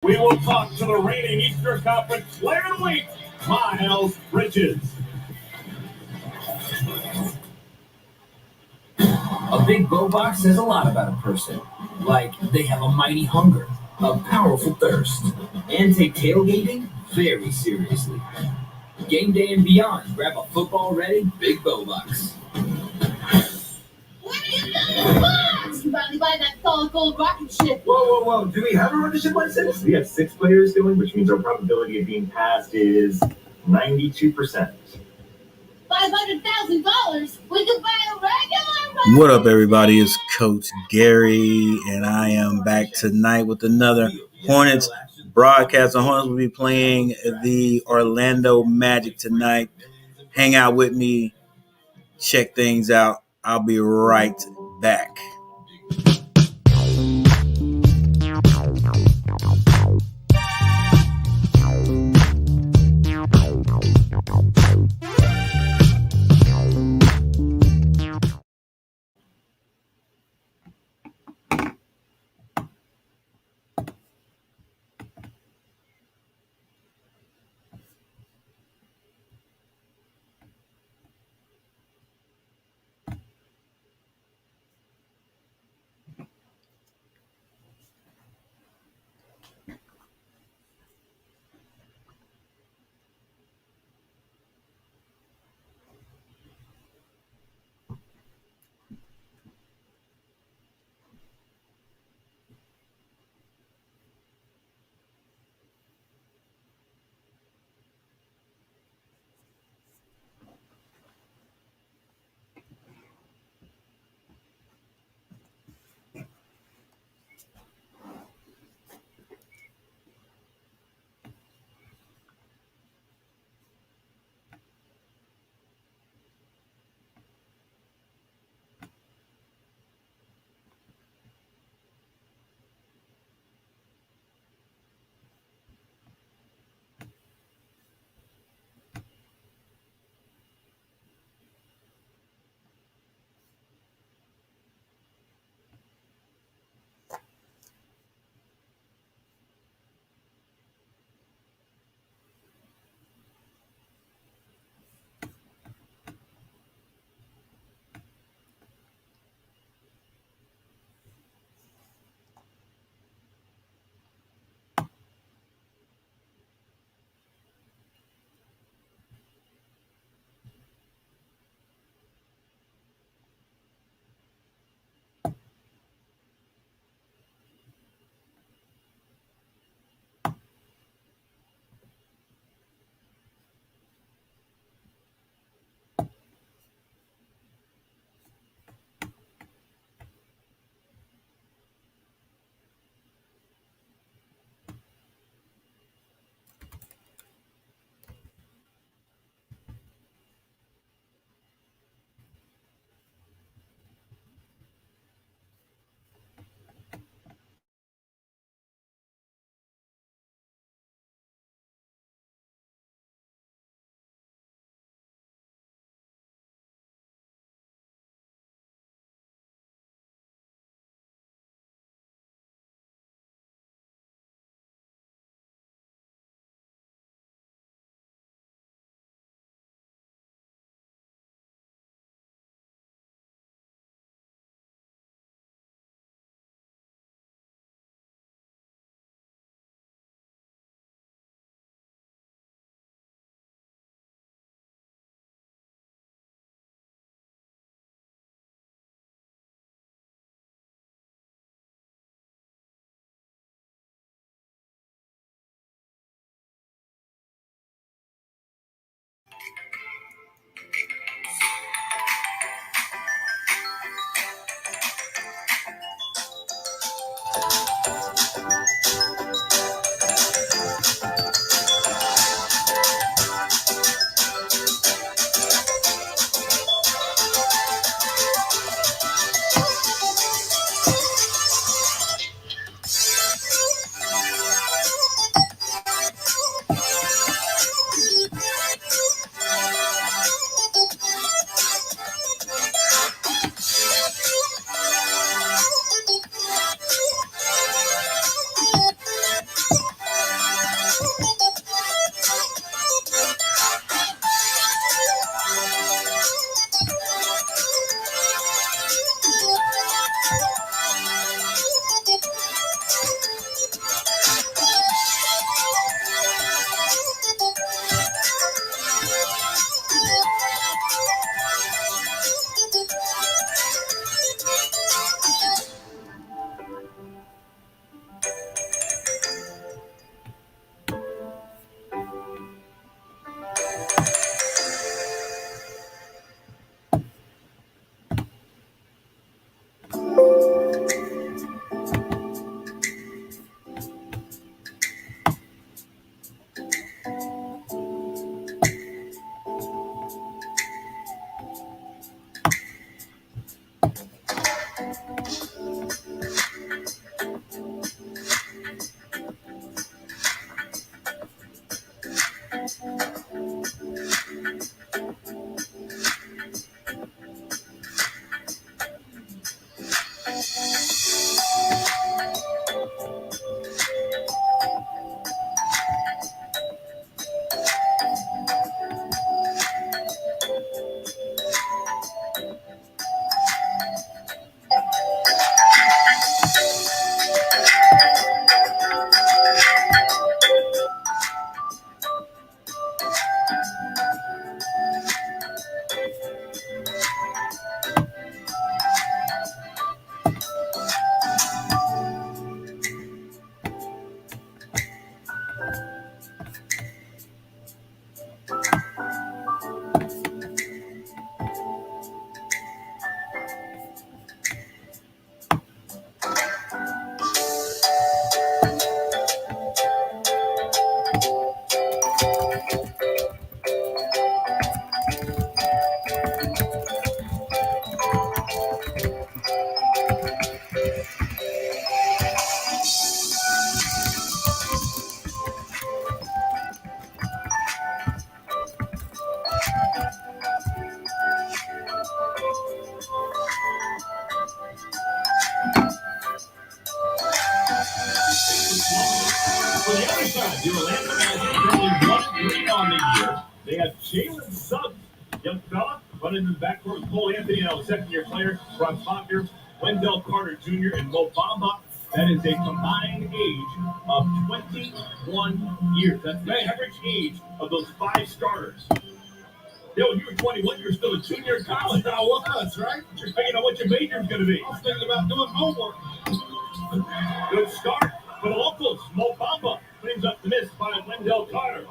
We will talk to the reigning Eastern Conference Player of the Week, Miles Bridges. A big bow box says a lot about a person. Like they have a mighty hunger, a powerful thirst, and take tailgating very seriously. Game day and beyond, grab a football-ready big bow box. You finally buy that solid gold rocket ship. Whoa. Do we have a rocket ship license? We have 6 players doing, which means our probability of being passed is 92%. $500,000? We could buy a regular. What up, everybody? It's Coach Gary, and I am back tonight with another Hornets broadcast. The Hornets will be playing the Orlando Magic tonight. Hang out with me, check things out. I'll be right back. For the other side, the Orlando Magic currently 1-3 on the year. They have Jalen Suggs, young fella, running in the backcourt with Cole Anthony, now a second-year player, Brock Faulkner, Wendell Carter Jr., and Mo Bamba. That is a combined age of 21 years. That's the average age of those 5 starters. Yo, when you were 21, you were still a junior in college. I was, right? You're figuring out what your major is going to be. I was thinking about doing homework. Good start for the locals. Mo Bamba brings up the miss by Wendell Carter.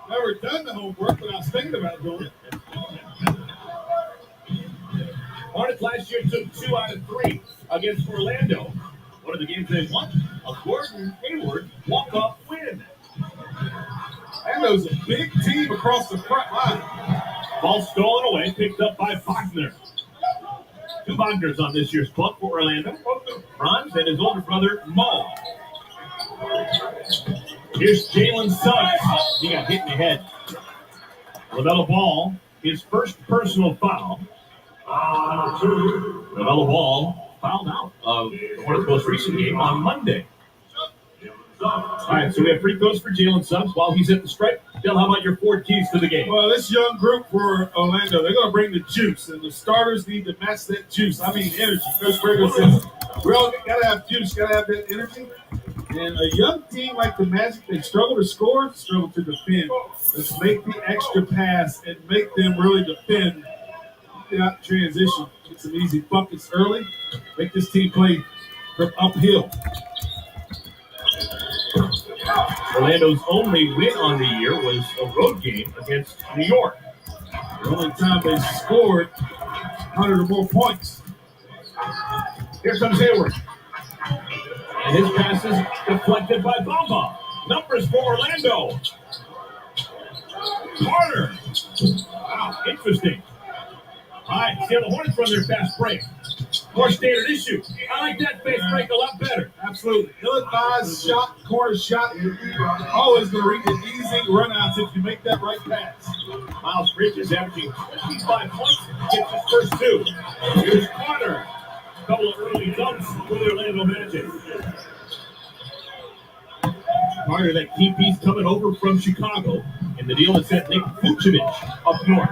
Never done the homework, but I was thinking about doing it. Hornets last year took 2 out of 3 against Orlando. One of the games they won, a Gordon Hayward walk-off win. Orlando's a big team across the front line. Ball stolen away, picked up by Faulkner. 2 Faulkners on this year's club for Orlando. Franz and his older brother, Mo. Here's Jalen Suggs. He got hit in the head. LaMelo Ball, his first personal foul. LaMelo Ball fouled out of the Hornets' most recent game on Monday. All right, so we have free throws for Jalen Suggs while he's at the stripe. Bill, how about your 4 keys to the game? Well, this young group for Orlando, they're going to bring the juice, and the starters need to match that juice. I mean, energy. Coach Berger says we all got to have juice, got to have that energy. And a young team like the Magic, they struggle to score, struggle to defend. Let's make the extra pass and make them really defend without transition. Get some easy buckets early. Make this team play from uphill. Orlando's only win on the year was a road game against New York. The only time they scored 100 or more points. Here comes Hayward. And his pass is deflected by Bamba. Numbers for Orlando. Carter. Wow, interesting. All right, see how the Hornets run their fast break. More standard issue. I like that fast break a lot better. Absolutely. Ill-advised shot, corner shot. Always going to reach an easy runouts if you make that right pass. Miles Bridges averaging 25 points. Gets his first 2. Here's Carter. A couple of early dunks for the Orlando Magic. Carter, that key piece coming over from Chicago. And the deal is sent Nick Vucevic up north.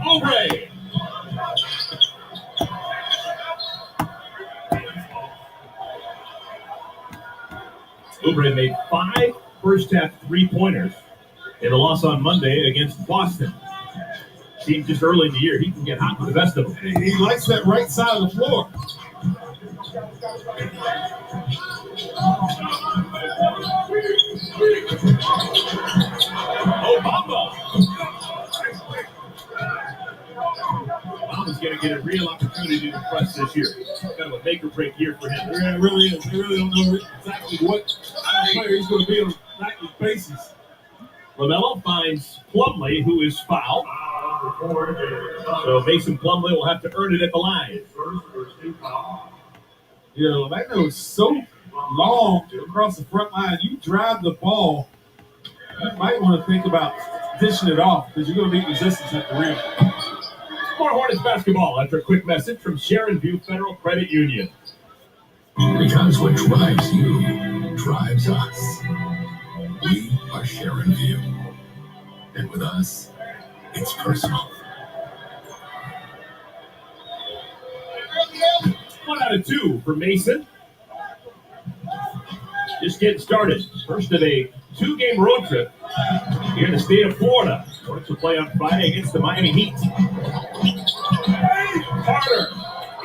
Oubre. Oubre made 5 first-half 3-pointers in the loss on Monday against Boston. Seems just early in the year he can get hot with the best of them. He likes that right side of the floor. Oh, Bamba! Bamba's going to get a real opportunity to press this year. Kind of a make-or-break year for him. Yeah, it really is. They really don't know exactly what player he's going to be on a nightly basis. LaMelo finds Plumlee, who is fouled. So Mason Plumlee will have to earn it at the line. You know, Orlando is so long across the front line. You drive the ball, you might want to think about dishing it off because you're going to meet resistance at the rim. More Hornets basketball after a quick message from Sharon View Federal Credit Union. Because what drives you drives us. We are Sharon View. And with us, it's personal. 1 out of 2 for Mason. Just getting started. First of a 2-game road trip here in the state of Florida. Hornets will play on Friday against the Miami Heat. Carter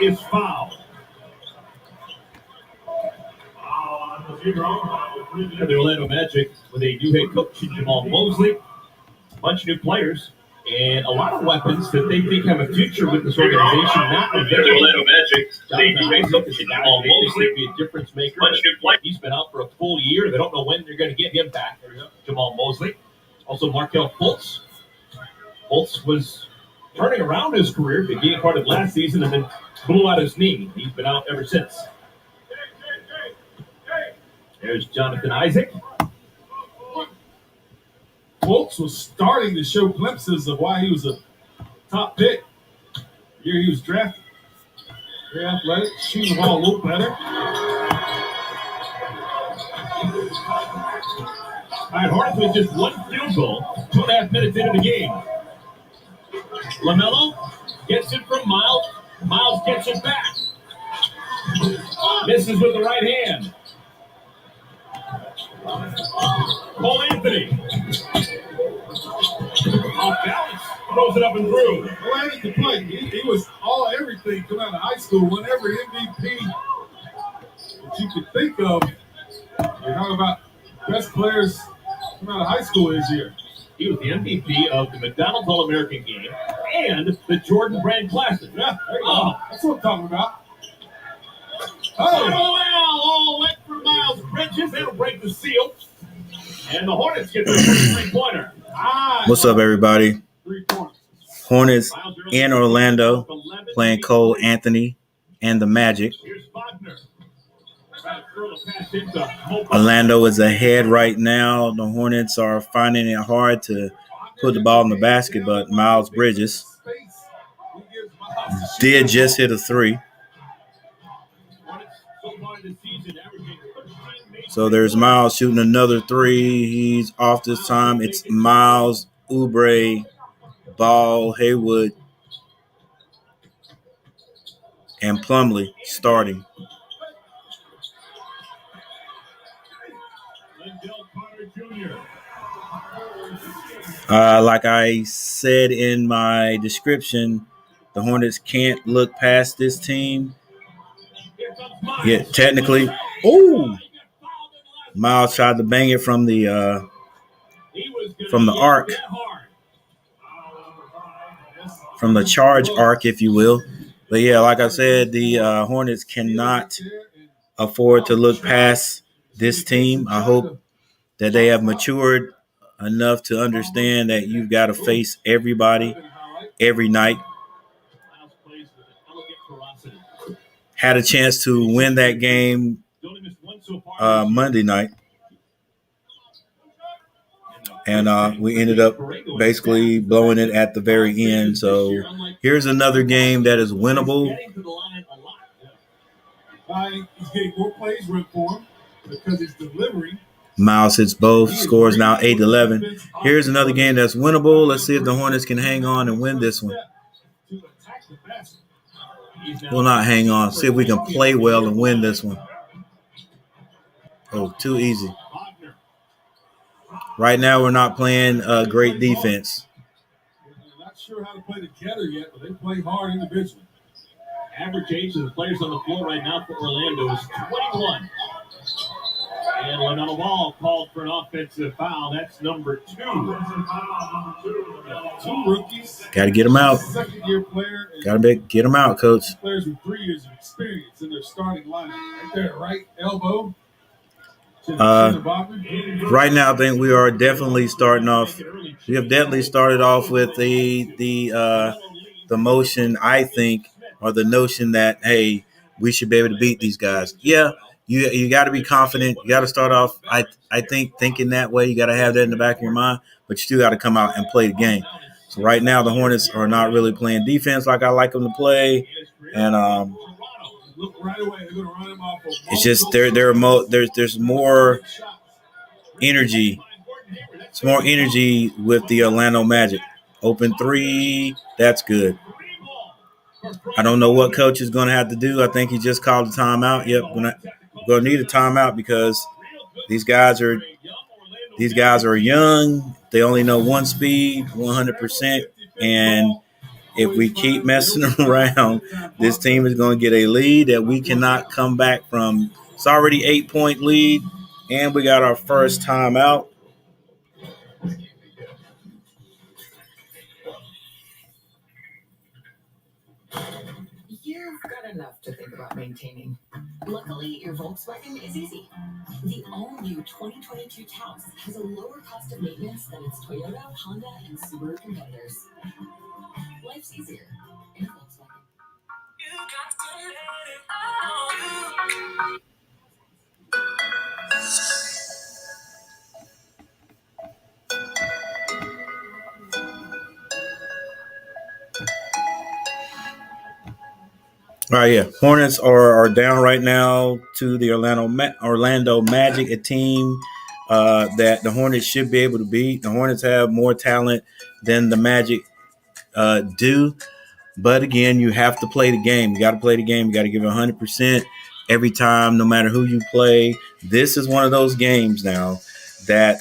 is fouled. The Orlando Magic with a new head coach, Jamal Mosley. A bunch of new players. And a lot of weapons that they think have a future with this organization. Not a very Orlando Magic. Jamal Mosley be a difference maker. He's been out for a full year. They don't know when they're going to get him back. Jamal Mosley. Also, Markelle Fultz. Fultz was turning around his career, beginning part of last season, and then blew out his knee. He's been out ever since. There's Jonathan Isaac. Fultz was starting to show glimpses of why he was a top pick. The year he was drafted. Very athletic, shooting the ball a little better. right, Hornets with just one field goal, 2.5 minutes into the game. LaMelo gets it from Miles. Miles gets it back. Misses with the right hand. Cole Anthony. Off balance. Throws it up and through. Well, I need to play. He was everything coming out of high school. Won every MVP that you could think of. You're talking about best players coming out of high school this year. He was the MVP of the McDonald's All-American game and the Jordan Brand Classic. Yeah, there you go. That's what I'm talking about. All went for Miles Bridges. That'll break the seal. And the Hornets get the three-pointer. What's up, everybody? 3 points. Hornets in Orlando playing Cole Anthony and the Magic. Here's Wagner. Trying to throw the pass into Moto. Orlando is ahead right now. The Hornets are finding it hard to put the ball in the basket, but Miles Bridges did just hit a three. So there's Miles shooting another three. He's off this time. It's Miles, Oubre, Ball, Haywood, and Plumlee starting. Like I said in my description, the Hornets can't look past this team. Yeah, technically. Oh, Miles tried to bang it from the arc, from the charge arc, if you will. But yeah, like I said, the Hornets cannot afford to look past this team. I hope that they have matured enough to understand that you've got to face everybody every night. Had a chance to win that game Monday night, and we ended up basically blowing it at the very end. So here's another game that is winnable. He's getting more plays run for him because he's delivering. Miles hits both. Scores now 8-11. Here's another game that's winnable. Let's see if the Hornets can hang on and win this one. We'll not hang on. See if we can play well and win this one. Oh, too easy. Right now, we're not playing great defense. They're not sure how to play together yet, but they play hard individually. Average age of the players on the floor right now for Orlando is 21. And LaMelo Ball called for an offensive foul. That's number 2. 2 rookies. Got to get them out. Second-year player. Got to get them out, Coach. Players with 3 years of experience in their starting lineup. Right there, right elbow. Right now, I think we are definitely starting off. We have definitely started off with the motion, I think, or the notion that, hey, we should be able to beat these guys. Yeah, you got to be confident. You got to start off, I think, thinking that way. You got to have that in the back of your mind, but you still got to come out and play the game. So right now, the Hornets are not really playing defense like I like them to play, and it's just there's more energy. It's more energy with the Orlando Magic. Open 3, that's good. I don't know what coach is going to have to do. I think he just called a timeout. Yep, we're going to need a timeout because these guys are young. They only know one speed, 100%, and if we keep messing around, this team is going to get a lead that we cannot come back from. It's already 8-point lead, and we got our first timeout. You've got enough to think about maintaining. Luckily, your Volkswagen is easy. The all-new 2022 Taos has a lower cost of maintenance than its Toyota, Honda, and Subaru competitors. Life's easier in Volkswagen. You got to let it all. All right, yeah. Hornets are down right now to the Orlando Magic, a team that the Hornets should be able to beat. The Hornets have more talent than the Magic do. But again, you have to play the game. You got to play the game. You got to give it 100% every time, no matter who you play. This is one of those games now that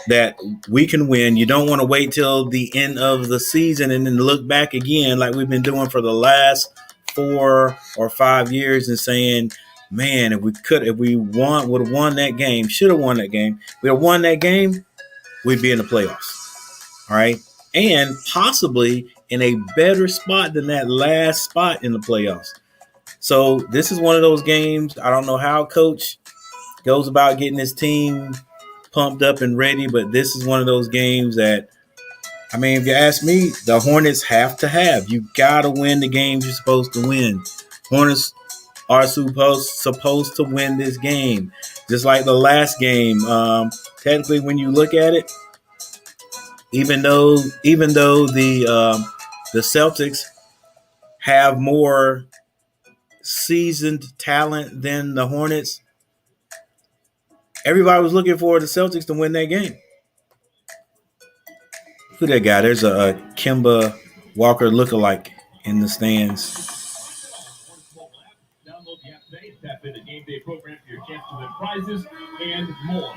that we can win. You don't want to wait till the end of the season and then look back again like we've been doing for the last 4 or 5 years and saying, man, if we would have won that game, should have won that game. We'd have won that game, we'd be in the playoffs. All right. And possibly in a better spot than that last spot in the playoffs. So this is one of those games. I don't know how Coach goes about getting his team pumped up and ready, but this is one of those games that, I mean, if you ask me, the Hornets have to have. You got to win the games you're supposed to win. Hornets are supposed to win this game. Just like the last game. Technically, when you look at it, even though the Celtics have more seasoned talent than the Hornets, everybody was looking for the Celtics to win that game. Who that guy? There's a Kemba Walker lookalike in the stands. Download the app today. Tap into Game Day program for your chance to win prizes and more.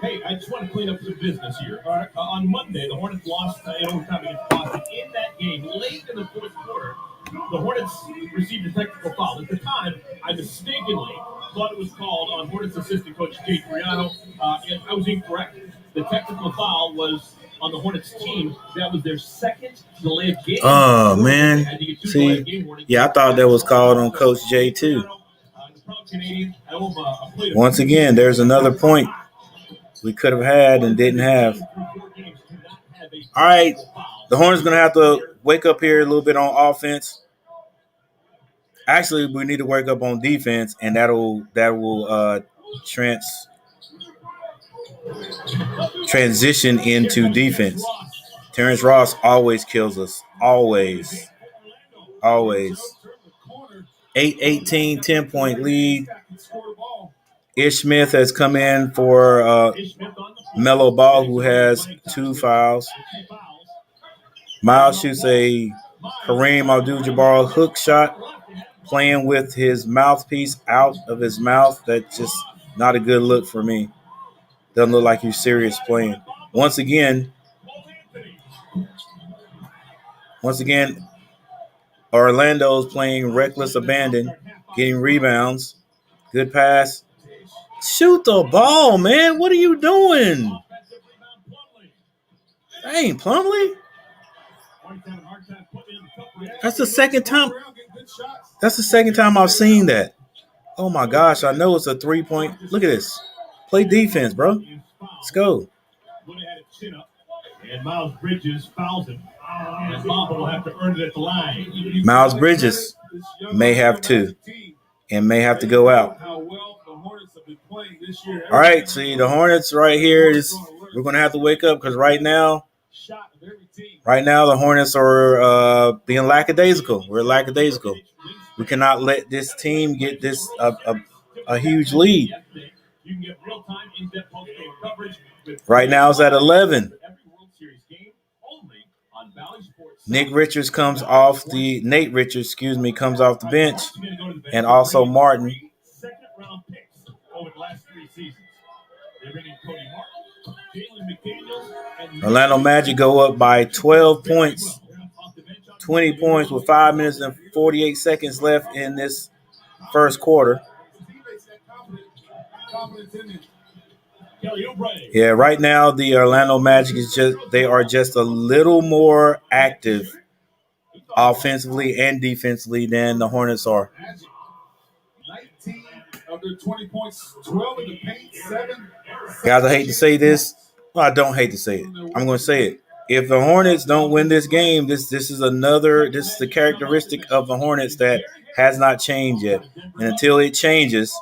Hey, I just want to clean up some business here. All right, on Monday, the Hornets lost in overtime against Boston. In that game, late in the fourth quarter, the Hornets received a technical foul. At the time, I mistakenly thought it was called on Hornets assistant coach Jay Triano, and I was incorrect. The technical foul was on the Hornets team. That was their second delay of game. Oh, man. See, yeah, I thought that was called on Coach Jay, too. Once again, there's another point we could have had and didn't have. All right, the Hornets going to have to wake up here a little bit on offense. Actually, we need to wake up on defense, and that will transition into defense. Terrence Ross always kills us. Always. 8-18, 10-point lead. Ish Smith has come in for Melo Ball, who has 2 fouls. Miles shoots a Kareem Abdul-Jabbar hook shot, playing with his mouthpiece out of his mouth. That's just not a good look for me. Doesn't look like he's serious playing. Once again, Orlando's playing reckless abandon, getting rebounds. Good pass. Shoot the ball, man. What are you doing? Dang, Plumlee. That's the second time I've seen that. Oh, my gosh. I know it's a 3-point. Look at this. Play defense, bro. Let's go. And Miles Bridges fouls him. And Mamba will have to earn it at the line. Miles Bridges may have to and may have to go out. All right, see, the Hornets right here we're going to have to wake up because right now the Hornets are being lackadaisical. We're lackadaisical. We cannot let this team get this a huge lead. Right now it's at 11. Nate Richards comes off the bench, and also Martin. Orlando Magic go up by 12 points, 20 points with 5 minutes and 48 seconds left in this first quarter. Yeah, right now the Orlando Magic are just a little more active offensively and defensively than the Hornets are. 19 of their 20 points, 12 in the paint, 7. Guys, I hate to say this. Well, I don't hate to say it. I'm going to say it. If the Hornets don't win this game, this is the characteristic of the Hornets that has not changed yet. And until it changes,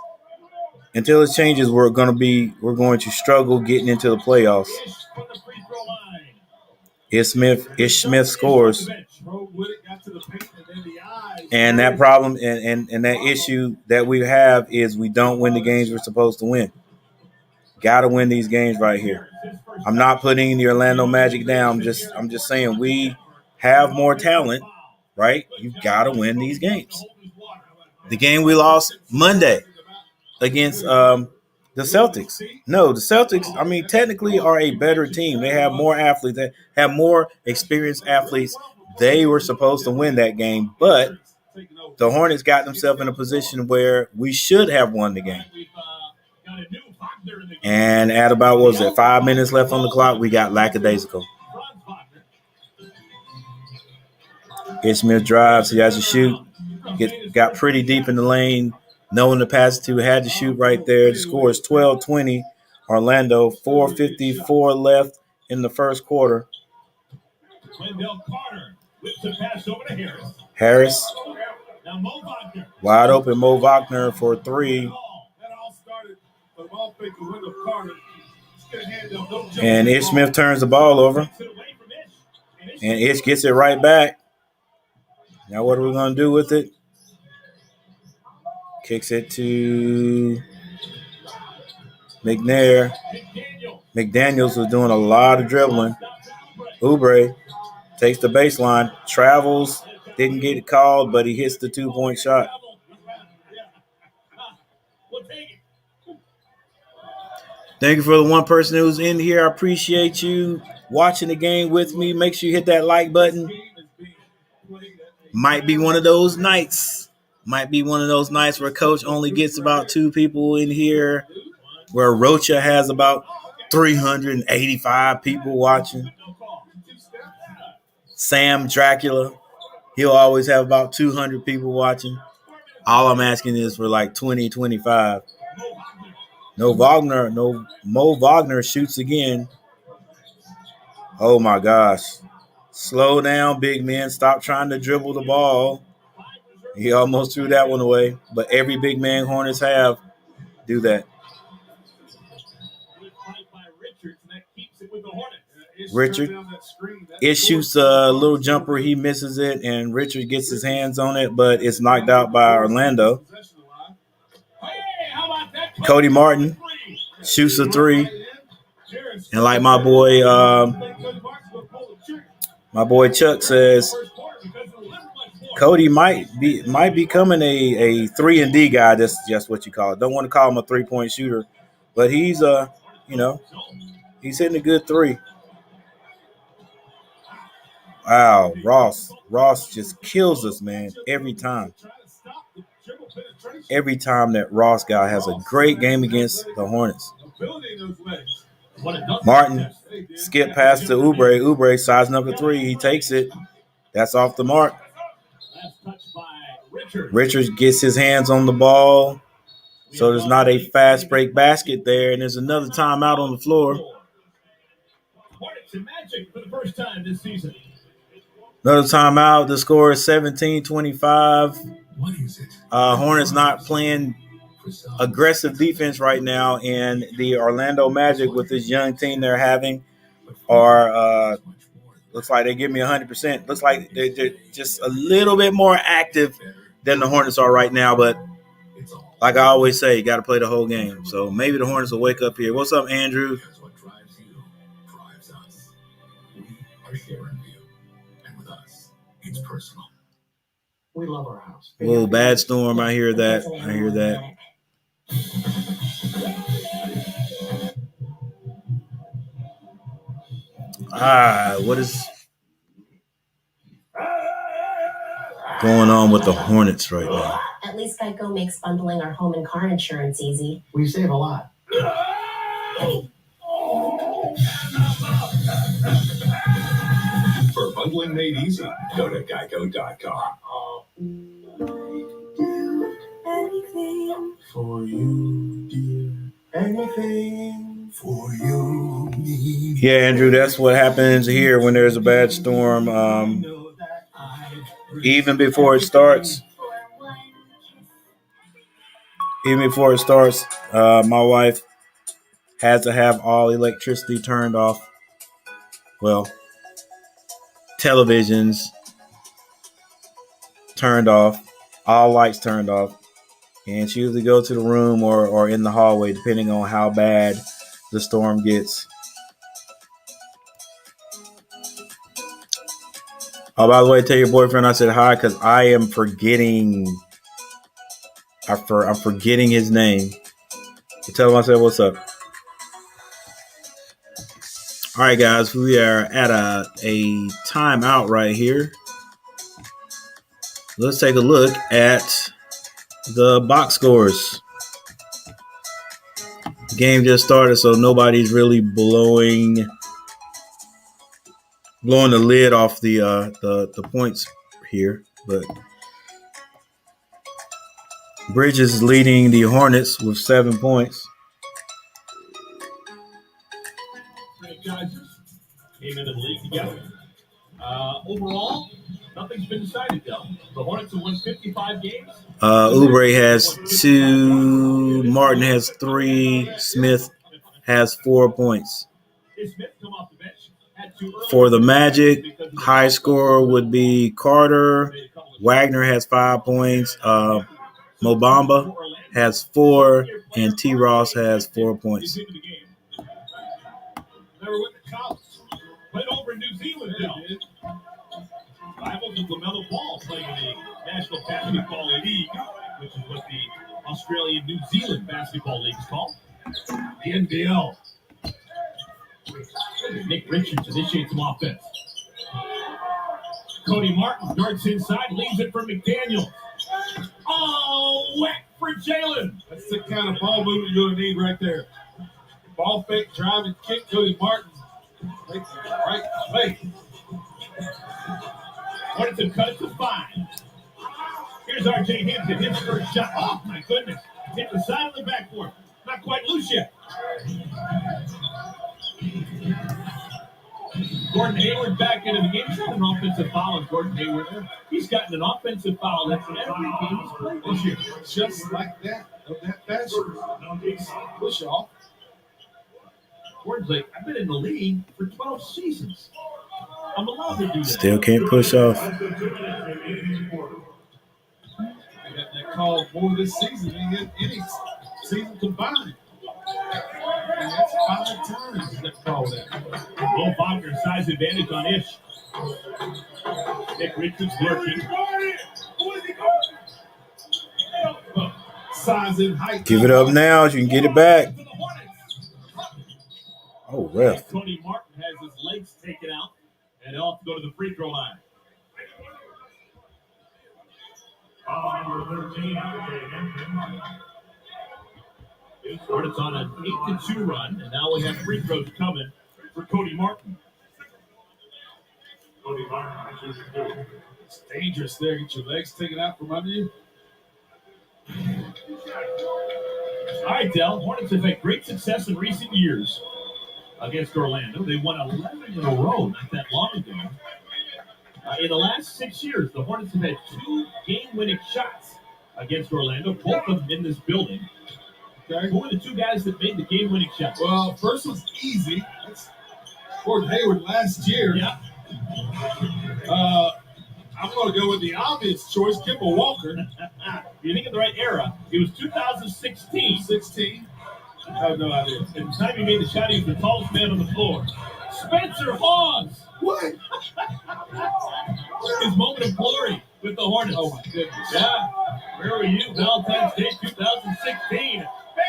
we're going to struggle getting into the playoffs. Ish Smith scores. And that problem and that issue that we have is we don't win the games we're supposed to win. Got to win these games right here. I'm not putting the Orlando Magic down. I'm just saying we have more talent, right? You've got to win these games. The game we lost Monday against the Celtics. No, the Celtics, I mean, technically are a better team. They have more athletes. They have more experienced athletes. They were supposed to win that game, but the Hornets got themselves in a position where we should have won the game. And at about, 5 minutes left on the clock, we got lackadaisical. Smith drives. He has to shoot. Got pretty deep in the lane. Knowing the pass to, had to shoot right there. The score is 12-20. Orlando, 4:54 left in the first quarter. Harris. Wide open Mo Wagner for three. And Ish Smith turns the ball over. And Ish gets it right back. Now what are we going to do with it? Kicks it to McNair. McDaniels was doing a lot of dribbling. Oubre takes the baseline, travels, didn't get it called, but he hits the 2-point shot. Thank you for the one person who's in here. I appreciate you watching the game with me. Make sure you hit that like button. Might be one of those nights. Where Coach only gets about 2 people in here, where Rocha has about 385 people watching. Sam Dracula, he'll always have about 200 people watching. All I'm asking is for like 20, 25. Mo Wagner shoots again. Oh my gosh. Slow down, big man. Stop trying to dribble the ball. He almost threw that one away. But every big man Hornets have do that. Richard. It shoots a little jumper. He misses it, and Richard gets his hands on it, but it's knocked out by Orlando. Cody Martin shoots a 3. And like my boy Chuck says, Cody might be becoming a 3-and-D guy. That's just what you call it. Don't want to call him a 3-point shooter, but he's he's hitting a good 3. Wow, Ross just kills us, man, every time. Every time that Ross guy has a great game against the Hornets. Martin skip pass to Oubre. Oubre sizing up the 3. He takes it. That's off the mark. Richards gets his hands on the ball, so there's not a fast break basket there, and there's another timeout on the floor. Another timeout. The score is 17-25. Hornets not playing aggressive defense right now, and the Orlando Magic, with this young team they're having, are looks like they give me 100%. Looks like they're just a little bit more active than the Hornets are right now, but like I always say, you got to play the whole game. So maybe the Hornets will wake up here. What's up, Andrew? It's personal. We love our house. Whoa, bad storm. I hear that. What is going on with the Hornets right now? At least Geico makes bundling our home and car insurance easy. We save a lot. For bundling made easy, go to geico.com. Anything for you, dear. Anything for you, me. Yeah, Andrew, that's what happens here when there's a bad storm. Even before it starts, my wife has to have all electricity turned off. Well, televisions turned off, all lights turned off, and she usually go to the room or in the hallway, depending on how bad the Storm gets. Oh, by the way, tell your boyfriend I said hi because I am forgetting. I'm forgetting his name. So tell him I said what's up. All right, guys, we are at a timeout right here. Let's take a look at the box scores. The game just started, so nobody's really blowing the lid off the points here. But Bridges is leading the Hornets with 7 points. Franchises came into the league together. Overall, nothing's been decided, though. The Hornets have won 55 games. Oubre has 2. Martin has 3. Smith has 4 points. For the Magic, high scorer would be Carter. Wagner has 5 points. Mobamba has 4, and T. Ross has 4 points. Never went to college. Played over in New Zealand, though. Rivals of LaMelo Ball playing in the National Basketball League, which is what the Australian New Zealand Basketball League is called. The NBL. Nick Richards initiates some offense. Cody Martin darts inside, leaves it for McDaniel. Oh, whack for Jalen. That's the kind of ball movement you're going to need right there. Ball fake, drive, and kick. Cody Martin makes the right play. Hornets have cut it to 5. Here's R.J. Hampton, his first shot. Oh, my goodness. Hit the side of the backboard. Not quite loose yet. Gordon Hayward back into the game. He's got an offensive foul on Gordon Hayward. He's gotten an offensive foul that's every game he's played this year. Just like that, of that fashion. Push off. Gordon's like, I've been in the league for 12 seasons. I'm allowed to do that. Still can't push off. I got that call more this season than any season combined. And that's 5 times that call that. Will Wagner size advantage on Ish. Nick Richards lurking. Size and height. Give it up now. You can get it back. Oh, ref. Cody Martin has his legs taken out, and he'll have to go to the free throw line. Number 13. Hornets on an 8-2 run, and now we have free throws coming for Cody Martin. It's dangerous there. Get your legs taken out from under you. All right, Del. Hornets have had great success in recent years against Orlando. They won 11 in a row not that long ago. In the last 6 years, the Hornets have had 2 game-winning shots against Orlando, both of them in this building. Okay. Who were the 2 guys that made the game-winning shots? Well, first was easy. That's Gordon Hayward last year. Yeah. I'm going to go with the obvious choice, Kimball Walker. You think of the right era. It was 2016. 16. I have no idea. At the time he made the shot, he was the tallest man on the floor. Spencer Hawes. What? His moment of glory with the Hornets. Oh, my goodness. Yeah. Where were you? Valentine's Day 2016.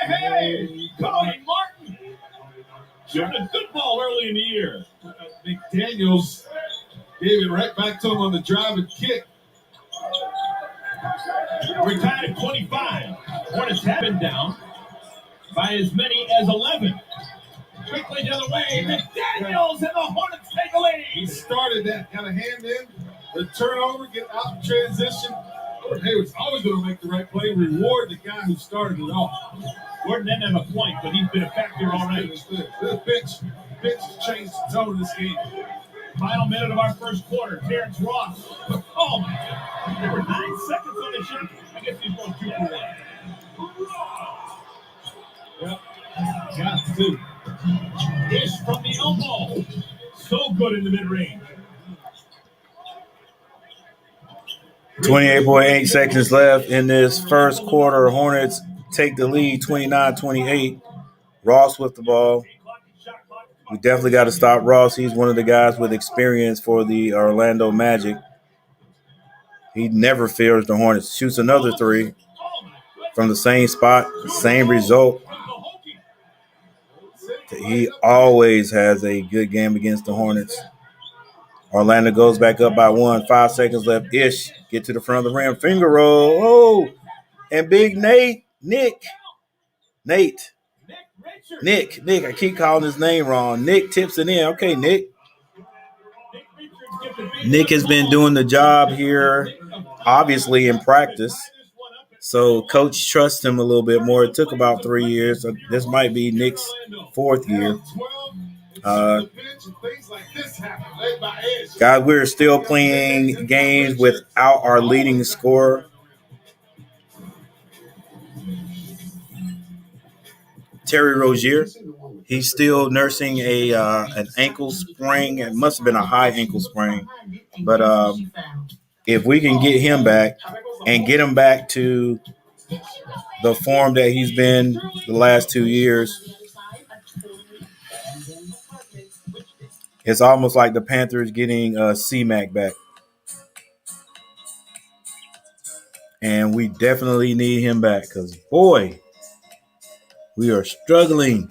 Hey, Cody Martin. Shooting a good ball early in the year. McDaniels gave it right back to him on the drive and kick. We're tied at 25. Hornets have been down by as many as 11. Quickly the other way, McDaniels and the Hornets take a lead. He started that, got a hand in, the turnover, get out in transition. Gordon Hayward's always going to make the right play, reward the guy who started it off. Gordon didn't have a point, but he's been a factor already. The bench changed the tone of this game. Final minute of our first quarter, Terrence Ross. Oh, my God. There were 9 seconds on the shot. I guess he's going 2 for 1. Yep. Got to. Ish from the elbow. So good in the mid-range. 28.8 seconds left in this first quarter. Hornets take the lead 29-28. Ross with the ball. We definitely got to stop Ross. He's one of the guys with experience for the Orlando Magic. He never fears the Hornets. Shoots another three from the same spot, same result. He always has a good game against the Hornets. Orlando goes back up by 1. 5 seconds left. Ish. Get to the front of the rim. Finger roll. Oh, and big Nick. I keep calling his name wrong. Nick tips it in. Okay, Nick. Nick has been doing the job here, obviously, in practice. So coach trusts him a little bit more. It took about 3 years. So this might be Nick's 4th year. Guys, we're still playing games without our leading scorer. Terry Rozier. He's still nursing an ankle sprain. It must have been a high ankle sprain. But if we can get him back and get him back to the form that he's been the last 2 years, it's almost like the Panthers getting C-Mac back. And we definitely need him back because, boy, we are struggling.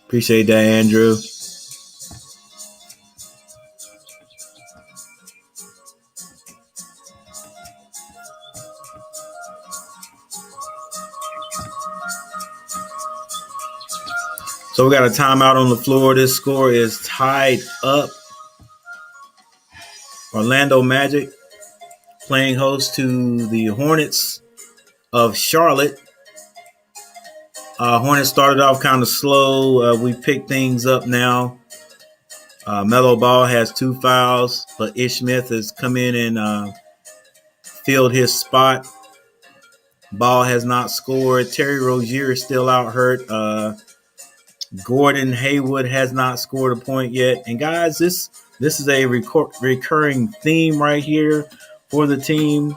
Appreciate that, Andrew. So we got a timeout on the floor. This score is tied up. Orlando Magic playing host to the Hornets of Charlotte. Hornets started off kind of slow. We picked things up now. Melo Ball has 2 fouls, but Ish Smith has come in and filled his spot. Ball has not scored. Terry Rozier is still out hurt. Gordon Hayward has not scored a point yet. And guys, this is a recurring theme right here for the team.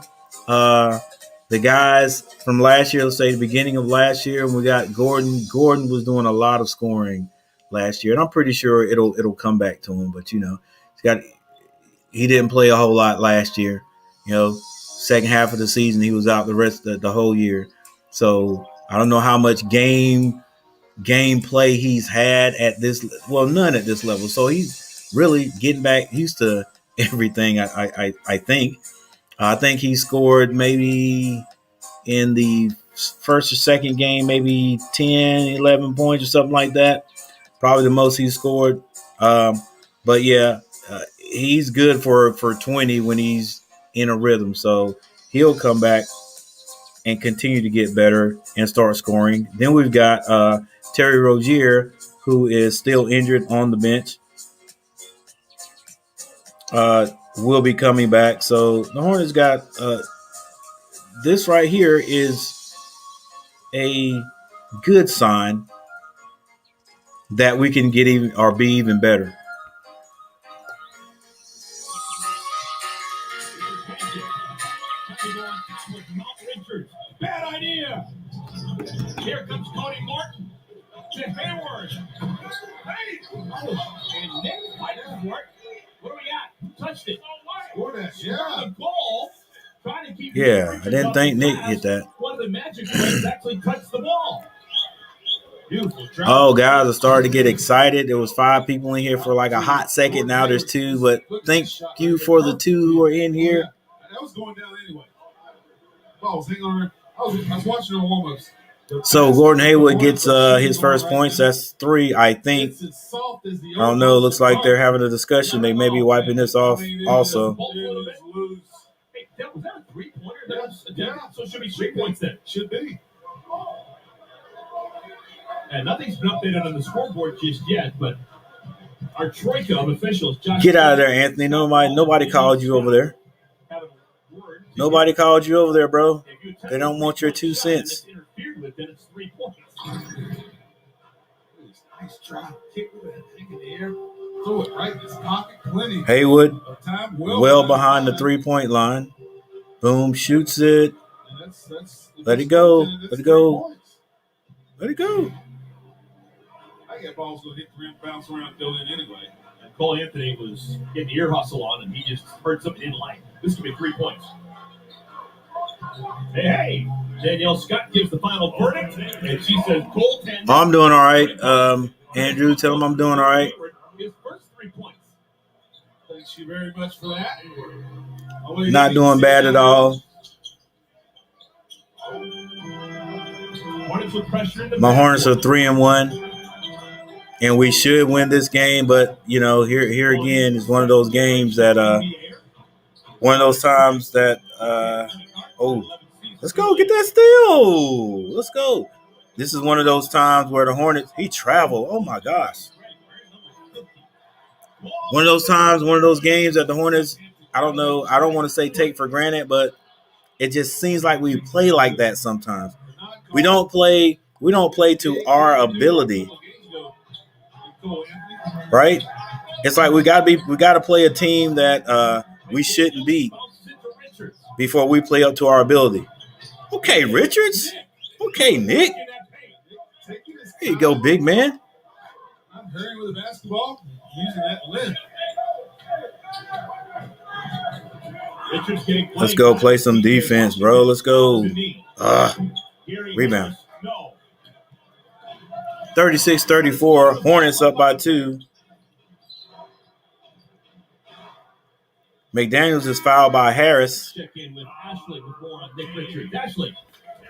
The guys from last year, let's say the beginning of last year, when we got Gordon. Gordon was doing a lot of scoring last year, and I'm pretty sure it'll come back to him. But he didn't play a whole lot last year. Second half of the season he was out the rest of the whole year. So I don't know how much gameplay he's had at this. Well, none at this level. So he's really getting back used to everything. I think. I think he scored maybe in the first or second game, maybe 10, 11 points or something like that. Probably the most he scored. But yeah, he's good for 20 when he's in a rhythm. So he'll come back and continue to get better and start scoring. Then we've got Terry Rozier, who is still injured on the bench. Will be coming back. So the Hornets got this right here is a good sign that we can get even or be even better. Bad idea. Here comes Cody Martin to Hayward. Hey! And Nick fighting for it. What do we got? Touched it. Yeah. Goal. Trying to keep I didn't think Nick hit that. One of the Magic players actually touched the ball. Oh, guys, I started to get excited. There was 5 people in here for like a hot second. Now there's 2, but thank you for the 2 who are in here. That was going down anyway. I was watching the warm-ups. So Gordon Hayward gets his first points. That's 3, I think. I don't know. It looks like they're having a discussion. They may be wiping this off also. Was that a 3-pointer? Yeah. So it should be 3 points then. Should be. And nothing's been updated on the scoreboard just yet, but our troika of officials. Get out of there, Anthony. Nobody called you over there. Nobody called you over there, bro. They don't want your 2 cents. It's 3 points. Nice try. Kick with that thing in the air. throw it right in his pocket. Plenty Haywood, of time. well behind the 3-point line. Boom, shoots it. That's Let it go. Let it go. Let it go. I got balls going to hit the rim, bounce around, go in anyway. And Cole Anthony was getting the ear hustle on, and he just heard something in line. This could be 3 points. Hey, Danielle Scott gives the final verdict, and she says goaltending. I'm doing all right. Andrew, tell him I'm doing all right. His first 3 points. Thank you very much for that. Not doing bad at all. Hornets with pressure in the My Hornets are 3-1, and we should win this game. But here again is one of those games that one of those times that let's go get that steal. Let's go. This is one of those times where the Hornets he traveled. Oh my gosh. One of those times, one of those games that the Hornets, I don't know, I don't want to say take for granted, but it just seems like we play like that sometimes. We don't play to our ability. Right? It's like we gotta play a team that we shouldn't beat before we play up to our ability. Okay, Richards. Okay, Nick. Here you go, big man. I'm hurrying with the basketball, using that length. Let's go play some defense, bro. Let's go. Rebound. 36-34. Hornets up by 2. McDaniels is fouled by Harris. Check in with Ashley before Nick Richards. Ashley.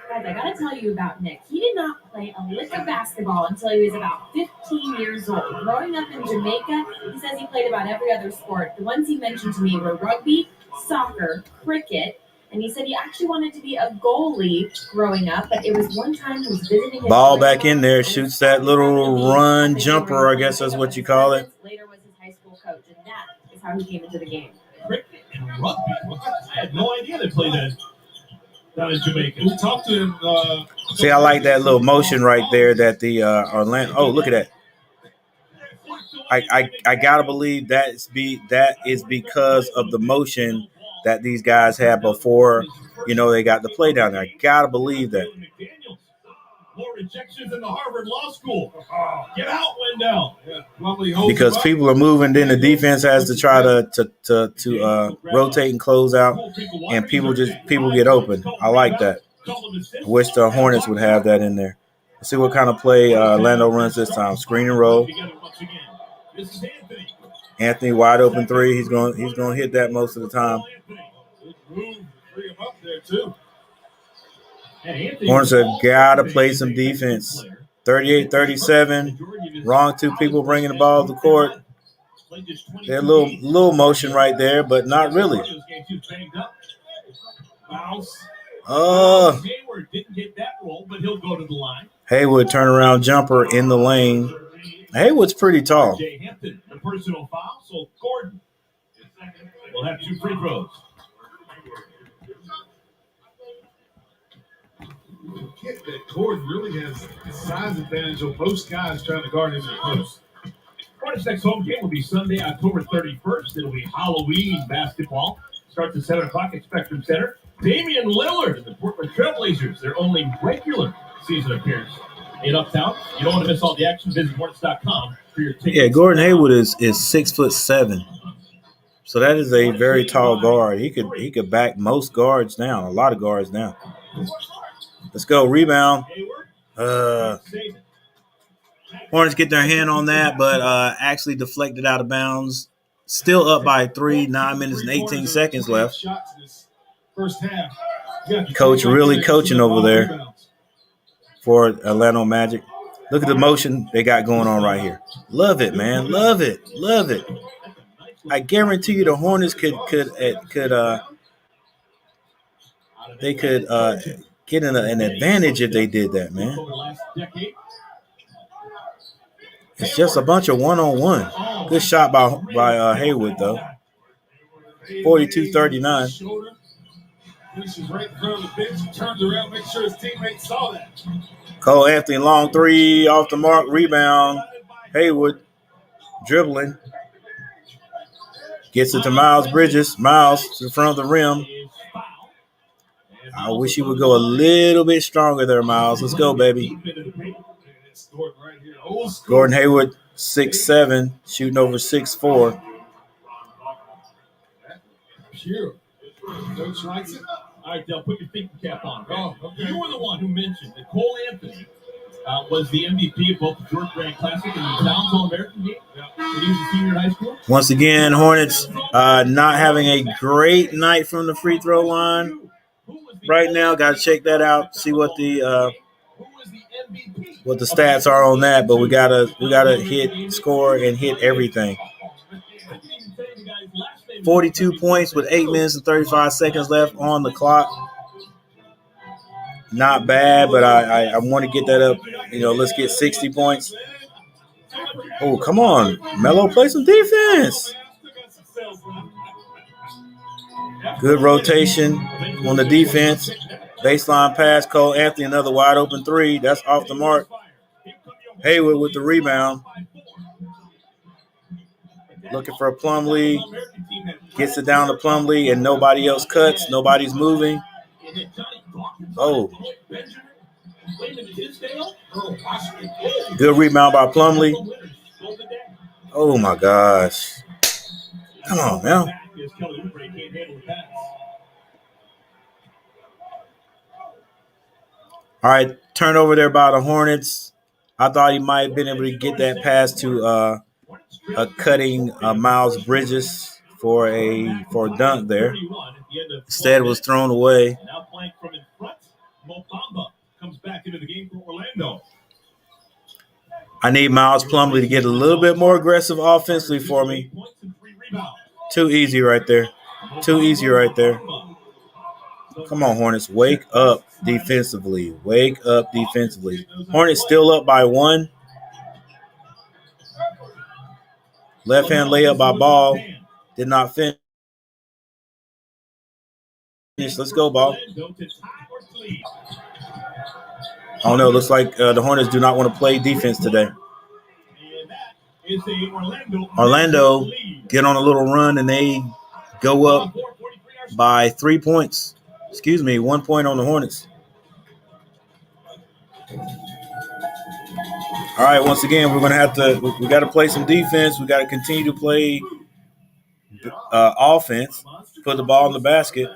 Guys, I gotta tell you about Nick. He did not play a lick of basketball until he was about 15 years old. Growing up in Jamaica, he says he played about every other sport. The ones he mentioned to me were rugby, soccer, cricket, and he said he actually wanted to be a goalie growing up, but it was one time he was visiting his ball back in there, shoots that little run jumper, I guess that's what you call it. Later was his high school coach, and that is how he came into the game. Cricket and rugby. I had no idea they played that down in Jamaica. We talked to him. See, I like that little motion right there that the Orlando. Oh, look at that! I gotta believe that is because of the motion that these guys had before. They got to play down there. I gotta believe that. More rejections in the Harvard Law School. Get out, Wendell. Because people are moving, then the defense has to try to rotate and close out, and people get open. I like that. I wish the Hornets would have that in there. Let's see what kind of play Orlando runs this time. Screen and roll. Anthony wide open 3. He's going to hit that most of the time. Hornets have got to play some defense. 38-37. Wrong 2 people bringing the ball to the court. They're a little motion right there, but not really. Hayward didn't get that roll, but he'll go to the line. Haywood turnaround jumper in the lane. Haywood's pretty tall. Jay Hampton, the personal foul. So Gordon will have 2 free throws. That Gordon really has a size advantage on most guys trying to guard him in the post. Hornets' next home game will be Sunday, October 31st. It'll be Halloween basketball. Starts at 7 o'clock at Spectrum Center. Damian Lillard and the Portland Trailblazers, their only regular season appearance in Uptown. You don't want to miss all the action. Visit Hornets.com for your tickets. Yeah, Gordon Hayward is 6'7". So that is a very tall guard. He could back most guards down, a lot of guards down. Let's go, rebound. Hornets get their hand on that, but actually deflected out of bounds. Still up by 3, 9 minutes and 18 seconds left. First half. Coach really coaching over there for Orlando Magic. Look at the motion they got going on right here. Love it, man. Love it. Love it. I guarantee you the Hornets could get an advantage if they did that, man. It's just a bunch of one-on-one. Good shot by Haywood, though. 42-39. Finishes right in front of the bench. He turns around, make sure his teammates saw that. Cole Anthony, long 3 off the mark, rebound. Haywood dribbling. Gets it to Miles Bridges. Miles to the front of the rim. I wish he would go a little bit stronger there, Miles. Let's go, baby. Gordon Hayward, 6'7", shooting over 6'4". Sure. Coach likes it. All right, Del, put your thinking cap on. Okay? Oh, okay. You were the one who mentioned that Cole Anthony was the MVP of both the George Grant Classic and the Downs All-American game when he was a senior in high school. Once again, Hornets not having a great night from the free throw line right now. Got to check that out. See what the stats are on that. But we gotta hit, score, and hit everything. 42 points with 8 minutes and 35 seconds left on the clock. Not bad, but I want to get that up. Let's get 60 points. Oh, come on. Melo, play some defense. Good rotation on the defense. Baseline pass, Cole Anthony, another wide open three. That's off the mark. Hayward with the rebound. Looking for a Plumlee. Gets it down to Plumlee, and nobody else cuts. Nobody's moving. Oh. Good rebound by Plumlee. Oh, my gosh. Come on, man. All right, turnover there by the Hornets. I thought he might have been able to get that pass to a cutting Miles Bridges for a dunk there. Instead, it was thrown away. Now playing from in front, Mobamba comes back into the game for Orlando. I need Miles Plumlee to get a little bit more aggressive offensively for me. Too easy right there. Too easy right there. Come on, Hornets. Wake up defensively. Wake up defensively. Hornets still up by 1. Left-hand layup by Ball. Did not finish. Let's go, Ball. Oh, no. Looks like the Hornets do not want to play defense today. Orlando get on a little run, and they go up by 3 points. 1 point on the Hornets. All right, once again, we're going to have to – we got to play some defense. We got to continue to play offense, put the ball in the basket.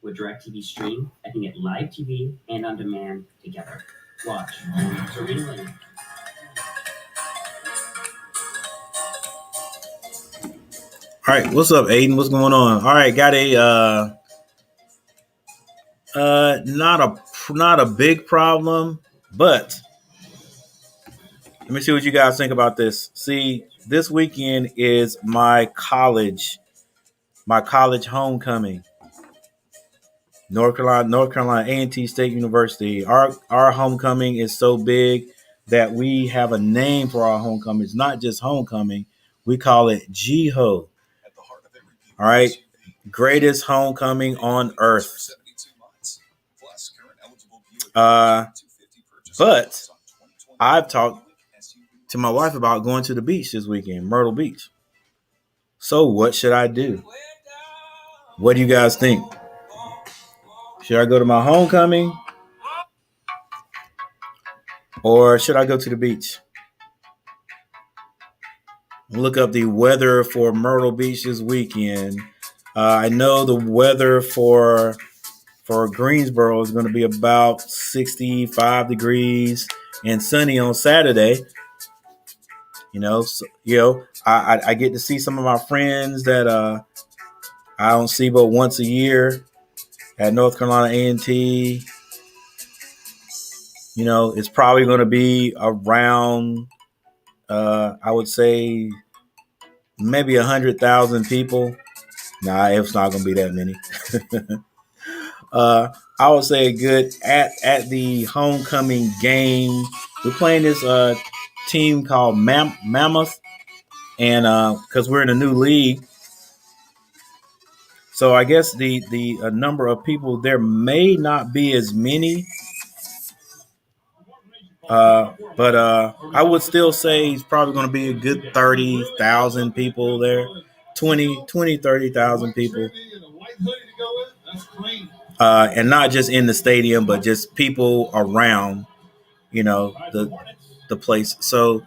With DirecTV Stream, I can get live TV and on demand together. Watch. Serena Williams. All right, what's up, Aiden? What's going on? All right, got a not a big problem, but let me see what you guys think about this. See, this weekend is my college homecoming. North Carolina A&T State University. Our homecoming is so big that we have a name for our homecoming. It's not just homecoming. We call it G-Ho. All right. Greatest homecoming on earth. But I've talked to my wife about going to the beach this weekend, Myrtle Beach. So what should I do? What do you guys think? Should I go to my homecoming or should I go to the beach? Look up the weather for Myrtle Beach this weekend. I know the weather for Greensboro is going to be about 65 degrees and sunny on Saturday. I get to see some of my friends that I don't see but once a year at North Carolina A&T. It's probably going to be around, I would say, maybe 100,000 people. Nah, it's not going to be that many. I would say a good at the homecoming game. We're playing this team called Mammoth, and because we're in a new league, so I guess the number of people there may not be as many But I would still say he's probably going to be a good 30,000 people there, 30,000 people. And not just in the stadium, but just people around, the place. So,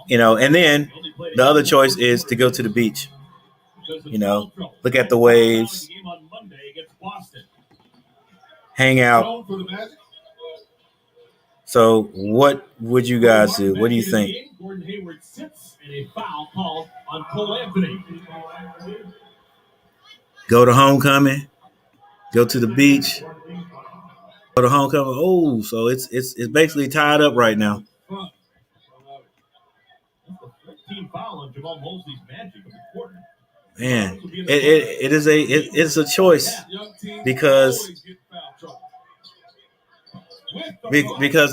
and then the other choice is to go to the beach, look at the waves, hang out. So what would you guys do? What do you think? Gordon Hayward sits and a foul called on Cole Anthony. Go to homecoming, go to the beach, go to homecoming. Oh, so it's basically tied up right now. Man, it's a choice because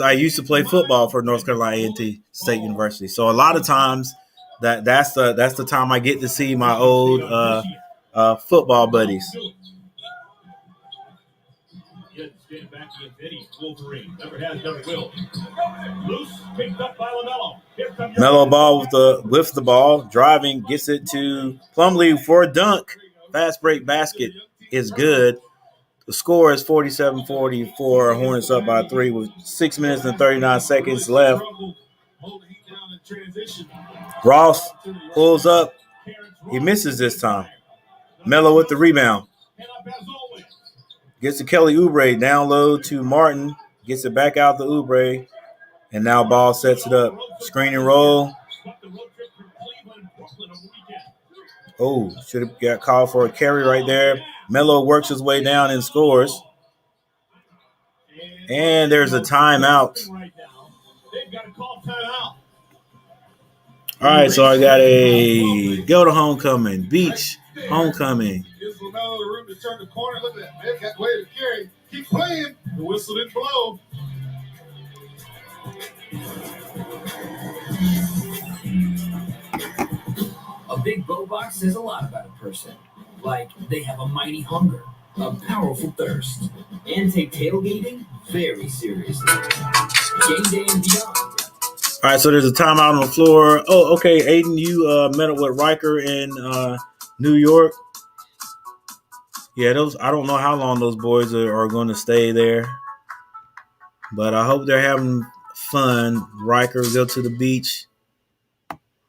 I used to play football for North Carolina A&T State University. So a lot of times that's the time I get to see my old football buddies. Melo Ball with the ball, driving, gets it to Plumlee for a dunk. Fast break basket is good. The score is 47-44. Hornets up by 3 with 6 minutes and 39 seconds left. Ross pulls up. He misses this time. Melo with the rebound. Gets to Kelly Oubre. Down low to Martin. Gets it back out to Oubre. And now Ball sets it up. Screen and roll. Oh, should have got called for a carry right there. Melo works his way down and scores. And there's a timeout. All right, so I got a go to homecoming, beach, homecoming. Gives LaMelo the room to turn the corner. Look at that. Man, got way to carry. Keep playing. The whistle didn't blow. A big bow box says a lot about a person. Like they have a mighty hunger, a powerful thirst, and take tailgating very seriously. Game day and beyond. All right, so there's a timeout on the floor. Oh, okay, Aiden, you met up with Riker in New York. Yeah, I don't know how long those boys are going to stay there, but I hope they're having fun. Riker, go to the beach.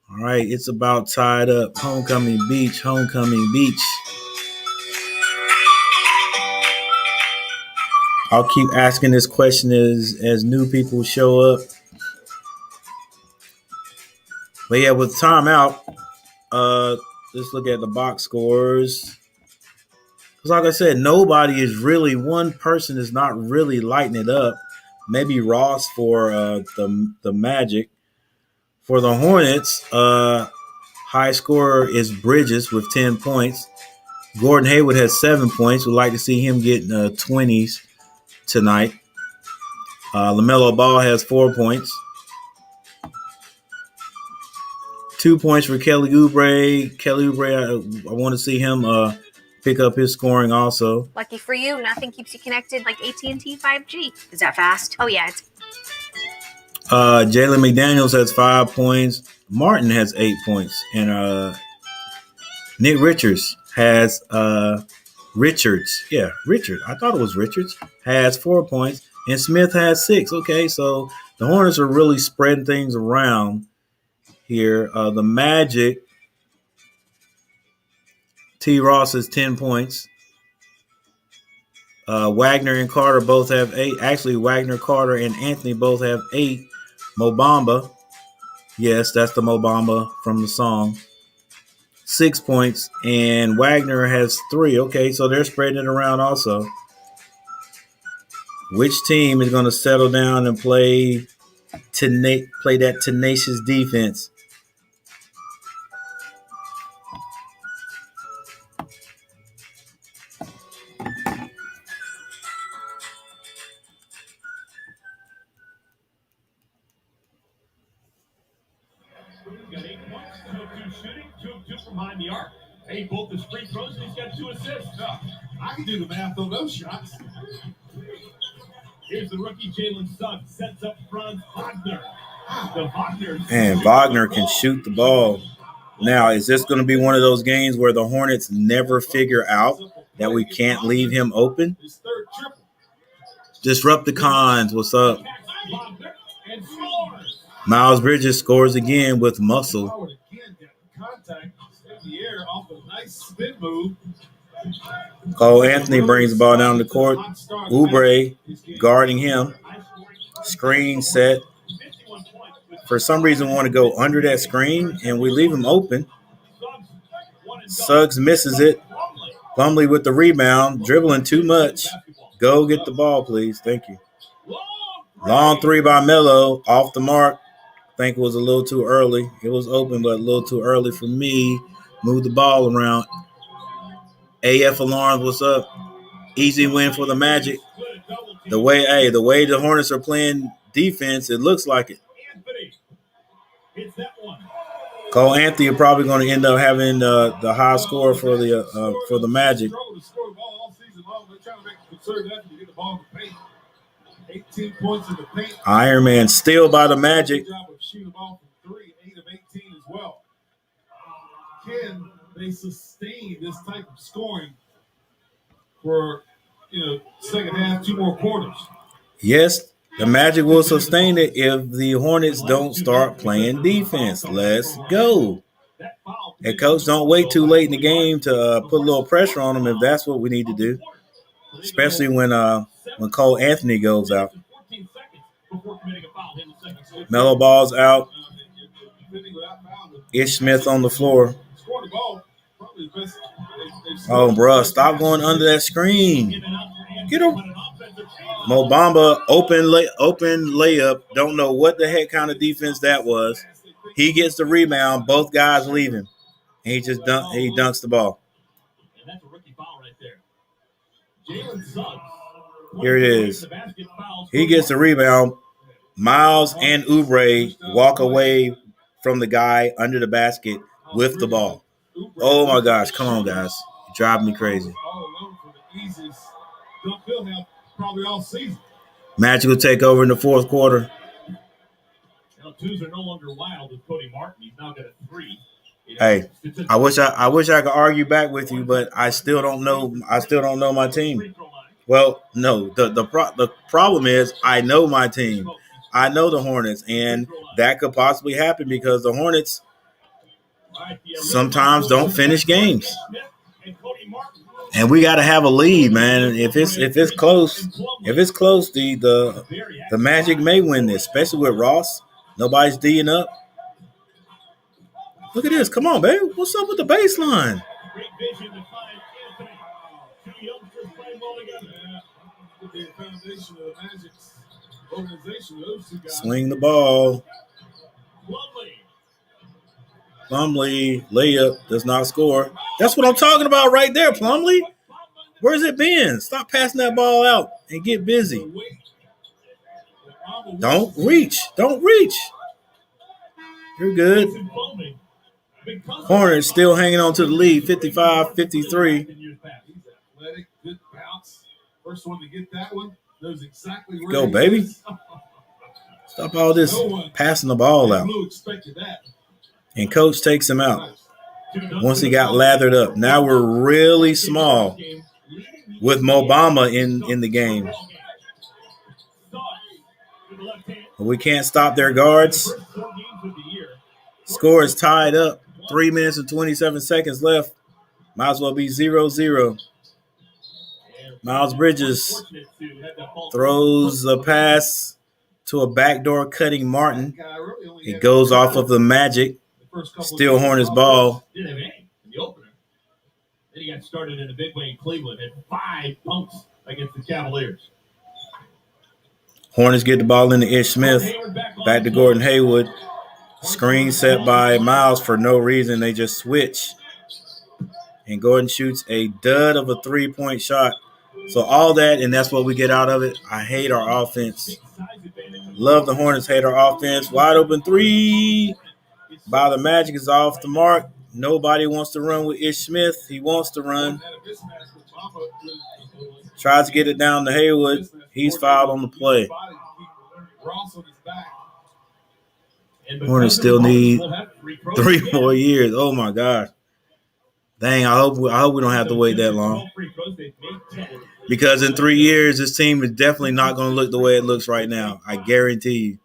All right, it's about tied up. Homecoming beach, homecoming beach. I'll keep asking this question as new people show up. But yeah, with timeout, let's look at the box scores. Because like I said, one person is not really lighting it up. Maybe Ross for the Magic. For the Hornets, high scorer is Bridges with 10 points. Gordon Hayward has 7 points. We'd like to see him get 20s tonight. LaMelo Ball has 4 points. 2 points for Kelly Oubre. Kelly Oubre, I want to see him pick up his scoring also. Lucky for you, nothing keeps you connected like AT&T 5G. Is that fast? Oh, yeah. Jalen McDaniels has 5 points. Martin has 8 points. And Nick Richards has Richard. I thought it was Richards. Has 4 points. And Smith has 6. Okay, so the Hornets are really spreading things around here. The Magic, T. Ross has 10 points. Wagner and Carter both have 8. Actually, Wagner, Carter, and Anthony both have 8. Mo Bamba, yes, that's the Mo Bamba from the song. 6 points, and Wagner has 3. Okay, so they're spreading it around also. Which team is going to settle down and play that tenacious defense? Got 8 points, 2 of 2 shooting, 2 of 2 from behind the arc. Hey, both his free throws, and he's got 2 assists. I can do the math on those shots. Here's the rookie Jalen Suggs, sets up Franz Wagner. And Wagner can shoot the ball. Now, is this going to be one of those games where the Hornets never figure out that we can't leave him open? Disrupticons, what's up? Miles Bridges scores again with muscle. Cole Anthony brings the ball down the court. Oubre guarding him. Screen set. For some reason, we want to go under that screen, and we leave him open. Suggs misses it. Plumlee with the rebound, dribbling too much. Go get the ball, please. Thank you. Long three by Melo, off the mark. I think it was a little too early. It was open, but a little too early for me. Move the ball around. AF Alarms, what's up? Easy win for the Magic. The way the Hornets are playing defense, it looks like it. Cole Anthony are probably going to end up having the high score for the Magic. 18 points in the paint. Iron Man still by the Magic. Can they sustain this type of scoring for second half, 2 more quarters? Yes, the Magic will sustain it if the Hornets don't start playing defense. Let's go. And coach, don't wait too late in the game to put a little pressure on them if that's what we need to do, especially when Cole Anthony goes out. Melo ball's out. Ish Smith on the floor. Oh, bro, stop going under that screen. Get him. Mo Bamba, open layup. Don't know what the heck kind of defense that was. He gets the rebound. Both guys leave him. And he just dunks the ball. And that's a rookie foul right there. Jalen Suggs. Here it is. He gets the rebound. Miles and Oubre walk away from the guy under the basket with the ball. Oh, my gosh. Come on, guys. You're driving me crazy. Magic will take over in the fourth quarter. Now, twos are no longer wild with Cody Martin. He's now got a 3. Hey, I wish I could argue back with you, but I still don't know my team. Well, no, the problem is I know my team. I know the Hornets, and that could possibly happen because the Hornets sometimes don't finish games. And we got to have a lead, man. If it's close, the Magic may win this, especially with Ross. Nobody's D'ing up. Look at this. Come on, baby. What's up with the baseline? Swing the ball. Plumlee, layup, does not score. That's what I'm talking about right there, Plumlee. Where's it been? Stop passing that ball out and get busy. Don't reach. You're good. Hornets still hanging on to the lead, 55-53. Go, baby. Stop all this passing the ball out. And coach takes him out once he got lathered up. Now we're really small with Mo Bamba in the game. We can't stop their guards. Score is tied up. 3 minutes and 27 seconds left. Might as well be 0-0. Miles Bridges throws a pass to a backdoor cutting Martin. It goes off of the Magic. Still Hornets ball. Then he got started in a big way in Cleveland. Had 5 pumps against the Cavaliers. Hornets get the ball into Ish Smith. Back to Gordon Hayward. Screen set by Miles for no reason. They just switch. And Gordon shoots a dud of a 3-point shot. So all that, and that's what we get out of it. I hate our offense. Love the Hornets, hate our offense. Wide open 3 by the Magic is off the mark. Nobody wants to run with Ish Smith. He wants to run. Tries to get it down to Hayward. He's fouled on the play. Ross on his back. Hornets still need 3 more years. Oh my gosh. Dang, I hope we don't have to wait that long. Because in 3 years, this team is definitely not going to look the way it looks right now. I guarantee you.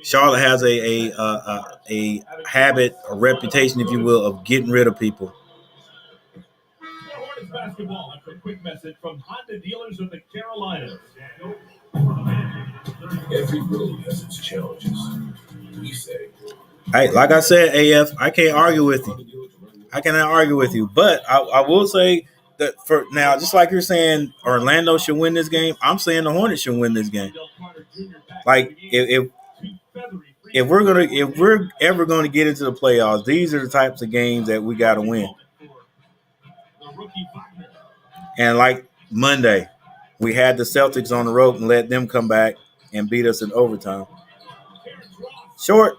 Charlotte has a habit, a reputation, if you will, of getting rid of people. Hornets basketball after a quick message from Honda dealers of the Carolinas. Every road has its challenges. We say. Hey, like I said, AF, I can't argue with you. I cannot argue with you. But I will say that for now, just like you're saying Orlando should win this game, I'm saying the Hornets should win this game. Like if we're ever gonna get into the playoffs, these are the types of games that we gotta win. And like Monday, we had the Celtics on the road and let them come back and beat us in overtime. Short.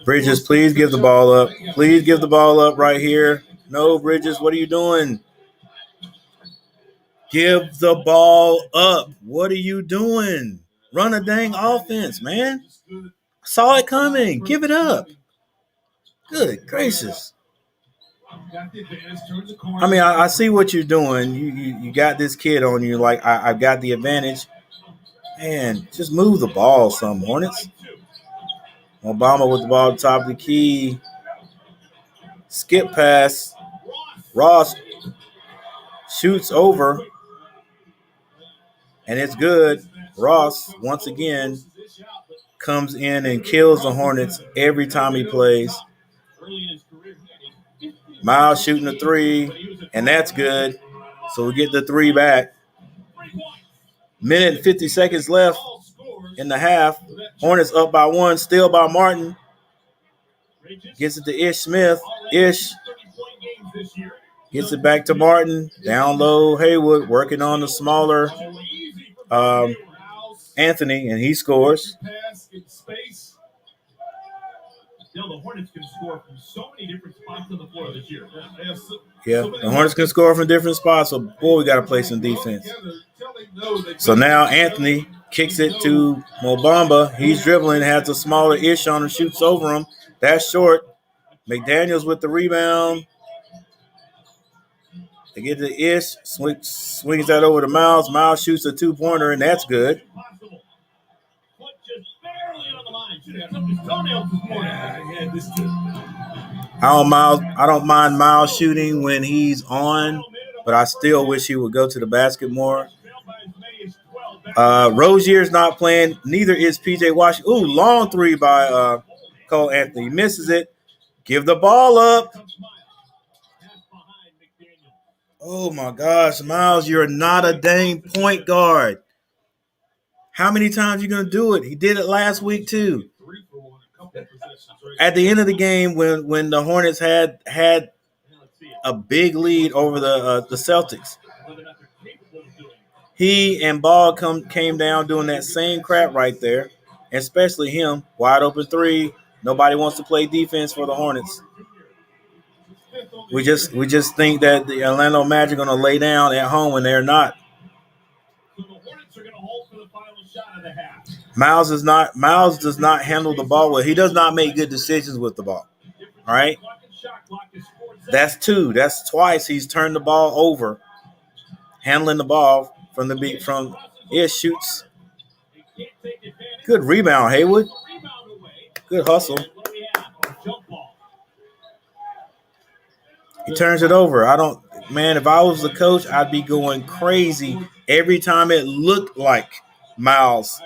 Bridges, please give the ball up. Please give the ball up right here. No, Bridges, what are you doing? Give the ball up. What are you doing? Run a dang offense, man. Saw it coming. Give it up. Good gracious. I mean, I see what you're doing. You got this kid on you. Like, I've got the advantage. Man, just move the ball some, Hornets. Obama with the ball at the top of the key. Skip pass. Ross shoots over. And it's good. Ross, once again, comes in and kills the Hornets every time he plays. Miles shooting a 3, and that's good. So we get the 3 back. Minute and 50 seconds left in the half. Hornets up by 1, still by Martin. Gets it to Ish Smith. Ish gets it back to Martin. Down low, Haywood working on the smaller Anthony, and he scores. The Hornets can score from so many different spots on the floor this year. Yeah, the Hornets can score from different spots, so boy, we got to play some defense. So now Anthony kicks it to Mobamba. He's dribbling, has a smaller Ish on him, shoots over him. That's short. McDaniels with the rebound. They get to Ish, swings that over to Miles. Miles shoots a 2-pointer, and that's good. I don't mind Miles shooting when he's on, but I still wish he would go to the basket more. Rozier's not playing. Neither is PJ Washington. Ooh, long 3 by Cole Anthony. Misses it. Give the ball up. Oh, my gosh, Miles, you're not a dang point guard. How many times are you going to do it? He did it last week, too. At the end of the game, when the Hornets had a big lead over the Celtics, he and Ball came down doing that same crap right there, especially him. Wide open 3. Nobody wants to play defense for the Hornets. We just think that the Orlando Magic are going to lay down at home, and they're not. Miles does not handle the ball well. He does not make good decisions with the ball. All right? That's 2. That's twice he's turned the ball over, handling the ball from Ish shoots. Good rebound, Haywood. Good hustle. He turns it over. If I was the coach, I'd be going crazy every time it looked like Miles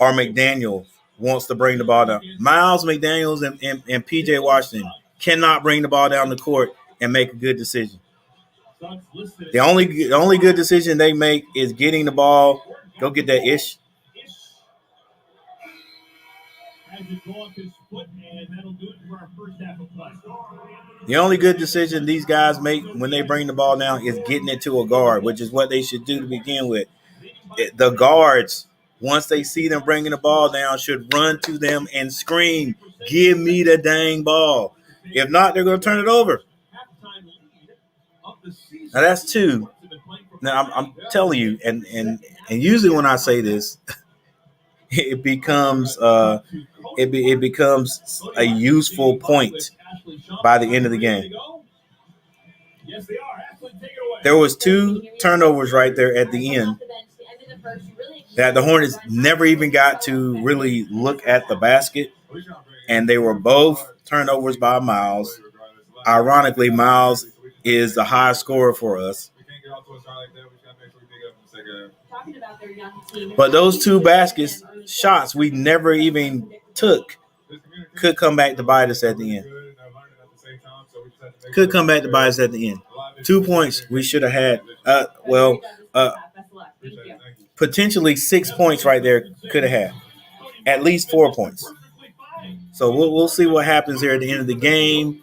or McDaniel wants to bring the ball down. Miles, McDaniels, and PJ Washington cannot bring the ball down the court and make a good decision. The only good decision they make is getting the ball. Go get that Ish. The only good decision these guys make when they bring the ball down is getting it to a guard, which is what they should do to begin with. The guards, once they see them bringing the ball down, should run to them and scream, "Give me the dang ball." If not, they're going to turn it over. Now that's 2. Now I'm telling you, and usually when I say this, it becomes it becomes a useful point by the end of the game. There was 2 turnovers right there at the end that the Hornets never even got to really look at the basket, and they were both turnovers by Miles. Ironically, Miles is the high scorer for us. But those 2 baskets, shots we never even took, could come back to bite us at the end. Could come back to bite us at the end. 2 points we should have had. Potentially 6 points right there could have had. At least 4 points. So we'll see what happens here at the end of the game.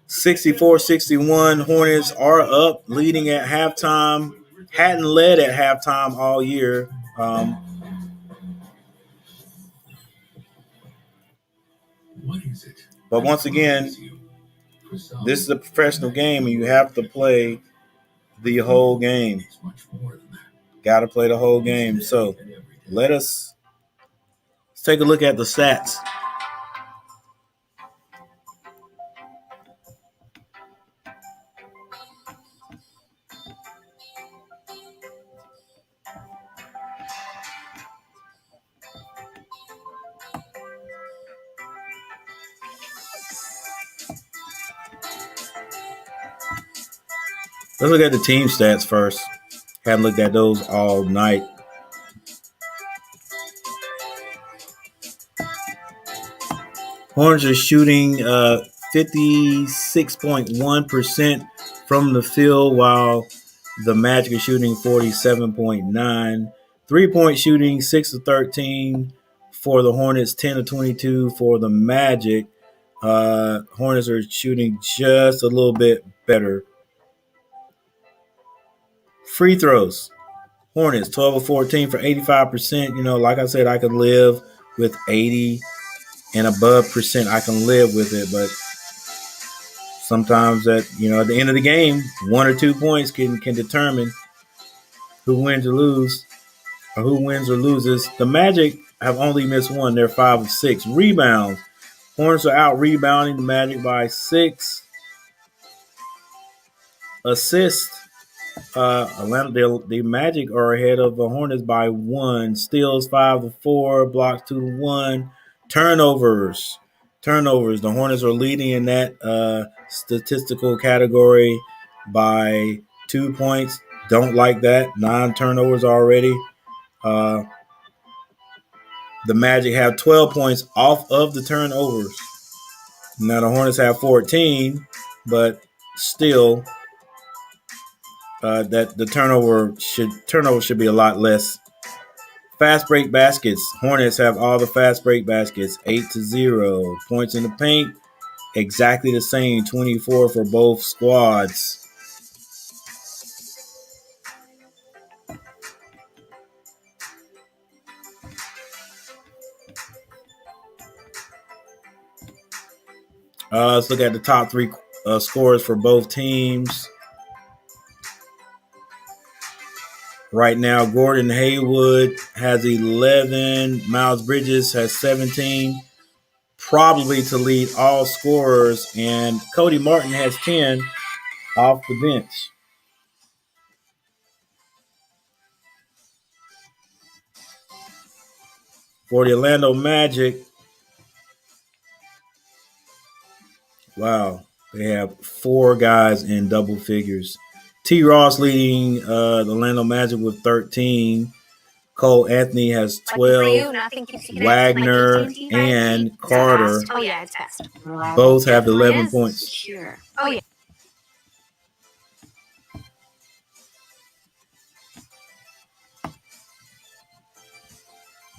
64-61, Hornets are up, leading at halftime. Hadn't led at halftime all year. But once again, this is a professional game, and you have to play the whole game. Got to play the whole game. So let's take a look at the stats. Let's look at the team stats first. Haven't looked at those all night. Hornets are shooting 56.1% from the field, while the Magic are shooting 47.9%. 3-point shooting, 6 of 13 for the Hornets, 10 of 22 for the Magic. Hornets are shooting just a little bit better. Free throws. Hornets, 12 of 14 for 85%. Like I said, I could live with 80 and above percent. I can live with it, but sometimes at the end of the game, 1 or 2 points can determine who wins or loses. The Magic have only missed 1. They're 5 of 6. Rebounds. Hornets are out rebounding the Magic by 6. Assists. The Magic are ahead of the Hornets by 1. Steals 5 to 4. Blocks 2 to 1. Turnovers. The Hornets are leading in that statistical category by 2 points. Don't like that. 9 turnovers already. The Magic have 12 points off of the turnovers. Now the Hornets have 14, but still, that the turnovers should be a lot less. Fast break baskets. Hornets have all the fast break baskets, 8-0. Points in the paint, exactly the same, 24 for both squads. Let's look at the top 3 scores for both teams. Right now, Gordon Hayward has 11. Miles Bridges has 17. Probably to lead all scorers. And Cody Martin has 10 off the bench. For the Orlando Magic, wow, they have 4 guys in double figures. T. Ross leading the Orlando Magic with 13. Cole Anthony has 12. Wagner and Carter both have 11 points. Sure. Oh, yeah.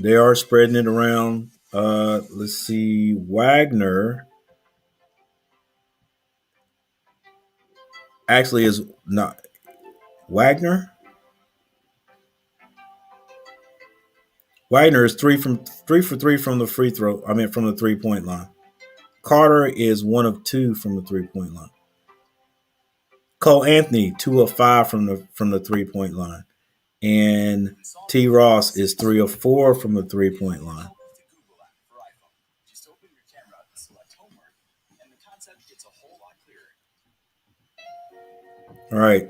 They are spreading it around. Let's see. Wagner actually is not. Wagner is 3 for 3 from the free throw. From the 3-point line. Carter is 1 of 2 from the 3-point line. Cole Anthony 2 of 5 from the 3-point line, and T. Ross is 3 of 4 from the 3-point line. All right.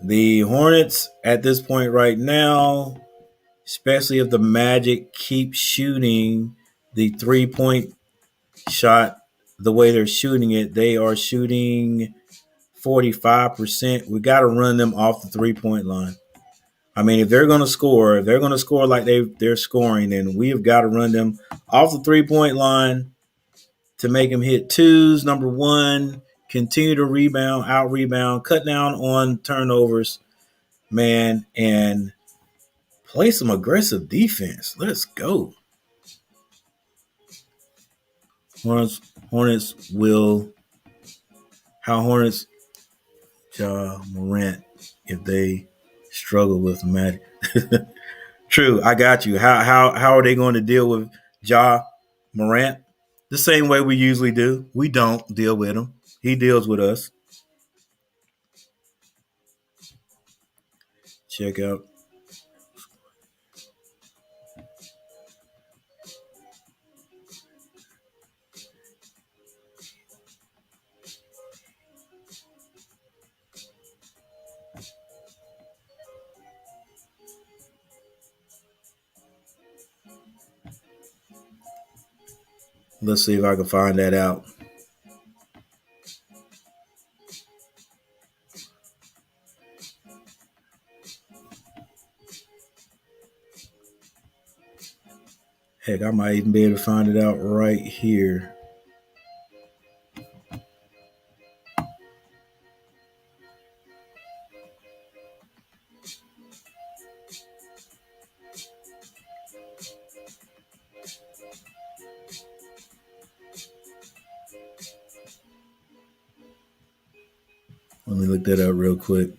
The Hornets at this point right now, especially if the Magic keep shooting the 3-point shot the way they're shooting it, they are shooting 45%. We got to run them off the 3-point line. I mean, if they're going to score like they're scoring, then we have got to run them off the 3-point line to make them hit twos. Number one, continue to rebound, out-rebound, cut down on turnovers, man, and play some aggressive defense. Let's go. Hornets Ja Morant if they struggle with the Magic. True, I got you. How are they going to deal with Ja Morant? The same way we usually do. We don't deal with him. He deals with us. Check out. Let's see if I can find that out. Heck, I might even be able to find it out right here. Let me look that up real quick.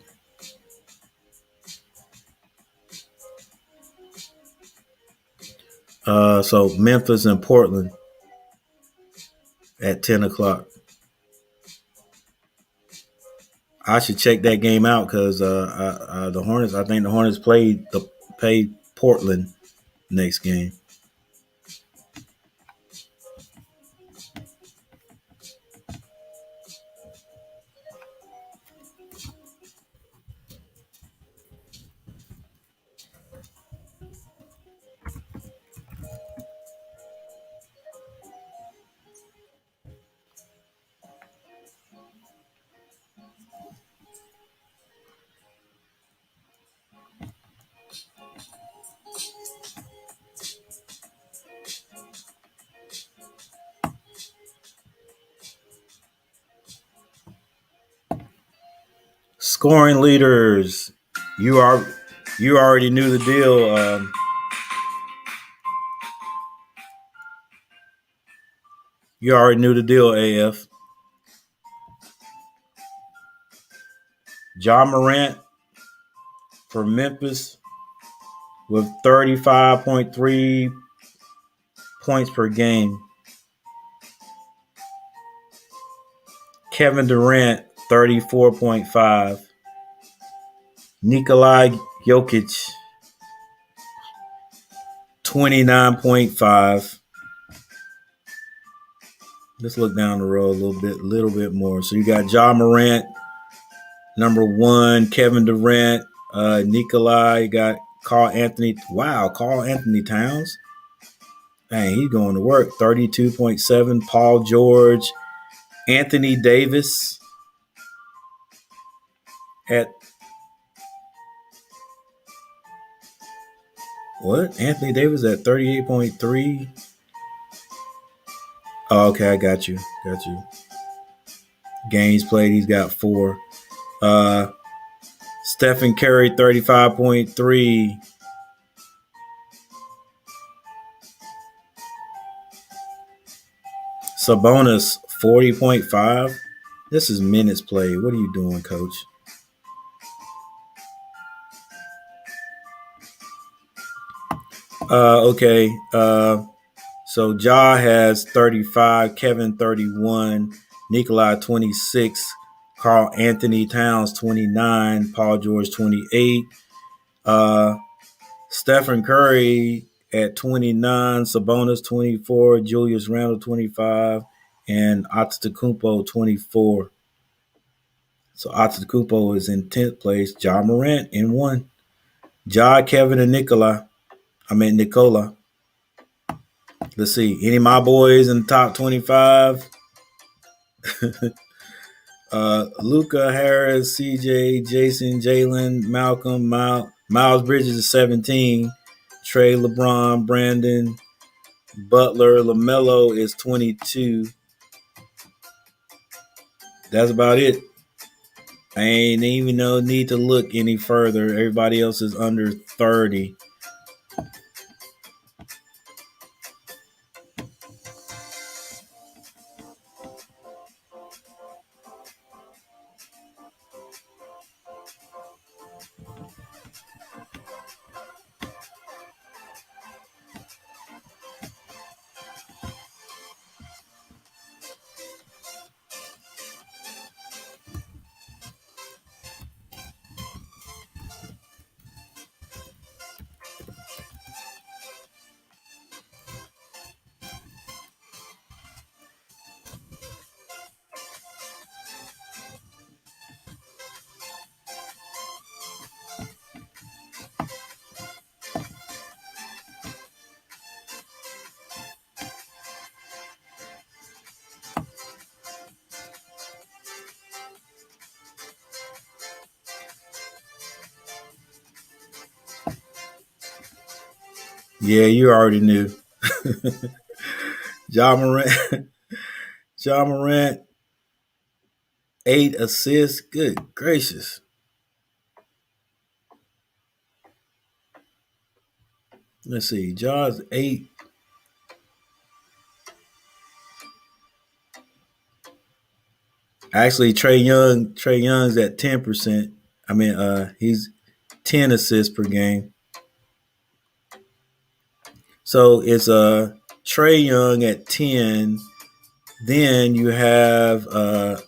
So Memphis and Portland at 10 o'clock. I should check that game out because the Hornets. I think the Hornets played Portland next game. Scoring leaders. You already knew the deal. You already knew the deal, AF. Ja Morant for Memphis with 35.3 points per game. Kevin Durant, 34.5. Nikolai Jokic, 29.5. Let's look down the road a little bit more. So you got Ja Morant, number one, Kevin Durant, Nikolai, you got Carl Anthony. Wow, Carl Anthony Towns. Dang, he's going to work. 32.7. Paul George, Anthony Davis at what? Anthony Davis at 38.3. Oh, okay, I got you. Games played, he's got 4. Stephen Curry, 35.3. Sabonis, 40.5. This is minutes played. What are you doing, coach? Okay. So Ja has 35, Kevin 31, Nikolai 26, Carl Anthony Towns, 29. Paul George, 28. Stephen Curry at 29. Sabonis, 24. Julius Randle, 25. And Antetokounmpo, 24. So Antetokounmpo is in 10th place. Ja Morant in 1. Ja, Kevin, and Nicola. Let's see. Any of my boys in the top 25? Luca, Harris, CJ, Jason, Jalen, Malcolm, Miles Bridges is 17. Trey, LeBron, Brandon, Butler, LaMelo is 22. That's about it. I ain't even no need to look any further. Everybody else is under 30. Yeah, you already knew. Ja Morant, 8 assists. Good gracious. Let's see. Ja's 8. Actually, Trey Young's at 10%. He's 10 assists per game. So it's Trey Young at 10. Then you have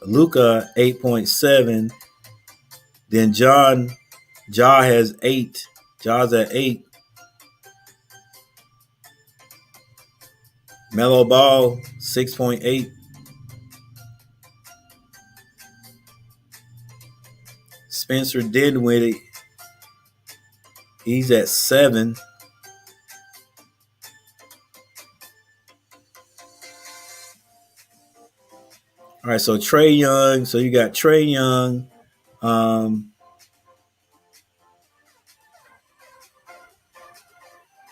Luka 8.7. Then Ja has 8. Ja's at 8. Melo Ball 6.8. Spencer Dinwiddie, he's at 7. All right, so Trey Young. So you got Trey Young.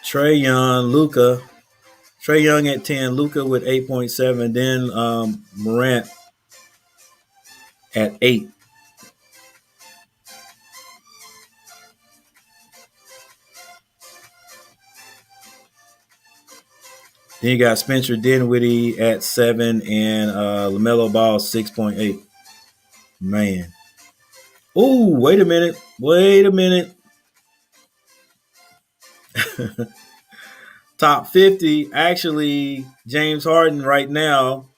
Trey Young, Luka. Trey Young at 10, Luka with 8.7. Then Morant at 8. Then you got Spencer Dinwiddie at 7 and LaMelo Ball 6.8. Man. Ooh, wait a minute. Top 50, actually, James Harden right now,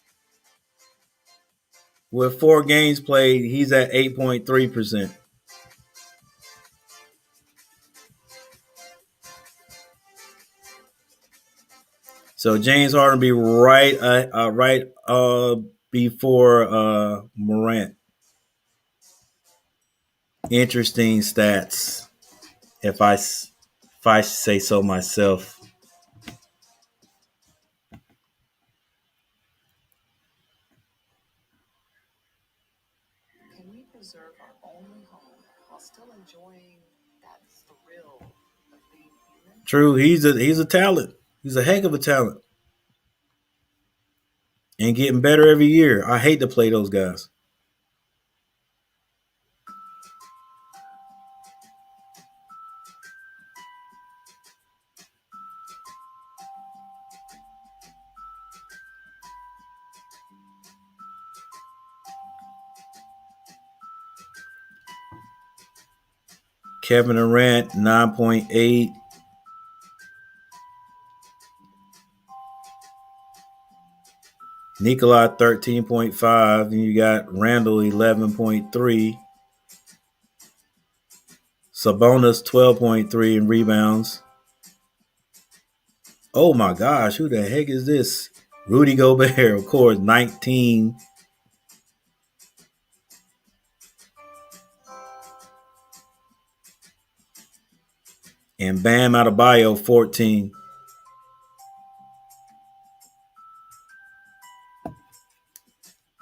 with 4 games played, he's at 8.3%. So James Harden be right before Morant. Interesting stats, if I say so myself. Can we preserve our only home while still enjoying that thrill of being human? True, he's a talent. He's a heck of a talent. And getting better every year. I hate to play those guys. Kevin Durant, 9.8. Nikolai 13.5. Then you got Randall 11.3. Sabonis 12.3 in rebounds. Oh my gosh, who the heck is this? Rudy Gobert, of course, 19. And Bam Adebayo, 14.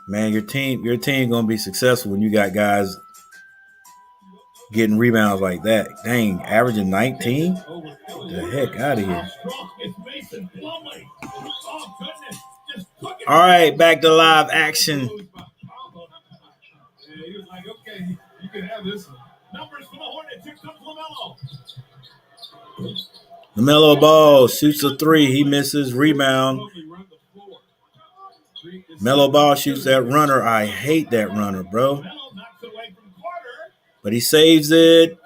Man, your team gonna be successful when you got guys getting rebounds like that. Dang, averaging 19? Get the heck out of here. All right, back to live action. Yeah, he was like, okay, you can have this one. Numbers for the Hornets. Here comes LaMelo. LaMelo Ball shoots a three. He misses. Rebound. Melo Ball shoots that runner. I hate that runner, bro. But he saves it.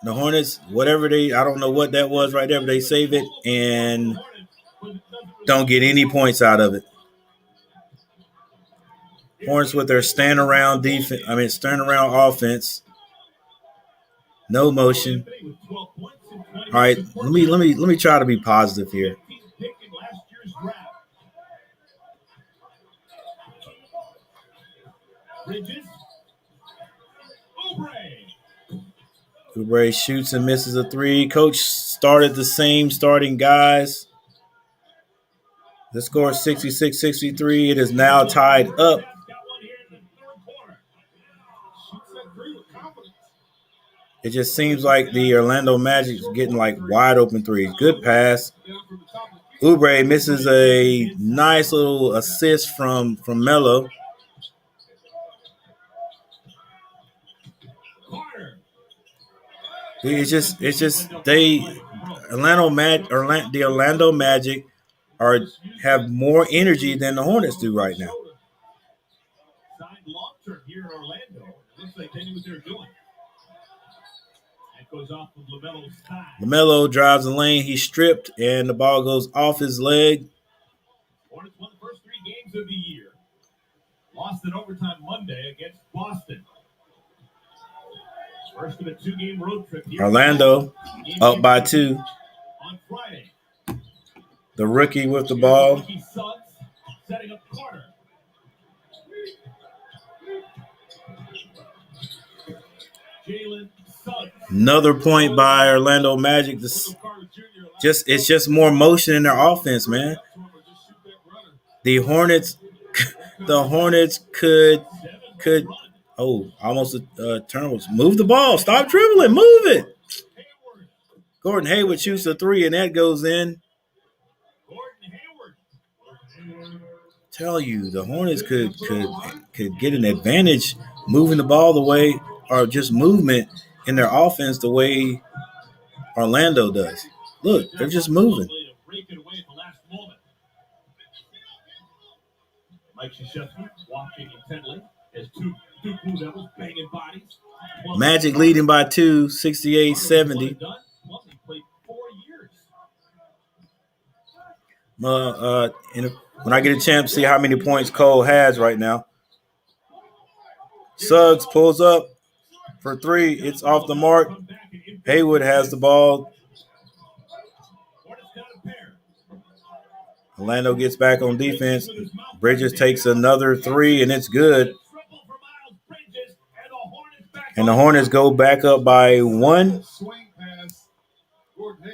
The Hornets, whatever I don't know what that was right there, but they save it and don't get any points out of it. Hornets with their stand around offense. No motion. All right, let me try to be positive here. Oubre shoots and misses a three. Coach started the same starting guys. The score is 66-63. It is now tied up. It just seems like the Orlando Magic is getting like wide open threes. Good pass. Oubre misses a nice little assist from Melo. The Orlando Magic have more energy than the Hornets do right now. Signed long term here in Orlando. Looks like they knew what they were doing. That goes off of LaMelo's thigh. LaMelo drives the lane. He's stripped, and the ball goes off his leg. Hornets won the first 3 games of the year. Lost in overtime Monday against Boston. First of a 2-game road trip here. Orlando up by 2. On Friday. The rookie with the ball. Rookie Suggs setting up Carter. Jalen Suggs. Another point by Orlando Magic. It's just more motion in their offense, man. The Hornets could almost turnovers. Move the ball. Stop dribbling. Move it. Gordon Hayward shoots a 3 and that goes in. Tell you, the Hornets could get an advantage moving the ball the way, or just movement in their offense the way Orlando does. Look, they're just moving. Mike Krzyzewski watching intently as two Blue Devils banging bodies. Magic leading by 2, 68-70. When I get a chance to see how many points Cole has right now. Suggs pulls up for 3. It's off the mark. Hayward has the ball. Orlando gets back on defense. Bridges takes another 3, and it's good. And the Hornets go back up by 1.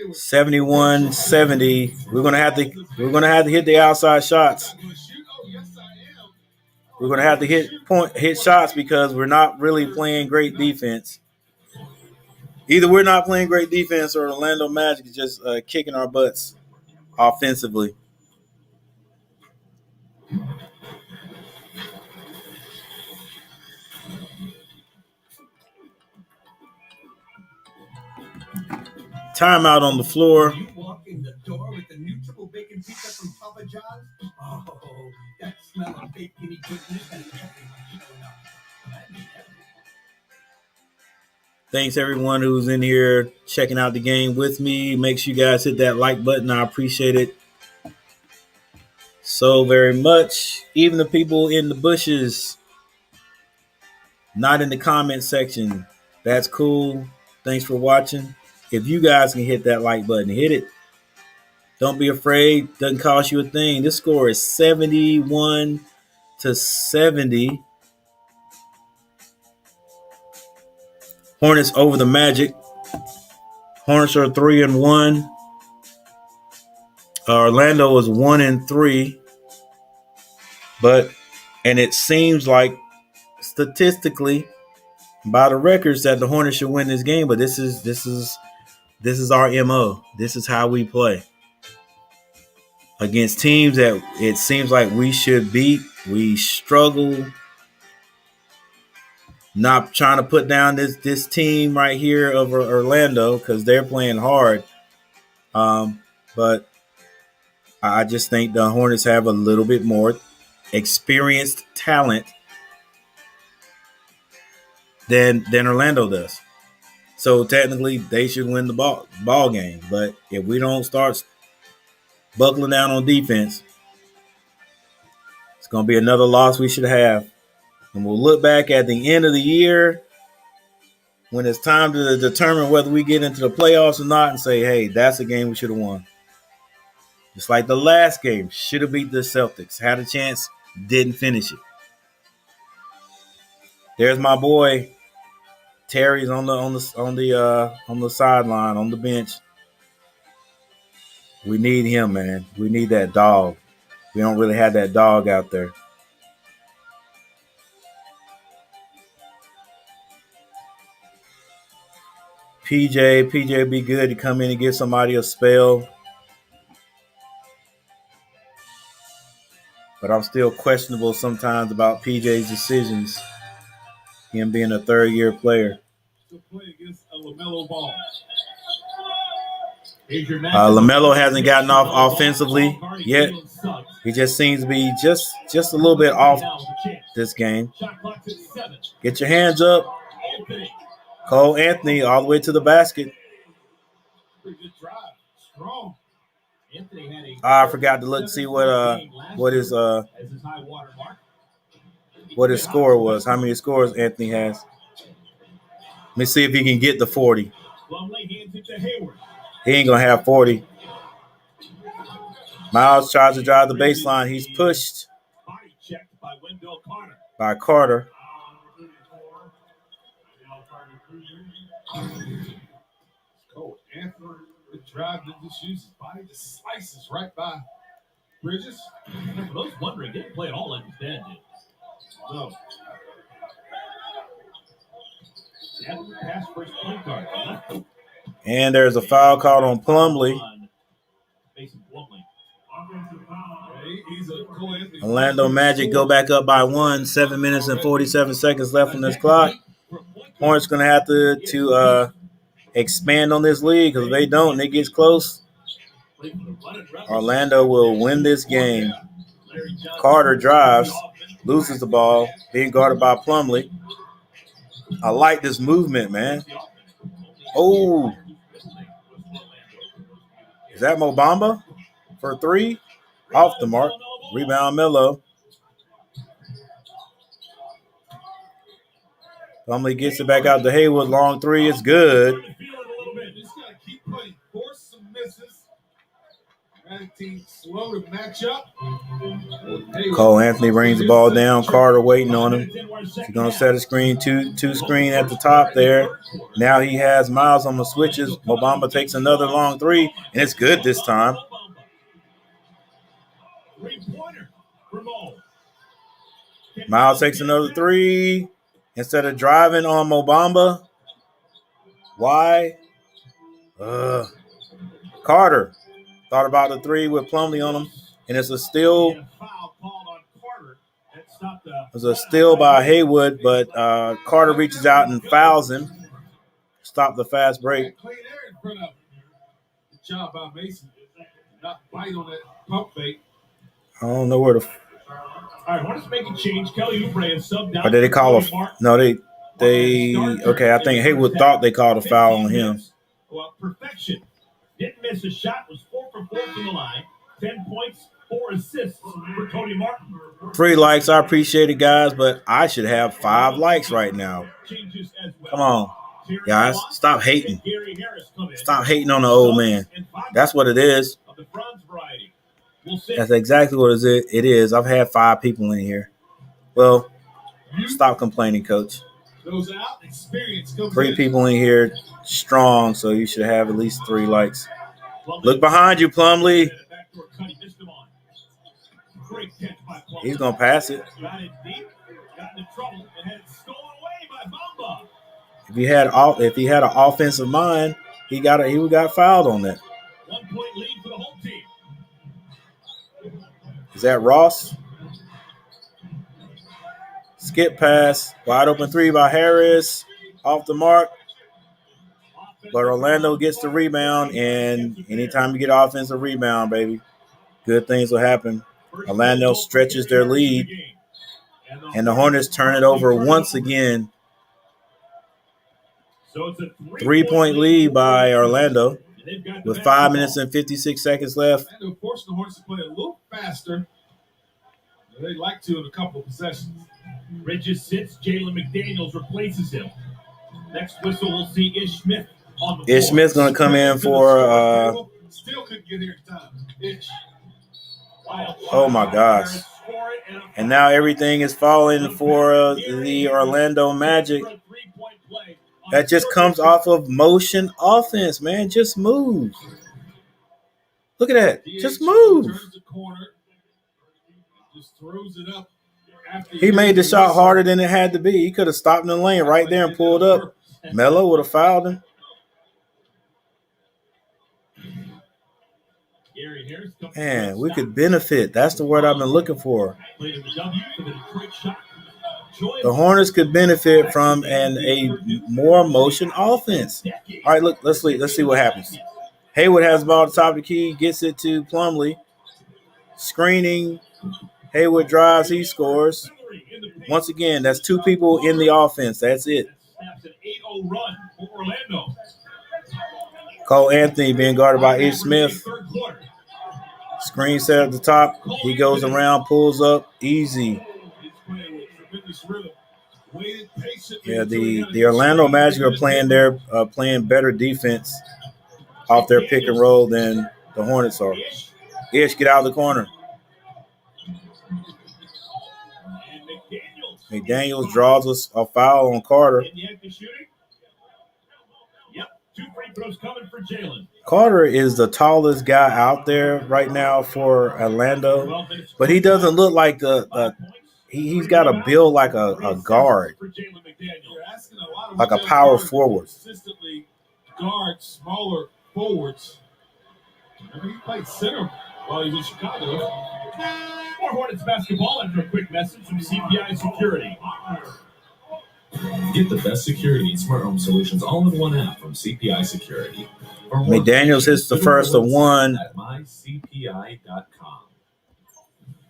71-70. We're gonna have to hit the outside shots. We're gonna have to hit shots because we're not really playing great defense. Either we're not playing great defense or Orlando Magic is just kicking our butts offensively. Timeout on the floor. You walk in the door with the new triple bacon pizza from Papa John's. Oh, that smell of bacon-y goodness and everyone showing up. Thanks everyone who's in here checking out the game with me. Make sure you guys hit that like button. I appreciate it. so very much. Even the people in the bushes, not in the comment section. That's cool. Thanks for watching. If you guys can hit that like button, hit it. Don't be afraid. Doesn't cost you a thing. This score is 71-70. Hornets over the Magic. Hornets are 3-1. Orlando is 1-3. And it seems like statistically, by the records, that the Hornets should win this game. But this is our MO. This is how we play against teams that it seems like we should beat. We struggle. Not trying to put down this team right here of Orlando because they're playing hard. But I just think the Hornets have a little bit more experienced talent than Orlando does. So technically, they should win the ball game. But if we don't start buckling down on defense, it's going to be another loss we should have. And we'll look back at the end of the year when it's time to determine whether we get into the playoffs or not and say, hey, that's a game we should have won. Just like the last game, should have beat the Celtics. Had a chance, didn't finish it. There's my boy Terry's on the sideline, on the bench. We need him, man. We need that dog. We don't really have that dog out there. PJ would be good to come in and give somebody a spell. But I'm still questionable sometimes about PJ's decisions. Him being a third-year player. Still play against a LaMelo ball. LaMelo hasn't gotten off offensively yet. He just seems to be just a little bit off this game. Get your hands up. Cole Anthony all the way to the basket. Pretty good drive. Strong. I forgot to look to see what his score was. How many scores Anthony has? Let me see if he can get the 40. He ain't gonna have 40. Miles tries to drive the baseline. He's pushed by Carter. Cole Anthony, the drive that just uses his body, just slices right by Bridges. And for those wondering, didn't play at all like his dad did. No. Pass first point guard. And there's a foul called on Plumlee. Orlando Magic go back up by 1. 7 minutes and 47 seconds left on this clock. Hornets going to have to expand on this lead because if they don't and it gets close, Orlando will win this game. Carter drives, loses the ball, being guarded by Plumlee. I like this movement, man. Oh. Is that Mo Bamba for 3? Off the mark. Rebound Melo. Plumlee gets it back out to Haywood. Long 3. It's good. Just got to keep playing. Force some misses. Team slow to match up. Cole Anthony brings the ball down. Carter waiting on him. He's going to set a screen. Two screen at the top there. Now he has Miles on the switches. Mo Bamba takes another long 3, and it's good this time. Miles takes another 3. Instead of driving on Mo Bamba. Why? Carter thought about the 3 with Plumlee on him, and it's a steal. It was a steal by Haywood, but Carter reaches out and fouls him. Stop the fast break. Good job by Mason. Not bite on that pump fake. I don't know where to. All right, Hornets make a change. Kelly Oubre is subbed down. Or did they call a? No, they. Okay, I think Haywood thought they called a foul on him. Well, perfection. Didn't miss a shot. Was 4 for 4 from the line. 10 points, 4 assists for Cody Martin. 3 likes, I appreciate it, guys, but I should have 5 likes right now. Changes as well. Come on, guys, stop hating. Gary Harris come in. Stop hating on the old man. That's what it is. Of the bronze variety. We'll see. That's exactly what it is. I've had 5 people in here. Well, stop complaining, Coach. Goes out, experience comes 3 in. people in here strong, so you should have at least 3 likes. Look behind you, Plumlee. He's going to pass it. Got it deep, got into trouble, and had it stolen away by Bamba. If he had an offensive mind, he would got fouled on that. 1 point lead for the whole team. Is that Ross? Skip pass, wide open 3 by Harris, off the mark. But Orlando gets the rebound, and anytime you get an offensive rebound, baby, good things will happen. Orlando stretches their lead, and the Hornets turn it over once again. So it's a 3-point lead by Orlando with 5 minutes and 56 seconds left. Orlando forcing the Hornets to play a little faster. They'd like to in a couple of possessions. Bridges sits. Jalen McDaniels replaces him. Next whistle, we'll see Ish Smith on the floor. Ish Smith's going to come in for Still couldn't get here in time. Ish. oh my gosh. And now everything is falling for the Orlando Magic. That just comes off of motion offense, man. Just move. Look at that. Just move. Turns the corner. Just throws it up. He made the shot harder than it had to be. He could have stopped in the lane right there and pulled up. Melo would have fouled him. Man, we could benefit. That's the word I've been looking for. The Hornets could benefit from a more motion offense. All right, look, let's see what happens. Hayward has the ball at the top of the key, gets it to Plumlee. Screening. Hayward drives, he scores. Once again, that's 2 people in the offense. That's it. Cole Anthony being guarded by Ish Smith. Screen set at the top. He goes around, pulls up, easy. Yeah, the Orlando Magic are playing better defense off their pick and roll than the Hornets are. Ish, get out of the corner. McDaniels draws a foul on Carter. Carter is the tallest guy out there right now for Orlando, but he doesn't look like he's got a build like a guard, like a power forward. Consistently guard smaller forwards. Remember, he played center while he was in Chicago. More Hornets basketball after a quick message from CPI Security. Get the best security and smart home solutions all in one app from CPI Security. McDaniels hits the first of 1. At mycpi.com.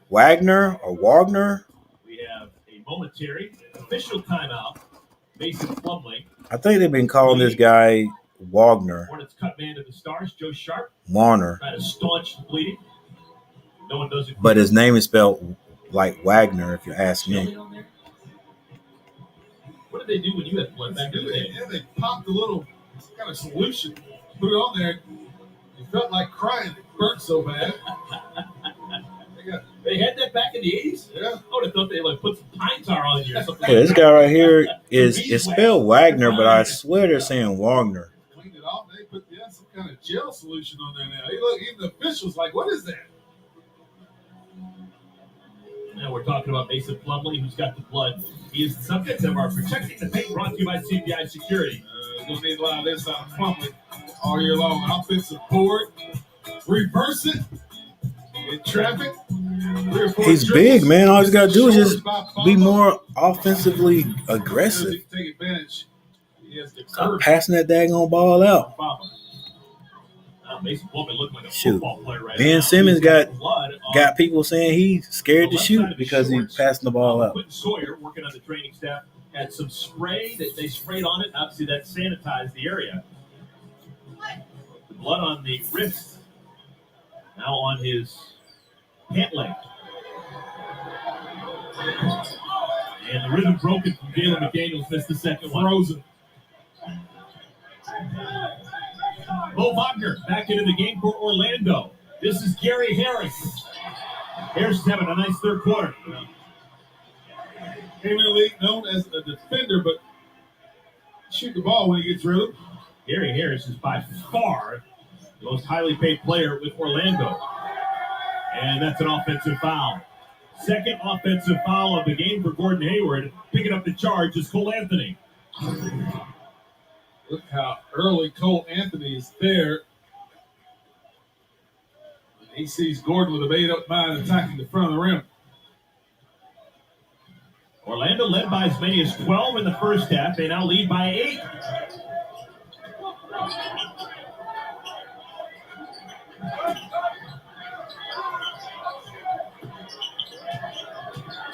Wagner or Wagner? We have a momentary official timeout. Mason Plumlee. I think they've been calling this guy Wagner. Hornets cut man to the stars, Joe Sharp. Warner. Trying to staunch the bleeding. No one does it. But his name is spelled like Wagner, if you ask me. What did they do when you had blood back in the day? Yeah, they popped a little kind of solution, put it on there. You felt like crying. It burnt so bad. They had that back in the 80s? Yeah. I would have thought they put some pine tar on you or something. Yeah, this guy right here is spelled Wagner, but I swear they're saying Wagner. Cleaned it off. They put some kind of gel solution on there now. Even the officials like, what is that? Now we're talking about Mason Plumlee, who's got the blood. He is the subject of our Protecting the Paint, brought to you by CPI Security. You'll need a lot of this out of Plumlee all year long. Offensive board, reverse it in traffic. He's big, man. All he's got to do is just be more offensively aggressive. Take advantage. Stop passing that daggone ball out. Mason Plumlee looked like a Shoot. football player right Ben now. Simmons got people saying he's scared to shoot because he's passing the ball out. Quentin Sawyer, working on the training staff, had some spray that they sprayed on it. Obviously, that sanitized the area. The blood on the wrist, now on his Hentley. And the rhythm broken from Jalen McDaniels, missed the second one. Frozen. Bo Wagner back into the game for Orlando. This is Gary Harris. Harris is having a nice third quarter. Came in the league known as a defender, but shoot the ball when he gets rhythm. Gary Harris is by far the most highly paid player with Orlando. And that's an offensive foul. Second offensive foul of the game for Gordon Hayward. Picking up the charge is Cole Anthony. Look how early Cole Anthony is there. He sees Gordon with a made-up mind attacking the front of the rim. Orlando led by as many as 12 in the first half. They now lead by 8.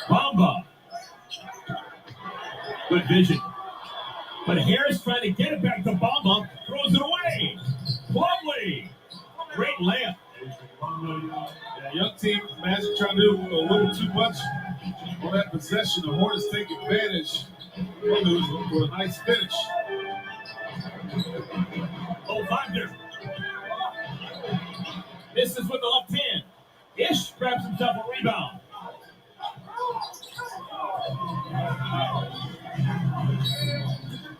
Bamba. Good vision. But Harris trying to get it back to Bamba. Throws it away. Lovely. Great layup. Yeah, young team, Magic trying to do a little too much on that possession. The Hornets take advantage. With a nice finish. Oh, Wagner. This is with the left hand. Ish grabs himself a rebound.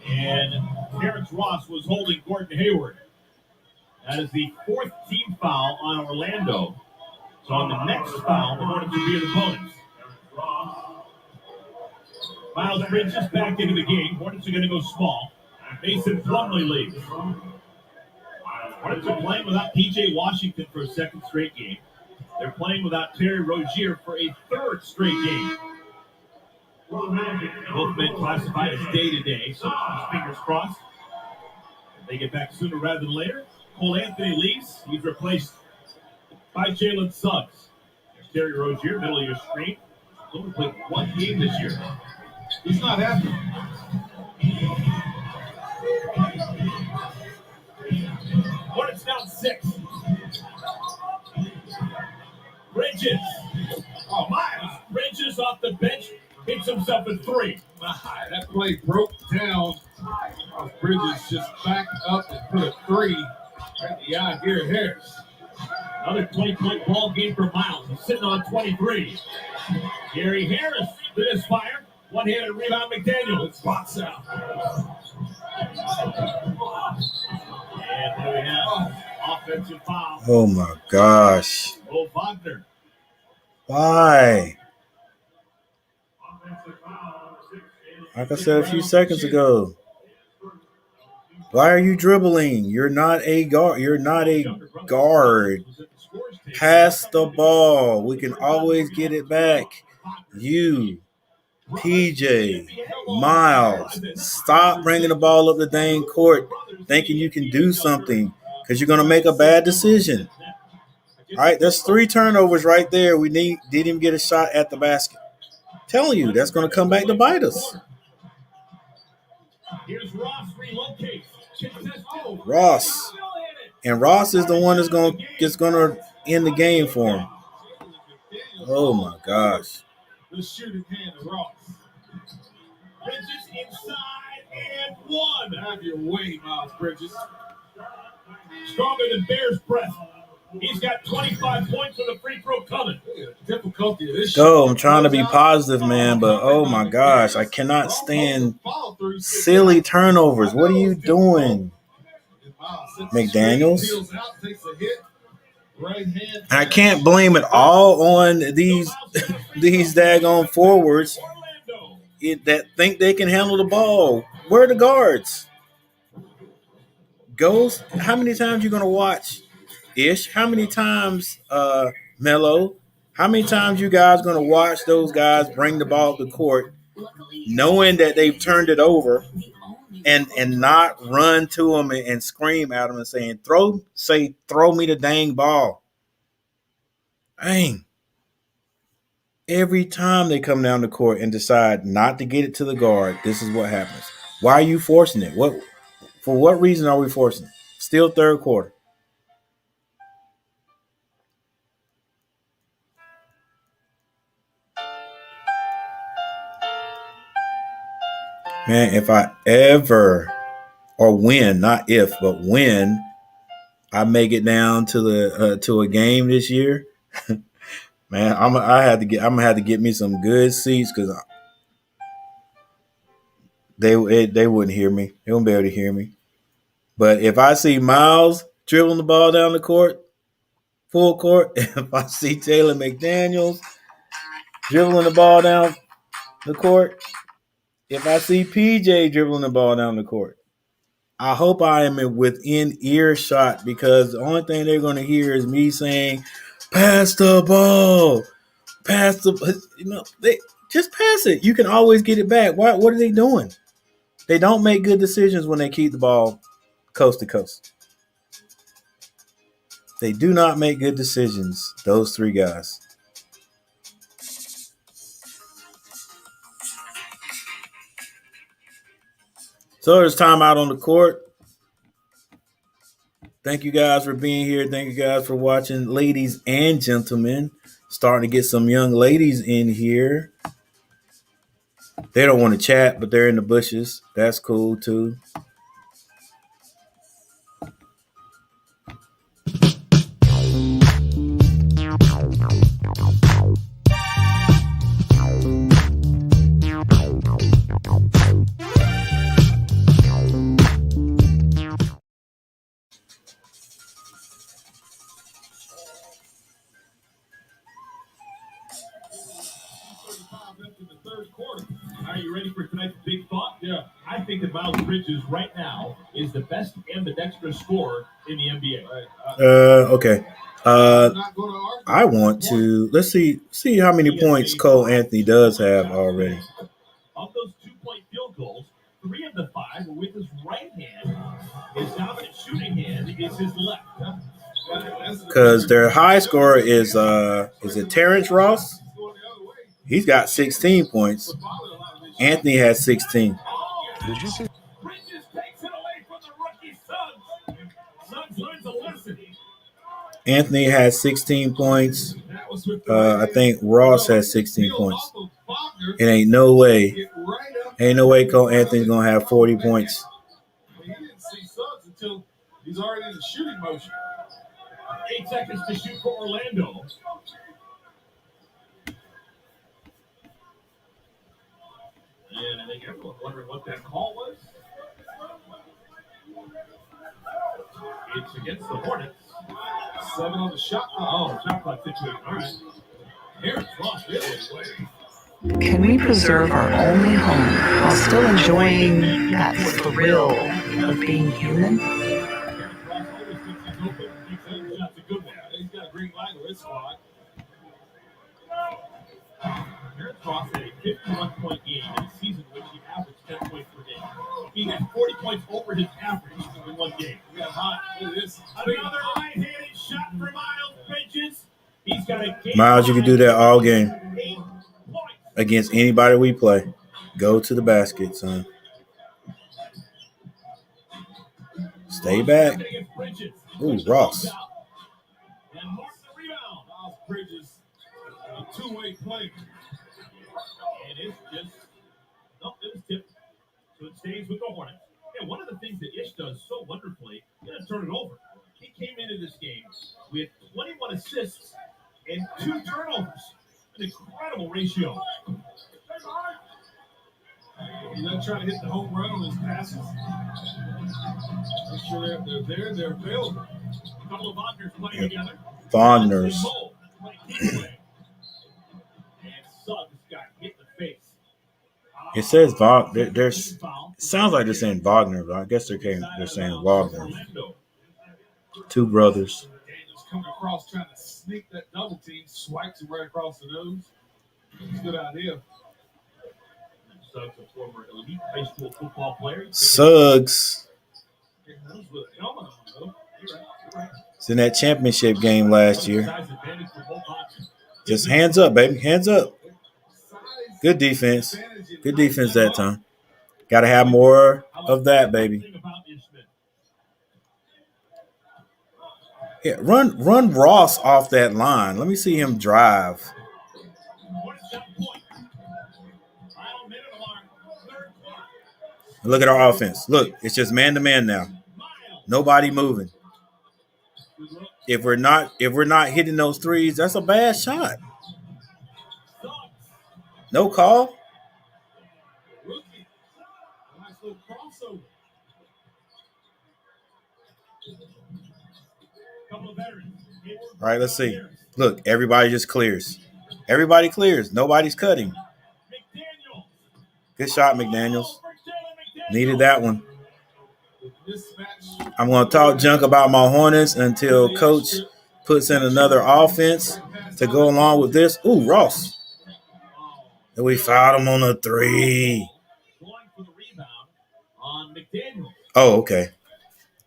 And Terrence Ross was holding Gordon Hayward. That is the 4th team foul on Orlando. So on the next foul, the Hornets will be the bonus. Miles Bridges back into the game. Hornets are going to go small. Mason Plumlee leads. Hornets are playing without P.J. Washington for a second straight game. They're playing without Terry Rozier for a third straight game. Both men classified as day-to-day, so fingers crossed. If they get back sooner rather than later. Cole Anthony leaves. He's replaced by Jalen Suggs. There's Terry Rozier, middle of your screen. He's only played one game this year. He's not happy. Hornets down 6. Bridges. Oh, Miles Bridges off the bench. Hits himself a 3. That play broke down. Bridges just backed up and put a 3 right in the eye of Gary Harris. Another 20-point ball game for Miles. He's sitting on 23. Gary Harris with his fire. One-handed rebound, McDaniels. Spots out. And there we have offensive foul. Oh my gosh. Bo Wagner. Why? Like I said a few seconds ago. Why are you dribbling? You're not a guard. You're not a guard. Pass the ball. We can always get it back. You, PJ, Miles, stop bringing the ball up the dang court thinking you can do something because you're going to make a bad decision. All right, there's 3 turnovers right there. We didn't even get a shot at the basket. Telling you, that's going to come back to bite us. Here's Ross relocates. Ross. And Ross is the one that's going to end the game for him. Oh, my gosh. The shooting hand of Ross. Bridges inside and 1. Have your way, Miles Bridges. Stronger than Bear's breath. He's got 25 points for the free throw coming. Difficulty of this. Go, I'm trying to be positive, man, but oh my gosh, I cannot stand silly turnovers. What are you doing, McDaniels? I can't blame it all on these daggone forwards that think they can handle the ball. Where are the guards? Goes, how many times you gonna watch Ish? How many times, Melo? How many times you guys going to watch those guys bring the ball to court knowing that they've turned it over and not run to them and scream at them and saying, throw me the dang ball. Dang. Every time they come down the court and decide not to get it to the guard, this is what happens. Why are you forcing it? For what reason are we forcing it? Still third quarter. Man, if I ever, or when, not if, but when I make it down to the to a game this year, man, I'm gonna have to get me some good seats because they wouldn't hear me. They wouldn't be able to hear me. But if I see Miles dribbling the ball down the court, full court, if I see Taylor McDaniels dribbling the ball down the court, if I see PJ dribbling the ball down the court, I hope I am within earshot because the only thing they're going to hear is me saying, "Pass the ball, pass the." They just pass it. You can always get it back. What are they doing? They don't make good decisions when they keep the ball coast to coast. They do not make good decisions. Those three guys. So there's time out on the court. Thank you guys for being here. Thank you guys for watching, ladies and gentlemen. Starting to get some young ladies in here. They don't want to chat, but they're in the bushes. That's cool too. Are you ready for tonight's big thought? Yeah. I think that Miles Bridges right now is the best ambidextrous scorer in the NBA. Okay. I want to let's see how many points Cole Anthony does have already. Of those 2-point field goals, 3 of the 5 were with his right hand. His dominant shooting hand is his left. Because their high scorer is it Terrence Ross? He's got 16 points. Anthony has 16. Did you see? Bridges takes it away from the rookie Suggs. Suggs learns a lesson. Anthony has 16 points. I think Ross has 16 points. It ain't no way Cole Anthony's gonna have 40 points. He didn't see Suggs until he's already in the shooting motion. 8 seconds to shoot for Orlando. And I think everyone's wondering what that call was. It's against the Hornets. 7 on the shot clock. Oh, shot clock situation. All right. Here's Ross. Can we preserve our only home while still enjoying that thrill of being human? Ross always thinks he's open. Keeps hitting shots. A good one. He's got a green light with his squad. Aaron Ross had a 51-point game in a season in which he averaged 10 points per game. He had 40 points over his average in one game. He got hot. Look at this. Another right-handed shot for Miles Bridges. He's got a game. Miles, you can do that all game. Against anybody we play. Go to the basket, son. Stay back. Ooh, Ross. And mark the rebound. Miles Bridges, a two-way play. And it's just, no, it was tipped. So it stays with the Hornets. And one of the things that Ish does so wonderfully, he doesn't turn it over. He came into this game with 21 assists and 2 turnovers. An incredible ratio. He's not trying to hit the home run on his passes. Make sure they're there, they're available. A couple of Wagners playing together. Wagners. And Suggs got hit in the face. It says Wagner. There's. It sounds like they're saying Wagner, but I guess they're saying Wagner. 2 brothers. Daniels coming across trying to sneak that double team, swipes him right across the nose. It's a good idea. Suggs, a former elite high school football player. Suggs. It's in that championship game last year. Just hands up, baby. Hands up. Good defense. Good defense that time. Got to have more of that, baby. Yeah, run Ross off that line. Let me see him drive. Look at our offense. Look, it's just man to man now. Nobody moving. If we're not hitting those threes, that's a bad shot. No call. All right, let's see. Look, everybody just clears. Everybody clears. Nobody's cutting. Good shot, McDaniels. Needed that one. I'm going to talk junk about my Hornets until Coach puts in another offense to go along with this. Ooh, Ross. And we fouled him on a three. Oh, okay.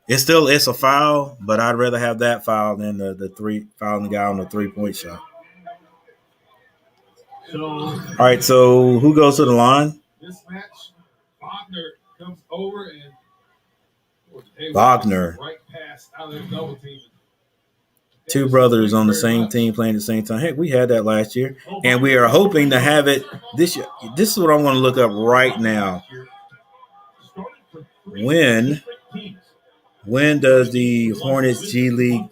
It's a foul, but I'd rather have that foul than the three fouling the guy on the 3-point shot. All right, so who goes to the line? This match, Wagner comes over and Wagner. Right past out of their double team. Two brothers on the same team playing at the same time. Heck, we had that last year, and we are hoping to have it this year. This is what I'm going to look up right now. When does the Hornets G League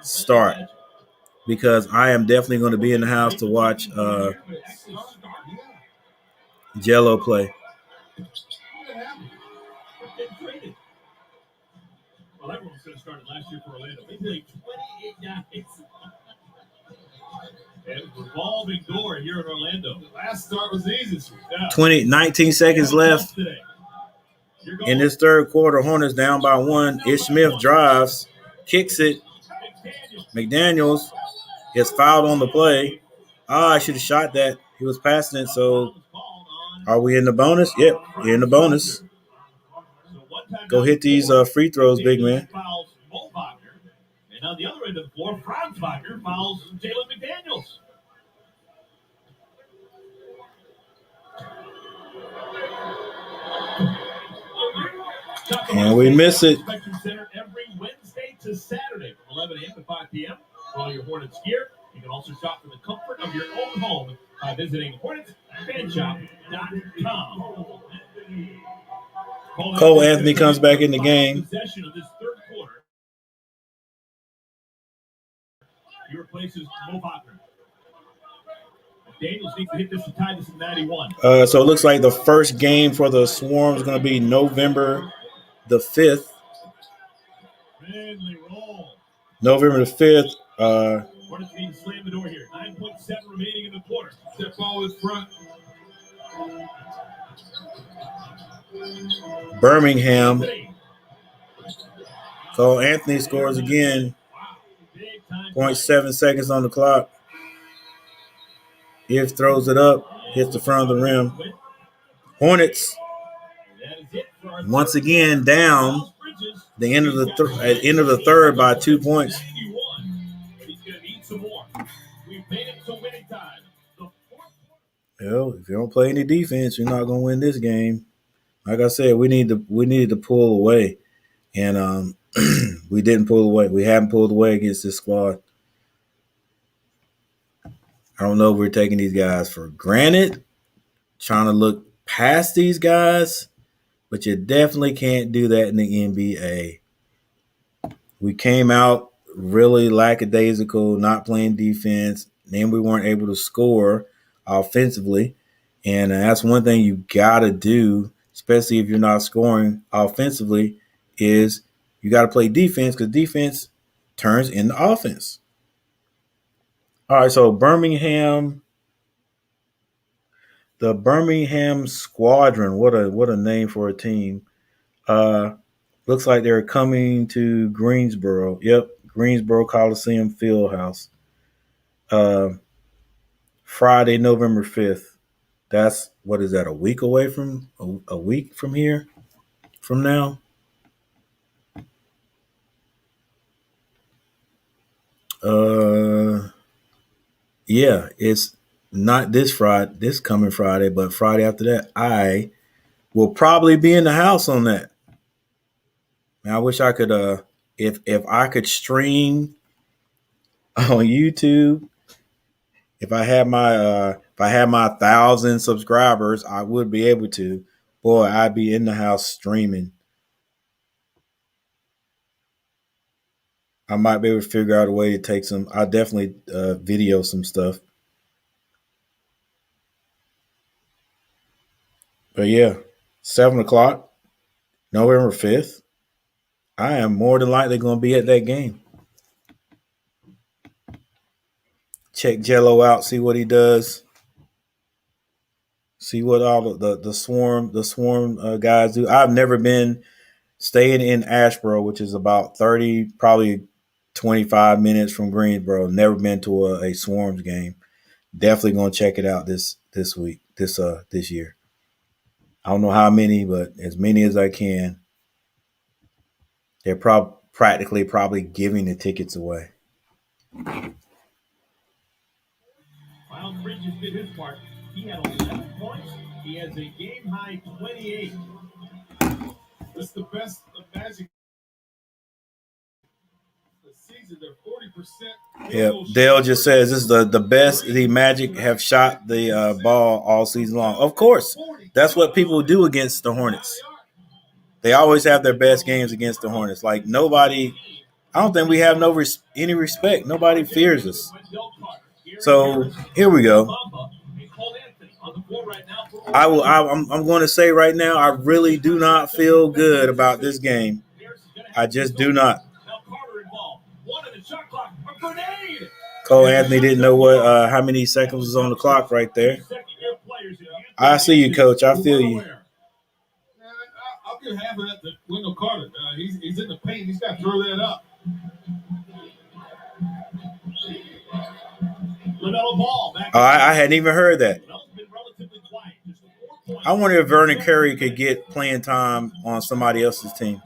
start? Because I am definitely going to be in the house to watch Jello play. Well, everyone's going to start last year for Orlando. They played 28 guys. And revolving door here in Orlando. Last start was easy. 19 seconds left in this third quarter. Hornets down by 1. Ish Smith drives, kicks it. McDaniels gets fouled on the play. I should have shot that. He was passing it. So are we in the bonus? Yep, you're in the bonus. Go hit these free throws, big man. And on the other end of the floor, Franz Wagner fouls Jalen McDaniels. And we miss it. Spectrum Center every Wednesday to Saturday from 11 a.m. to 5 p.m. for all your Hornets gear. You can also shop from the comfort of your own home by visiting HornetsFanShop.com. Cole Anthony comes back in the game. Possession of this third quarter. He replaces Mo Wagner. Daniels needs to hit this to tie this at 91. So it looks like the first game for the Swarm is going to be November the 5th. November the 5th. Hornets need to slam the door here. 9.7 remaining in the quarter. Step forward front. Birmingham. Cole Anthony scores again. 0.7 seconds on the clock. If throws it up, hits the front of the rim. Hornets once again down the end of the third by 2 points. Well, if you don't play any defense, you're not going to win this game. Like I said, we needed to pull away, and we didn't pull away. We haven't pulled away against this squad. I don't know if we're taking these guys for granted, trying to look past these guys, but you definitely can't do that in the NBA. We came out really lackadaisical, not playing defense. Then we weren't able to score offensively, and that's one thing you got to do, especially if you're not scoring offensively, is you got to play defense because defense turns into offense. All right, so Birmingham, the Birmingham Squadron, what a name for a team. Looks like they're coming to Greensboro. Yep, Greensboro Coliseum Fieldhouse. Friday, November 5th. That's, what is that, a week away from, a week from here, from now? Yeah, it's not this coming Friday, but Friday after that. I will probably be in the house on that. Man, I wish I could, if I could stream on YouTube, if I had my 1,000 subscribers, I would be able to. Boy, I'd be in the house streaming. I might be able to figure out a way to take some. I'll definitely video some stuff. But yeah, 7:00, November 5th. I am more than likely going to be at that game. Check Jello out, see what he does. See what all the swarm guys do. I've never been staying in Asheboro, which is about 30, probably 25 minutes from Greensboro. Never been to a Swarms game. Definitely gonna check it out this week, this year. I don't know how many, but as many as I can. They're practically giving the tickets away. Miles Bridges did his part. He had 11 points. He has a game high 28. This is the best of Magic this season. They're 40%. Yeah, Dale just says this is the best the Magic have shot the ball all season long. Of course, that's what people do against the Hornets. They always have their best games against the Hornets. Like nobody, I don't think we have any respect. Nobody fears us. So here we go. I'm going to say right now, I really do not feel good about this game. I just do not. Cole Anthony didn't know how many seconds was on the clock right there. I see you, Coach. I feel you. I'll give half of that to Wendell Carter. He's in the paint. He's got to throw that up. I hadn't even heard that. I wonder if Vernon Curry could get playing time on somebody else's team.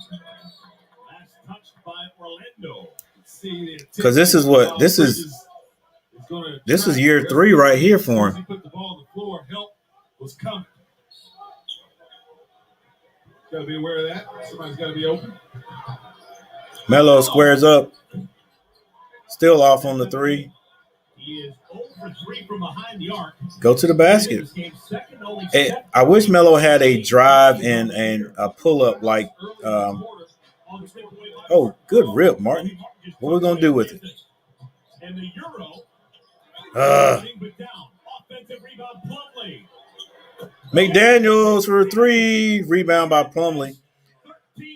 Because this is year 3 right here for him. He put the ball on the floor. Help was coming. Got to be aware of that. Somebody's got to be open. Melo squares up. Still off on the 3. He is 0 for 3 from behind the arc. Go to the basket. Hey, I wish Melo had a drive and a pull-up like oh, good rip, Martin. What are we going to do with it? McDaniels for 3. Rebound by Plumlee.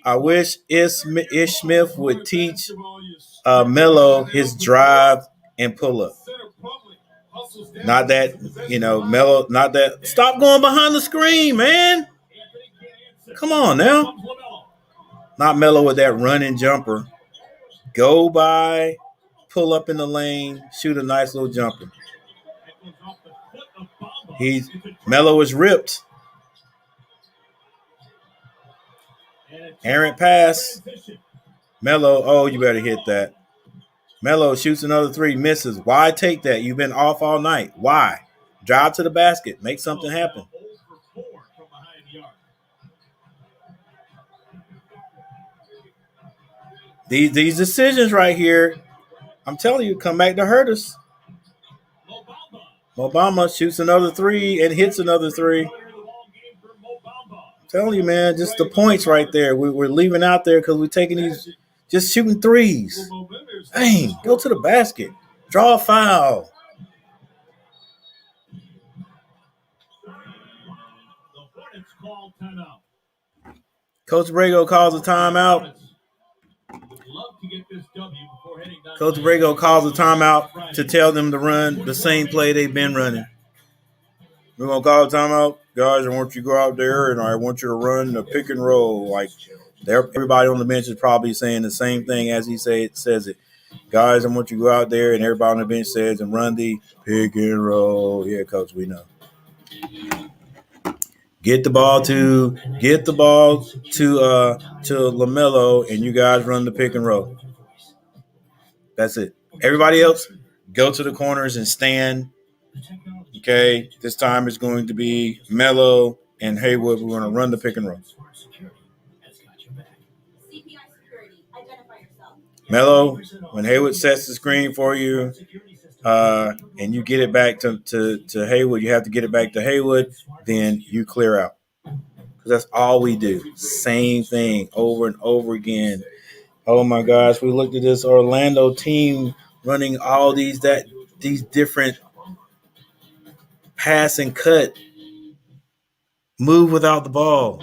I wish Ish Smith would teach Melo his drive and pull-up. Not that, Melo, not that. Stop going behind the screen, man. Come on now. Not Melo with that running jumper. Go by, pull up in the lane, shoot a nice little jumper. Melo is ripped. Errant pass. Melo, you better hit that. Melo shoots another 3, misses. Why take that? You've been off all night. Why? Drive to the basket. Make something happen. These decisions right here, I'm telling you, come back to hurt us. Mobamba shoots another 3 and hits another 3. I'm telling you, man, just the points right there. We're leaving out there because we're taking these, just shooting 3s. Dang, go to the basket. Draw a foul. Coach Brago calls a timeout. Coach Brago calls a timeout to tell them to run the same play they've been running. We're going to call a timeout. Guys, I want you to go out there and I want you to run the pick and roll. Like everybody on the bench is probably saying the same thing as he says it. Guys, I want you to go out there and everybody on the bench says and run the pick and roll. Yeah, Coach, we know. Get the ball to LaMelo and you guys run the pick and roll. That's it. Everybody else, go to the corners and stand. Okay, this time it's going to be Melo and Haywood. We're going to run the pick and roll. Melo, when Haywood sets the screen for you, and you get it back to Haywood, you have to get it back to Haywood, then you clear out. That's all we do. Same thing over and over again. Oh my gosh, we looked at this Orlando team running all these different pass and cut, move without the ball.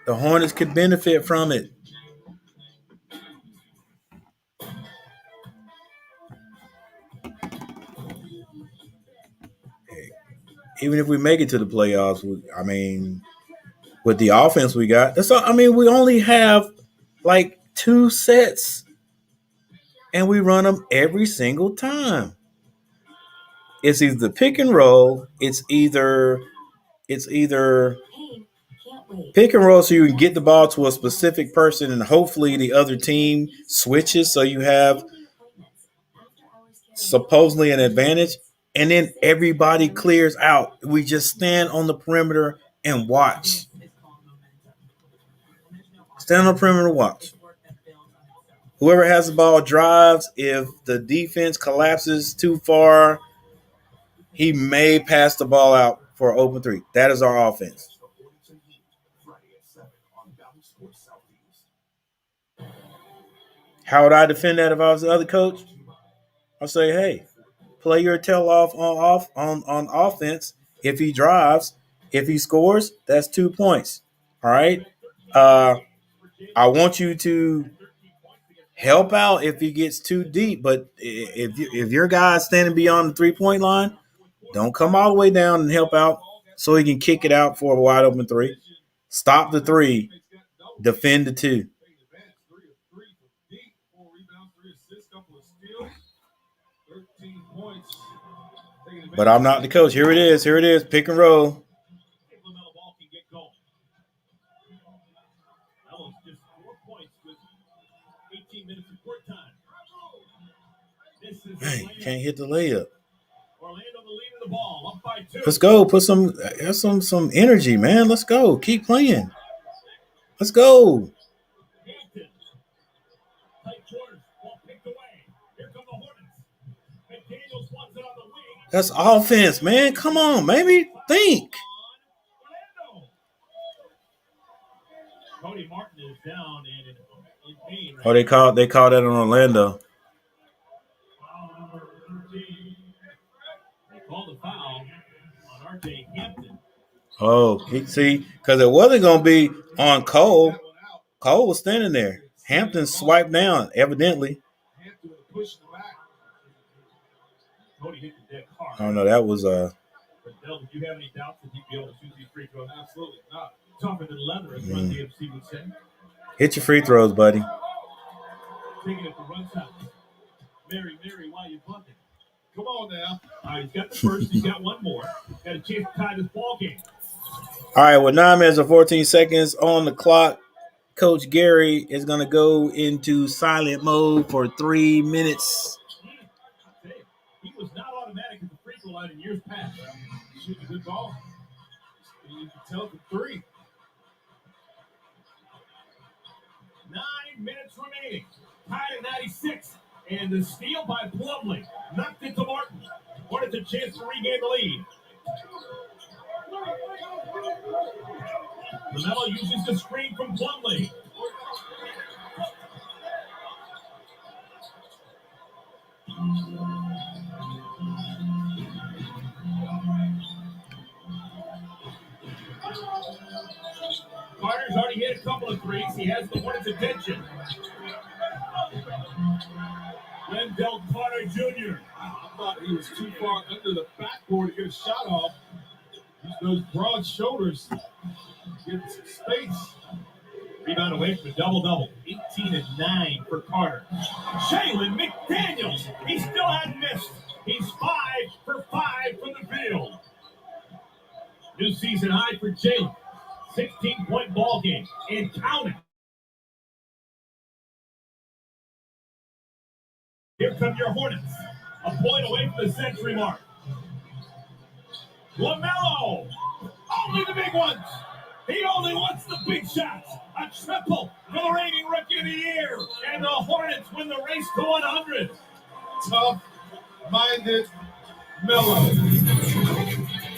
The Hornets could benefit from it. Even if we make it to the playoffs, with the offense we got, we only have like 2 sets, and we run them every single time. It's either the pick and roll. It's either pick and roll so you can get the ball to a specific person, and hopefully the other team switches so you have supposedly an advantage, and then everybody clears out. We just stand on the perimeter and watch. Stand on the perimeter and watch. Whoever has the ball drives. If the defense collapses too far, he may pass the ball out for an open 3. That is our offense. How would I defend that if I was the other coach? I'll say, hey, play your tail off on offense. If he drives, if he scores, that's 2 points. All right. I want you to help out if he gets too deep, but if your guy's standing beyond the 3-point line, don't come all the way down and help out so he can kick it out for a wide open 3. Stop the 3, defend the 2. But I'm not the coach. Here it is. Pick and roll. Man, can't hit the layup. Let's go. Put some energy, man. Let's go. Keep playing. Let's go. That's offense, man. Come on, maybe think. Oh, they called that on Orlando. Oh, see, because it wasn't going to be on Cole. Cole was standing there. Hampton swiped down, evidently. Oh, no, that was Did you have any doubts that he'd be able to shoot these free throws? Absolutely not. Tougher than leather, as Run DMC would say. Hit your free throws, buddy. Taking it to run time. Mary, why are you bunting? Come on now. All right, he's got the first. He's got one more. Got a chance to tie this ball game. All right, with 9 minutes and 14 seconds on the clock, Coach Gary is going to go into silent mode for 3 minutes. He was not automatic at the free throw line in years past. Shooting a good ball. You can tell the 3. 9 minutes remaining. Tied at 96. And the steal by Plumlee. Knocked it to Martin. Hornets a chance to regain the lead. LaMelo uses the screen from Plumlee. Carter's already hit a couple of threes. He has the Hornets' attention. Wendell Carter Jr. I thought he was too far under the backboard to get a shot off. Use those broad shoulders. Get some space. Rebound away from a double-double. 18 and 9 for Carter. Jalen McDaniels. He still hadn't missed. He's 5 for 5 from the field. New season high for Jalen. 16-point ball game. And counting. Here come your Hornets. A point away from the century mark. LaMelo. Only the big ones. He only wants the big shots. A triple for the reigning Rookie of the Year. And the Hornets win the race to 100. Tough-minded Melo.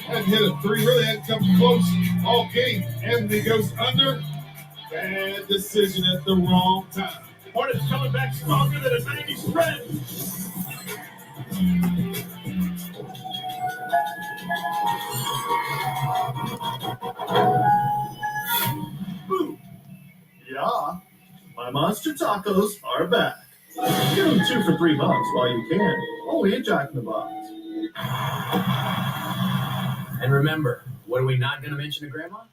Hadn't hit a three, really hadn't come close all game. Anthony goes under. Bad decision at the wrong time. Hornets coming back stronger than a 90 spread. Boom. Yeah, my monster tacos are back. Get them 2 for $3 while you can. Only at Jack in the Box. And remember, what are we not going to mention to Grandma?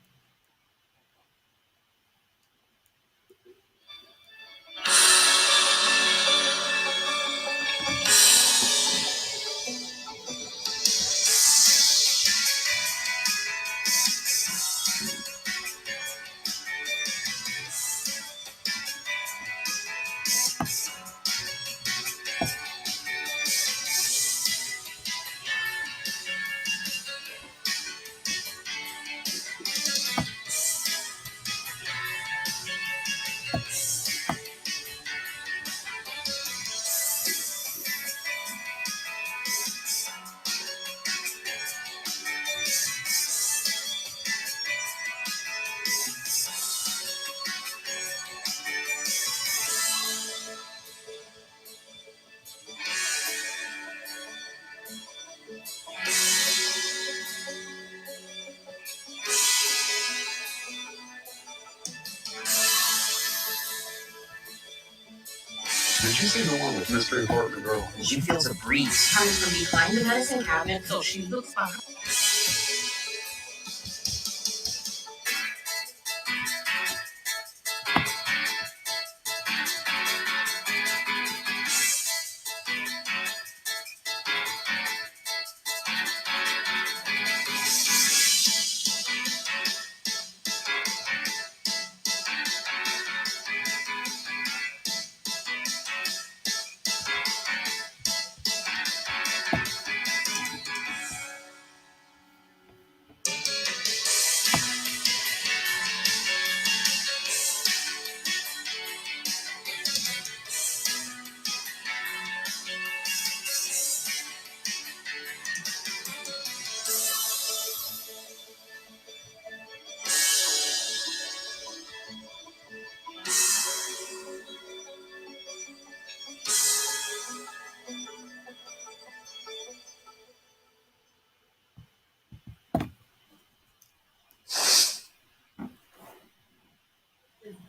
Did you see the one with Mystery Apartment Girl? She feels a breeze coming from behind the medicine cabinet, so she looks behind.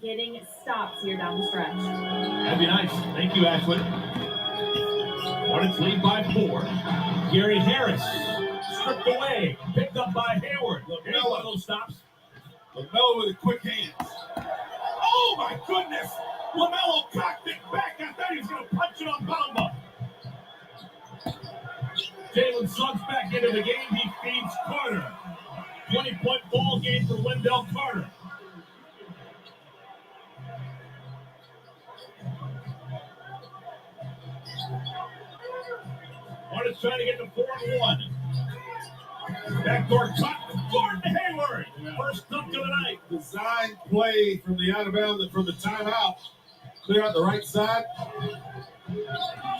Getting stops here down the stretch. That'd be nice. Thank you, Ashley. Hornets lead by 4. Gary Harris stripped away, picked up by Hayward. Here's one of those stops. LaMelo with a quick hand. Oh my goodness! LaMelo cocked it back. I thought he was going to punch it on Bamba. Jalen Suggs back into the game. He feeds Carter. 20-point ball game for Wendell Carter. Hornets trying to get to 4-1. Backdoor cut. Gordon Hayward. First dunk of the night. Design play from the out of bounds, from the timeout. Clear out the right side.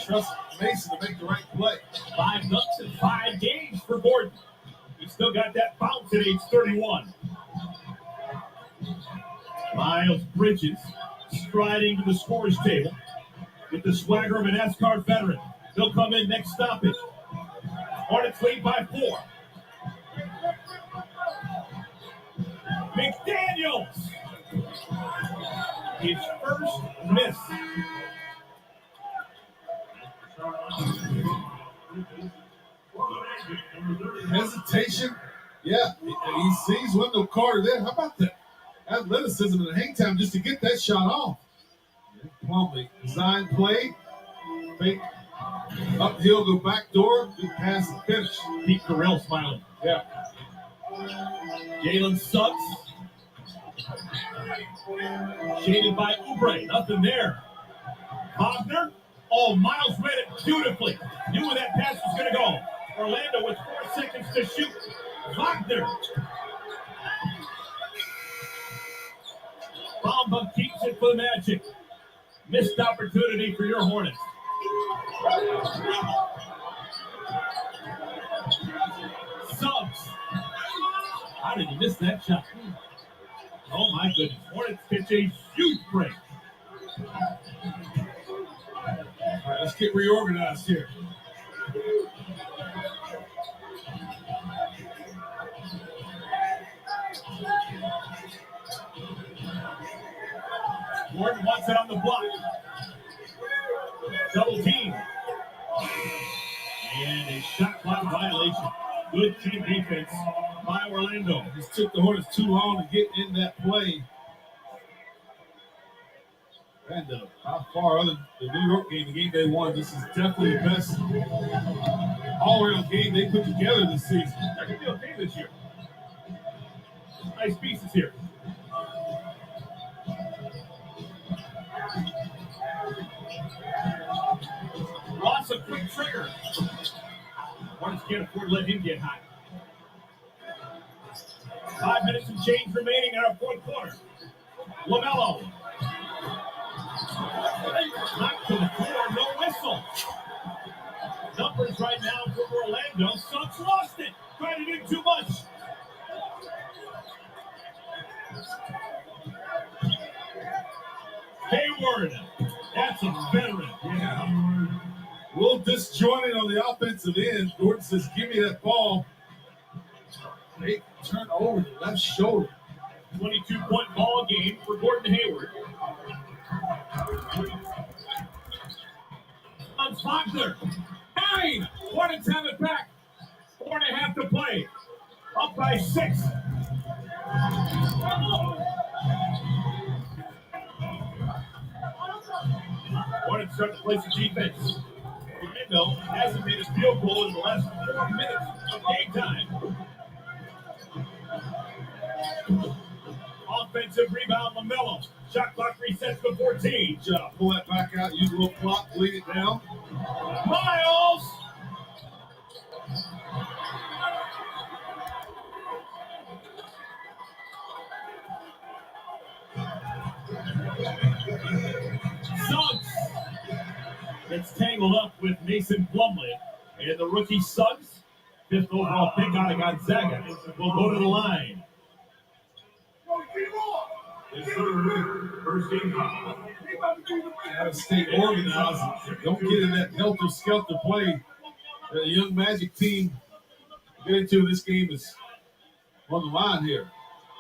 Trust Mason to make the right play. 5 dunks in 5 games for Gordon. He's still got that bounce at age 31. Miles Bridges striding to the scorer's table with the swagger of an NASCAR veteran. He'll come in next stoppage. Hornets lead by 4. McDaniels. His first miss. Hesitation. Yeah, he sees Wendell Carter there. How about that athleticism and hang time just to get that shot off? Plumlee. Design play. Fake. Uphill, go back door. Good pass and finish. Pete Carell smiling. Yeah. Jalen Suggs. Shaded by Oubre. Nothing there. Wagner. Oh, Miles read it beautifully. Knew where that pass was going to go. Orlando with 4 seconds to shoot. Wagner. Bamba keeps it for the Magic. Missed opportunity for your Hornets. Suggs How did he miss that shot? Oh my goodness. Hornets pitch a huge break. All right, let's get reorganized here. Gordon wants it on the block. Double team. And a shot clock violation. Good team defense by Orlando. This took the Hornets too long to get in that play. And how far other than the New York game, the game they won, this is definitely the best all-around game they put together this season. They're going to be okay this year. Nice pieces here. Lots of quick trigger. Hornets can't afford to let him get hot. 5 minutes and change remaining in our fourth quarter. LaMelo. Knocked to the floor, no whistle. Numbers right now for Orlando. Suggs lost it. Tried to do too much. Hayward. That's a veteran. Yeah. A little disjointed on the offensive end. Gordon says, give me that ball. They turn over the left shoulder. 22-point ball game for Gordon Hayward. On Faulkner. 9. Hornets have it back. 4.5 to play. Up by 6. Hornets start to play some defense. Orlando hasn't made a field goal in the last 4 minutes of game time. Offensive rebound, LaMelo. Shot clock resets to 14. Good job. Pull that back out. Use a little clock. Lead it down. Miles. Suggs gets tangled up with Mason Plumlee. And the rookie Suggs, 5th overall pick out of Gonzaga, will go to the line. First game. Gotta stay organized. Don't get in that helter-skelter play that a young Magic team get into. This game is on the line here.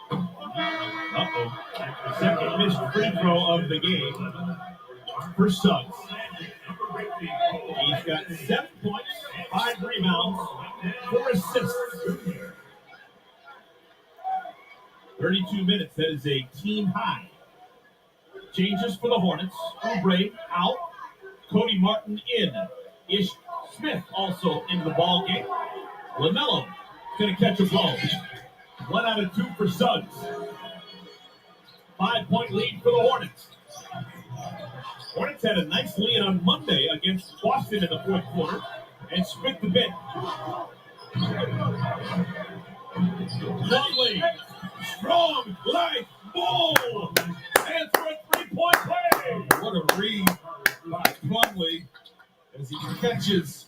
Uh-oh. The second missed free throw of the game for Suggs. He's got 7 points, 5 rebounds, 4 assists. 32 minutes, that is a team high. Changes for the Hornets. Oubre out. Cody Martin in. Ish Smith also in the ball game. LaMelo going to catch a ball. 1 out of 2 for Suggs. 5-point lead for the Hornets. Hornets had a nice lead on Monday against Boston in the fourth quarter and split the bit. Plumlee, strong like bull, and for a 3-point play. What a read by Plumlee as he catches.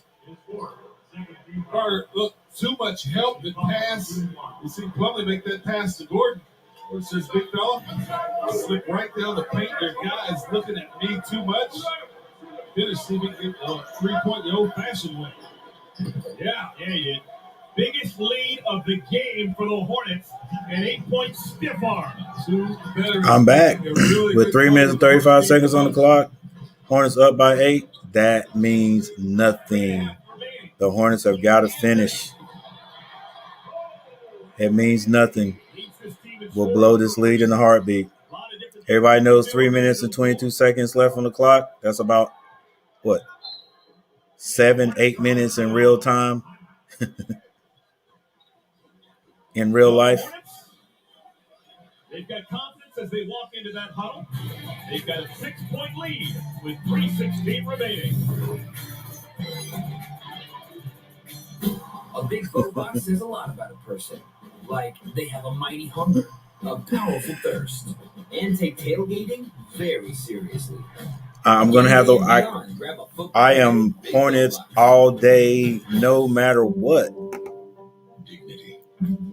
Carter, look, too much help and pass. You see Plumlee make that pass to Gordon. Gordon says, big fella, slip right down the paint. Their guy is looking at me too much. Finish, see if he can get a 3-point the old-fashioned way. Yeah. Biggest lead of the game for the Hornets, an 8-point stiff arm. I'm back with 3 minutes and 35 seconds on the clock. Hornets up by 8. That means nothing. The Hornets have got to finish. It means nothing. We'll blow this lead in a heartbeat. Everybody knows 3 minutes and 22 seconds left on the clock. That's about, 7-8 minutes in real time. In real life. They've got confidence as they walk into that huddle. They've got a 6-point lead with 3:16 remaining. A big Go box says a lot about a person. Like they have a mighty hunger, a powerful thirst, and take tailgating very seriously. I'm going to have to – I am Hornets all day, no matter what. Dignity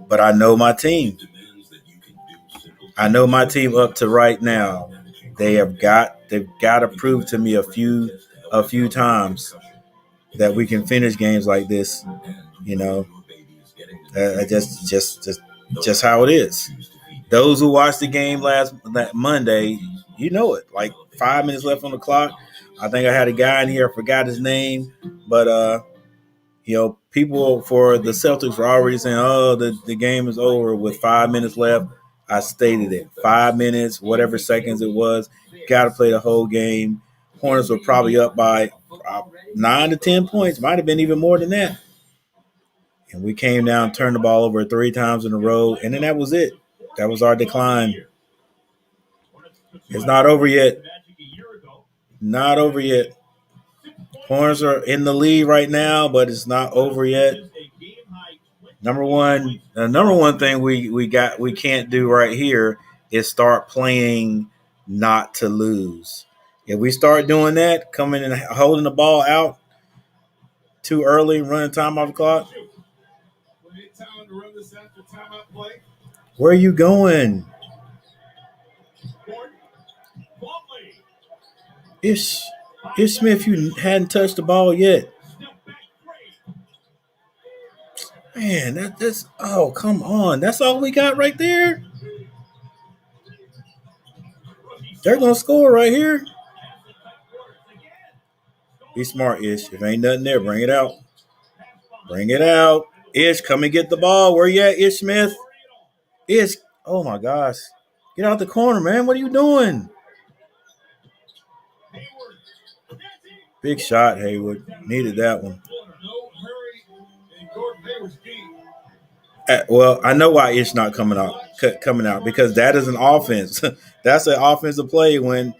But I know my team. I know my team up to right now. They've got to prove to me a few times that we can finish games like this. You know, just how it is. Those who watched the game that Monday, you know it. Like 5 minutes left on the clock. I think I had a guy in here. I forgot his name, but people for the Celtics were already saying, "Oh, the game is over with 5 minutes left." I stated it. 5 minutes, whatever seconds it was. Got to play the whole game. Hornets were probably up by 9 to 10 points. Might have been even more than that. And we came down, turned the ball over 3 times in a row, and then that was it. That was our decline. It's not over yet. Not over yet. Hornets are in the lead right now, but it's not over yet. Number one thing we can't do right here is start playing not to lose. If we start doing that, coming and holding the ball out too early, running time off the clock. Where are you going? Ish Smith, you hadn't touched the ball yet. Man, that's oh, come on. That's all we got right there. They're going to score right here. Be smart, Ish. If ain't nothing there, bring it out. Bring it out. Ish, come and get the ball. Where you at, Ish Smith? Ish, oh my gosh. Get out the corner, man. What are you doing? Big shot, Hayward. Needed that one. Well, I know why Ish not coming out because that is an offense. That's an offensive play when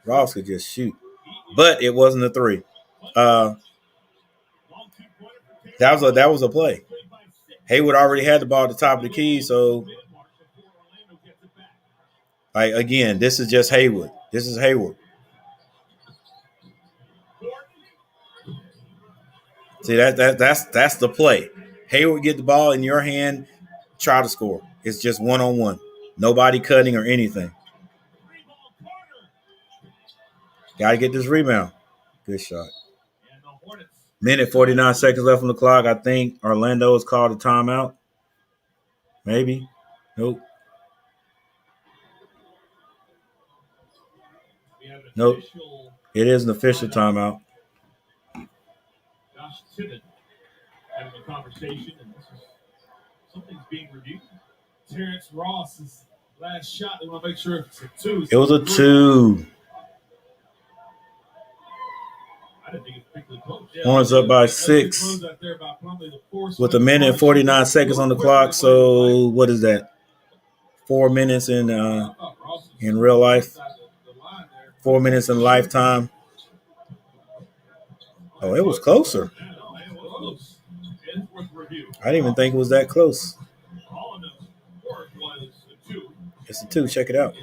Ross could just shoot. But it wasn't a 3. That was a play. Hayward already had the ball at the top of the key, so again, this is just Hayward. This is Hayward. See, that's the play. Hayward get the ball in your hand, try to score. It's just 1-on-1. Nobody cutting or anything. Got to get this rebound. Good shot. Minute 49 seconds left on the clock. I think Orlando has called a timeout. Maybe. Nope. It is an official timeout. Josh Tibbett having a conversation, and something's being reviewed. Terrence Ross's last shot. They want to make sure it's a 2. It was a 2. I didn't think it's particularly close. Hornets up by 6 with 1 minute and 49 seconds on the clock. So what is that? 4 minutes in real life. 4 minutes in lifetime. Oh, it was closer. I didn't even think it was that close. It's a 2. Check it out.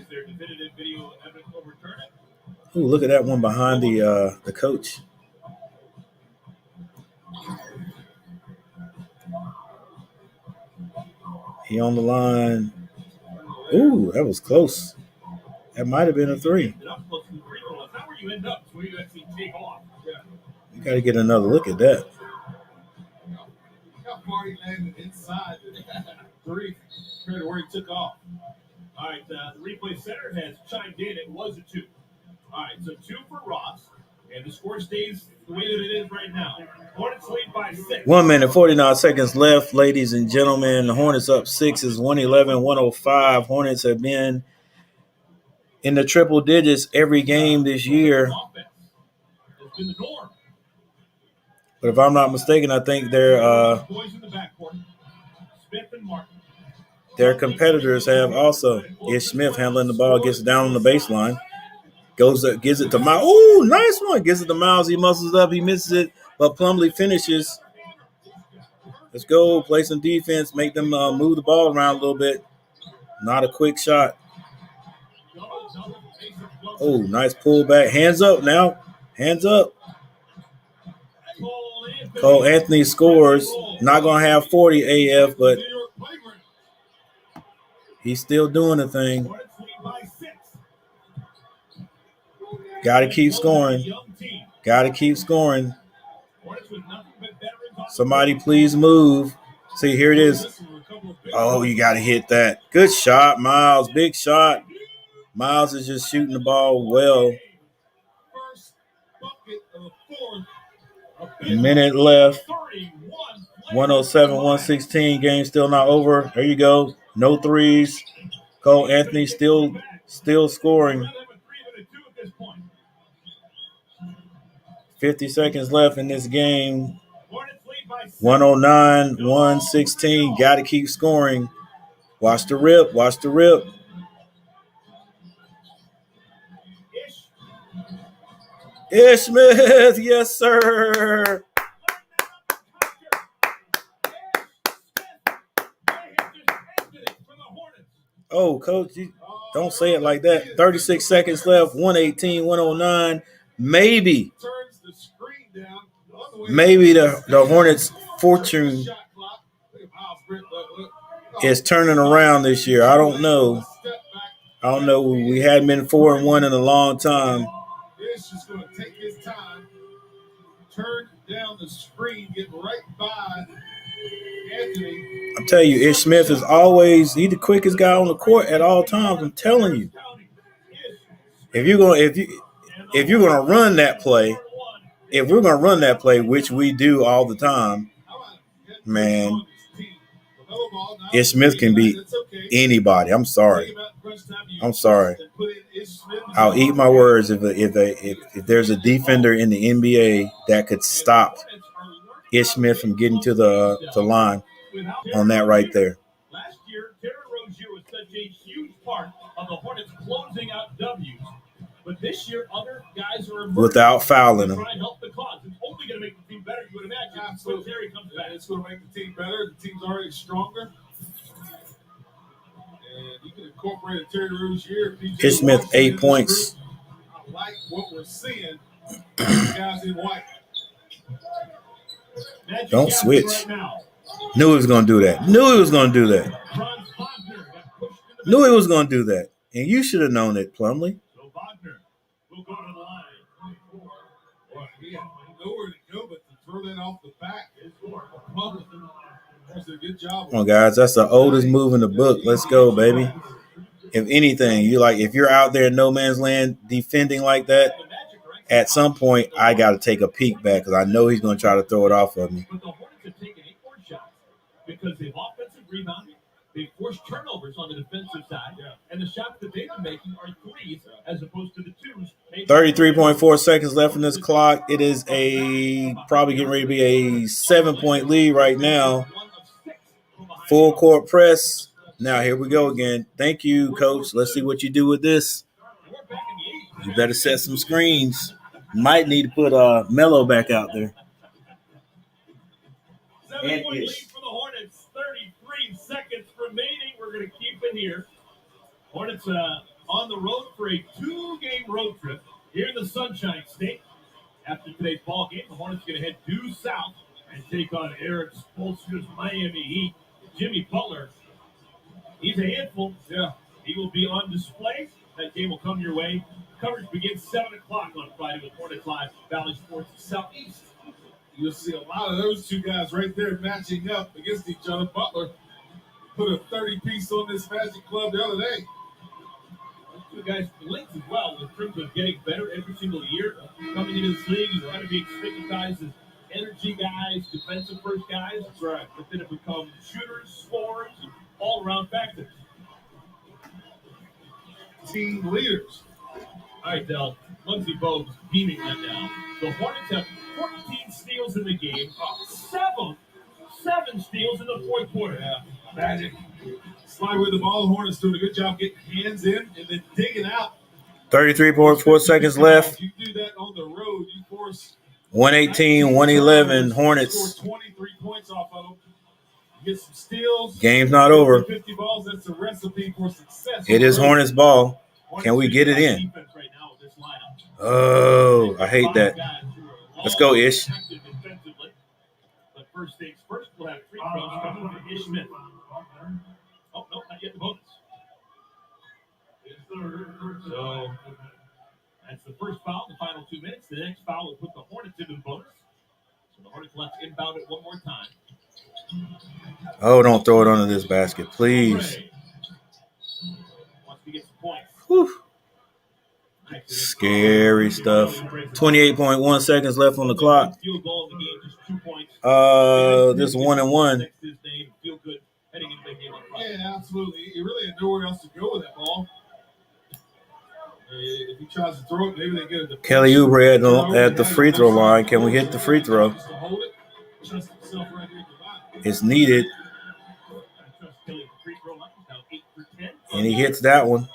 Ooh, look at that one behind the coach. He on the line. Ooh, that was close. That might have been a 3. You got to get another look at that. How far he landed inside the 3 compared to where he took off. All right, the replay center has chimed in. It was a 2. All right, so 2 for Ross. And the score stays the way that it is right now. Hornets lead by 6. 1 minute, 49 seconds left, ladies and gentlemen. The Hornets up 6 is 111-105. Hornets have been in the triple digits every game this year. But if I'm not mistaken, I think their competitors have also. Ish Smith handling the ball, gets down on the baseline. Goes up, gives it to Miles. Ooh, nice one. Gives it to Miles. He muscles up. He misses it, but Plumlee finishes. Let's go. Play some defense. Make them move the ball around a little bit. Not a quick shot. Oh, nice pullback. Hands up now. Hands up. Cole Anthony scores. Not going to have 40 AF, but he's still doing the thing. Got to keep scoring. Got to keep scoring. Somebody please move. See, here it is. Oh, you got to hit that. Good shot, Miles. Big shot. Miles is just shooting the ball well. A minute left. 107, 116. Game still not over. There you go. No threes. Cole Anthony still scoring. 50 seconds left in this game. 109, 116. Got to keep scoring. Watch the rip. Watch the rip. Ish Smith. Yes, sir. Oh, Coach, you don't say it like that. 36 seconds left. 118, 109. Maybe the Hornets' fortune is turning around this year. I don't know. We hadn't been 4-1 in a long time. It's just going to take his time, turn down the screen, get right by Anthony. I'm telling you, Ish Smith is always the quickest guy on the court at all times. I'm telling you. If you're gonna run that play, which we do all the time, man, Ish Smith can beat anybody. I'm sorry. I'll eat my words if there's a defender in the NBA that could stop Ish Smith from getting to the line on that right there. Last year, Terry Rozier was such a huge part of the Hornets closing out W's. But this year, other guys are without fouling him. Trying to help the cause. It's only going to make the team better, you would imagine. Absolutely. So Terry comes back. It's going to make the team better. The team's already stronger. And you can incorporate a Terry Rozier. Ish Smith, 8 points. I like what we're seeing. Guys in white. Don't switch. Knew he was going to do that. Knew he was going to do that. And you should have known it, Plumlee. So Wagner will go to the line. Boy, he had nowhere to go but to throw that off the back. That's a good job. Come on, guys. That's the oldest move in the book. Let's go, baby. If anything, if you're out there in no man's land defending like that, at some point, I got to take a peek back because I know he's going to try to throw it off of me. But the Hornets have taken 8 more shots because they've offensive rebounding, they've forced turnovers on the defensive side, and the shots that they've been making are threes as opposed to the twos. 33.4 seconds left in this clock. It is probably getting ready to be a 7-point lead right now. Full court press. Now, here we go again. Thank you, Coach. Let's see what you do with this. You better set some screens. Might need to put Melo back out there. 7-point lead for the Hornets. 33 seconds remaining. We're going to keep it here. Hornets on the road for a 2-game road trip here in the Sunshine State. After today's ball game, the Hornets are going to head due south and take on Eric Spoelstra's Miami Heat. Jimmy Butler, he's a handful. Yeah. He will be on display. That game will come your way. Coverage begins 7 o'clock on Friday with Hornets Live, Valley Sports Southeast. You'll see a lot of those two guys right there matching up against each other. Butler put a 30-piece on this Magic Club the other day. Those two guys linked as well in terms of getting better every single year. Coming into this league, he's trying to be stigmatized as energy guys, defensive first guys. That's right. But then it becomes shooters, scorers, and all-around factors. Team leaders. All right, Del. Muggsy Bogues beaming right now. The Hornets have 14 steals in the game. 7 steals in the fourth quarter. Yeah, Magic. Slide with the ball. The Hornets doing a good job getting hands in and then digging out. 33.4 seconds left. You do that on the road, you force 118, 111 Hornets. Score 23 points off of them. You get some steals. Game's not over. 50 balls. That's a recipe for success. It is Hornets ball. Can we get it in? Oh, I hate that. Let's go, Ish. But first things first, we'll have throws coming for Ish Smith. Oh, no, not yet the bonus. So that's the first foul in the final 2 minutes. The next foul will put the Hornets into the bonus. So the Hornets left inbound it one more time. Oh, don't throw it under this basket, please. Wants to get some points. Whew. Scary stuff. 28.1 seconds left on the clock. Field goal in the game, just 2 points. This 1-1. Next his name, feel good heading into the game on Friday. Yeah, absolutely. He really had nowhere else to go with that ball. If he tries to throw it, maybe they get it. Kelly Oubre at the free throw line. Can we hit the free throw? It's needed. And he hits that one.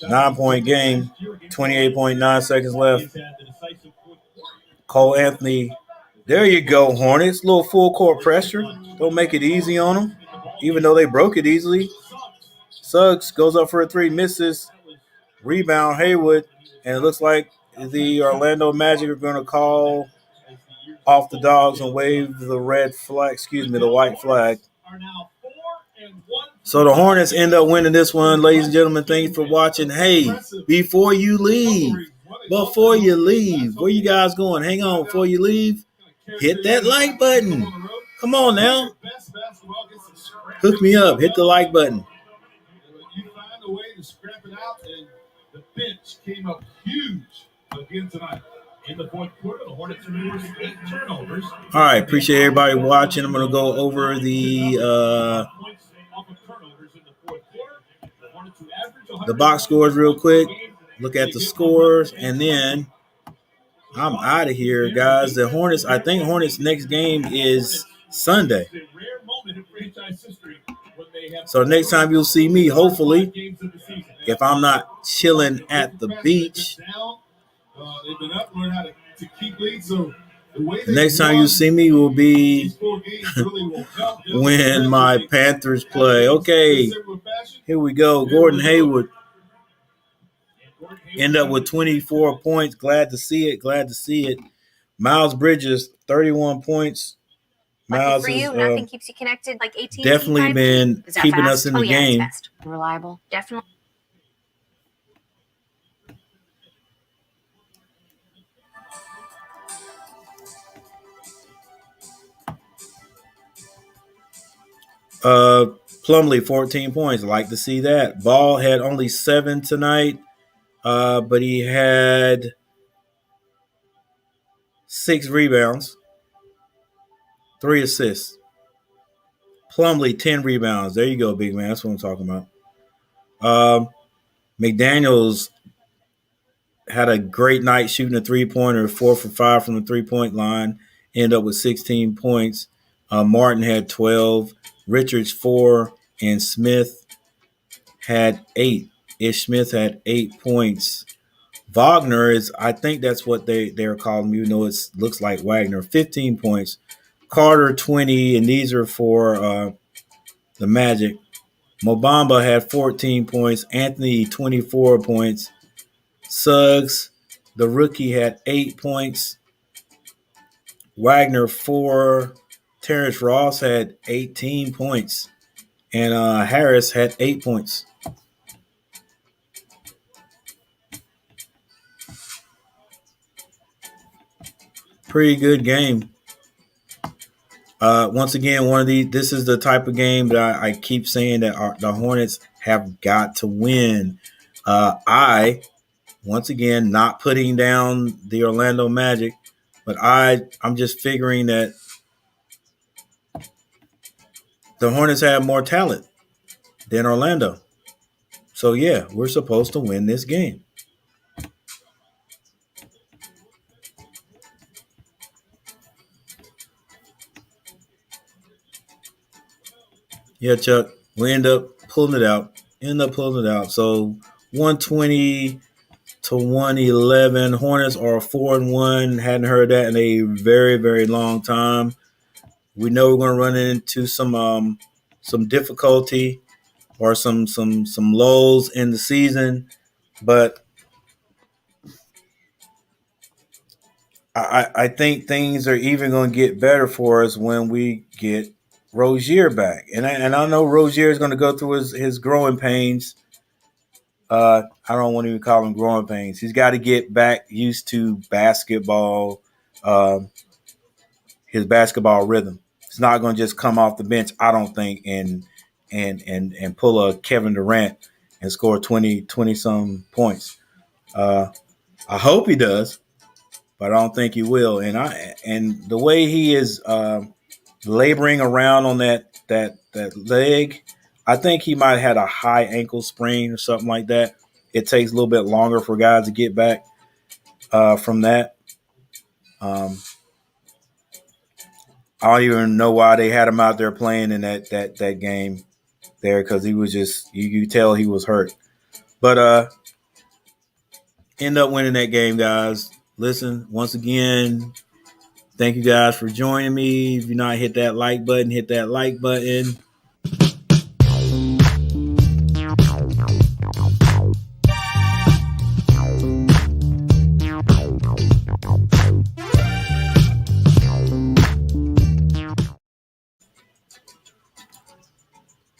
Nine-point game, 28.9 seconds left. Cole Anthony. There you go, Hornets. A little full court pressure. Don't make it easy on them, even though they broke it easily. Suggs goes up for a three, misses. Rebound, Haywood. And it looks like the Orlando Magic are going to call off the dogs and wave the white flag. So the Hornets end up winning this one. Ladies and gentlemen, thanks for watching. Hey, before you leave, where you guys going? Hang on, before you leave, hit that like button. Come on now. Hook me up. Hit the like button. You find a way to scrap it out, and the bench came up huge again tonight. In the fourth quarter, the Hornets forced 8 turnovers. All right, appreciate everybody watching. I'm going to go over the box scores real quick. Look at the scores, and then I'm out of here, guys. The Hornets, I think Hornets' next game is Sunday. So next time you'll see me, hopefully, if I'm not chilling at the beach. The next time you see me will be when my Panthers play. Okay, here we go. Gordon Hayward end up with 24 points. Glad to see it. Miles Bridges, 31 points. Miles for you, nothing keeps you connected like AT&T definitely 5G. been keeping us in the game. It's fast. Reliable. Definitely. Plumlee, 14 points. Like to see that. Ball had only 7 tonight, but he had 6 rebounds, 3 assists. Plumlee, 10 rebounds. There you go, big man. That's what I'm talking about. McDaniels had a great night shooting a three-pointer, 4 for 5 from the three-point line. Ended up with 16 points. Martin had 12. Richards 4, and Smith had 8. Ish Smith had 8 points. Wagner is, I think that's what they're calling him, even though it looks like Wagner, 15 points. Carter 20, and these are for the Magic. Mobamba had 14 points. Anthony 24 points. Suggs, the rookie, had 8 points. Wagner 4. Terrence Ross had 18 points, and Harris had 8 points. Pretty good game. Once again, this is the type of game that I keep saying that the Hornets have got to win. Once again, not putting down the Orlando Magic, but I'm just figuring that the Hornets have more talent than Orlando. So, yeah, we're supposed to win this game. Yeah, Chuck, we end up pulling it out. So, 120 to 111. Hornets are 4-1. Hadn't heard that in a very, very long time. We know we're going to run into some difficulty or some lulls in the season, but I think things are even going to get better for us when we get Rozier back. And I know Rozier is going to go through his growing pains. I don't want to even call him growing pains. He's got to get back used to basketball, his basketball rhythm. It's not going to just come off the bench, I don't think, and pull a Kevin Durant and score 20 some points. I hope he does, but I don't think he will. And the way he is laboring around on that leg, I think he might have had a high ankle sprain or something like that. It takes a little bit longer for guys to get back from that. I don't even know why they had him out there playing in that game there, because he was just you tell he was hurt. But end up winning that game, guys. Listen, once again, thank you guys for joining me. If you're not hit that like button, hit that like button.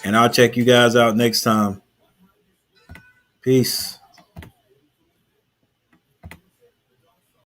And I'll check you guys out next time. Peace.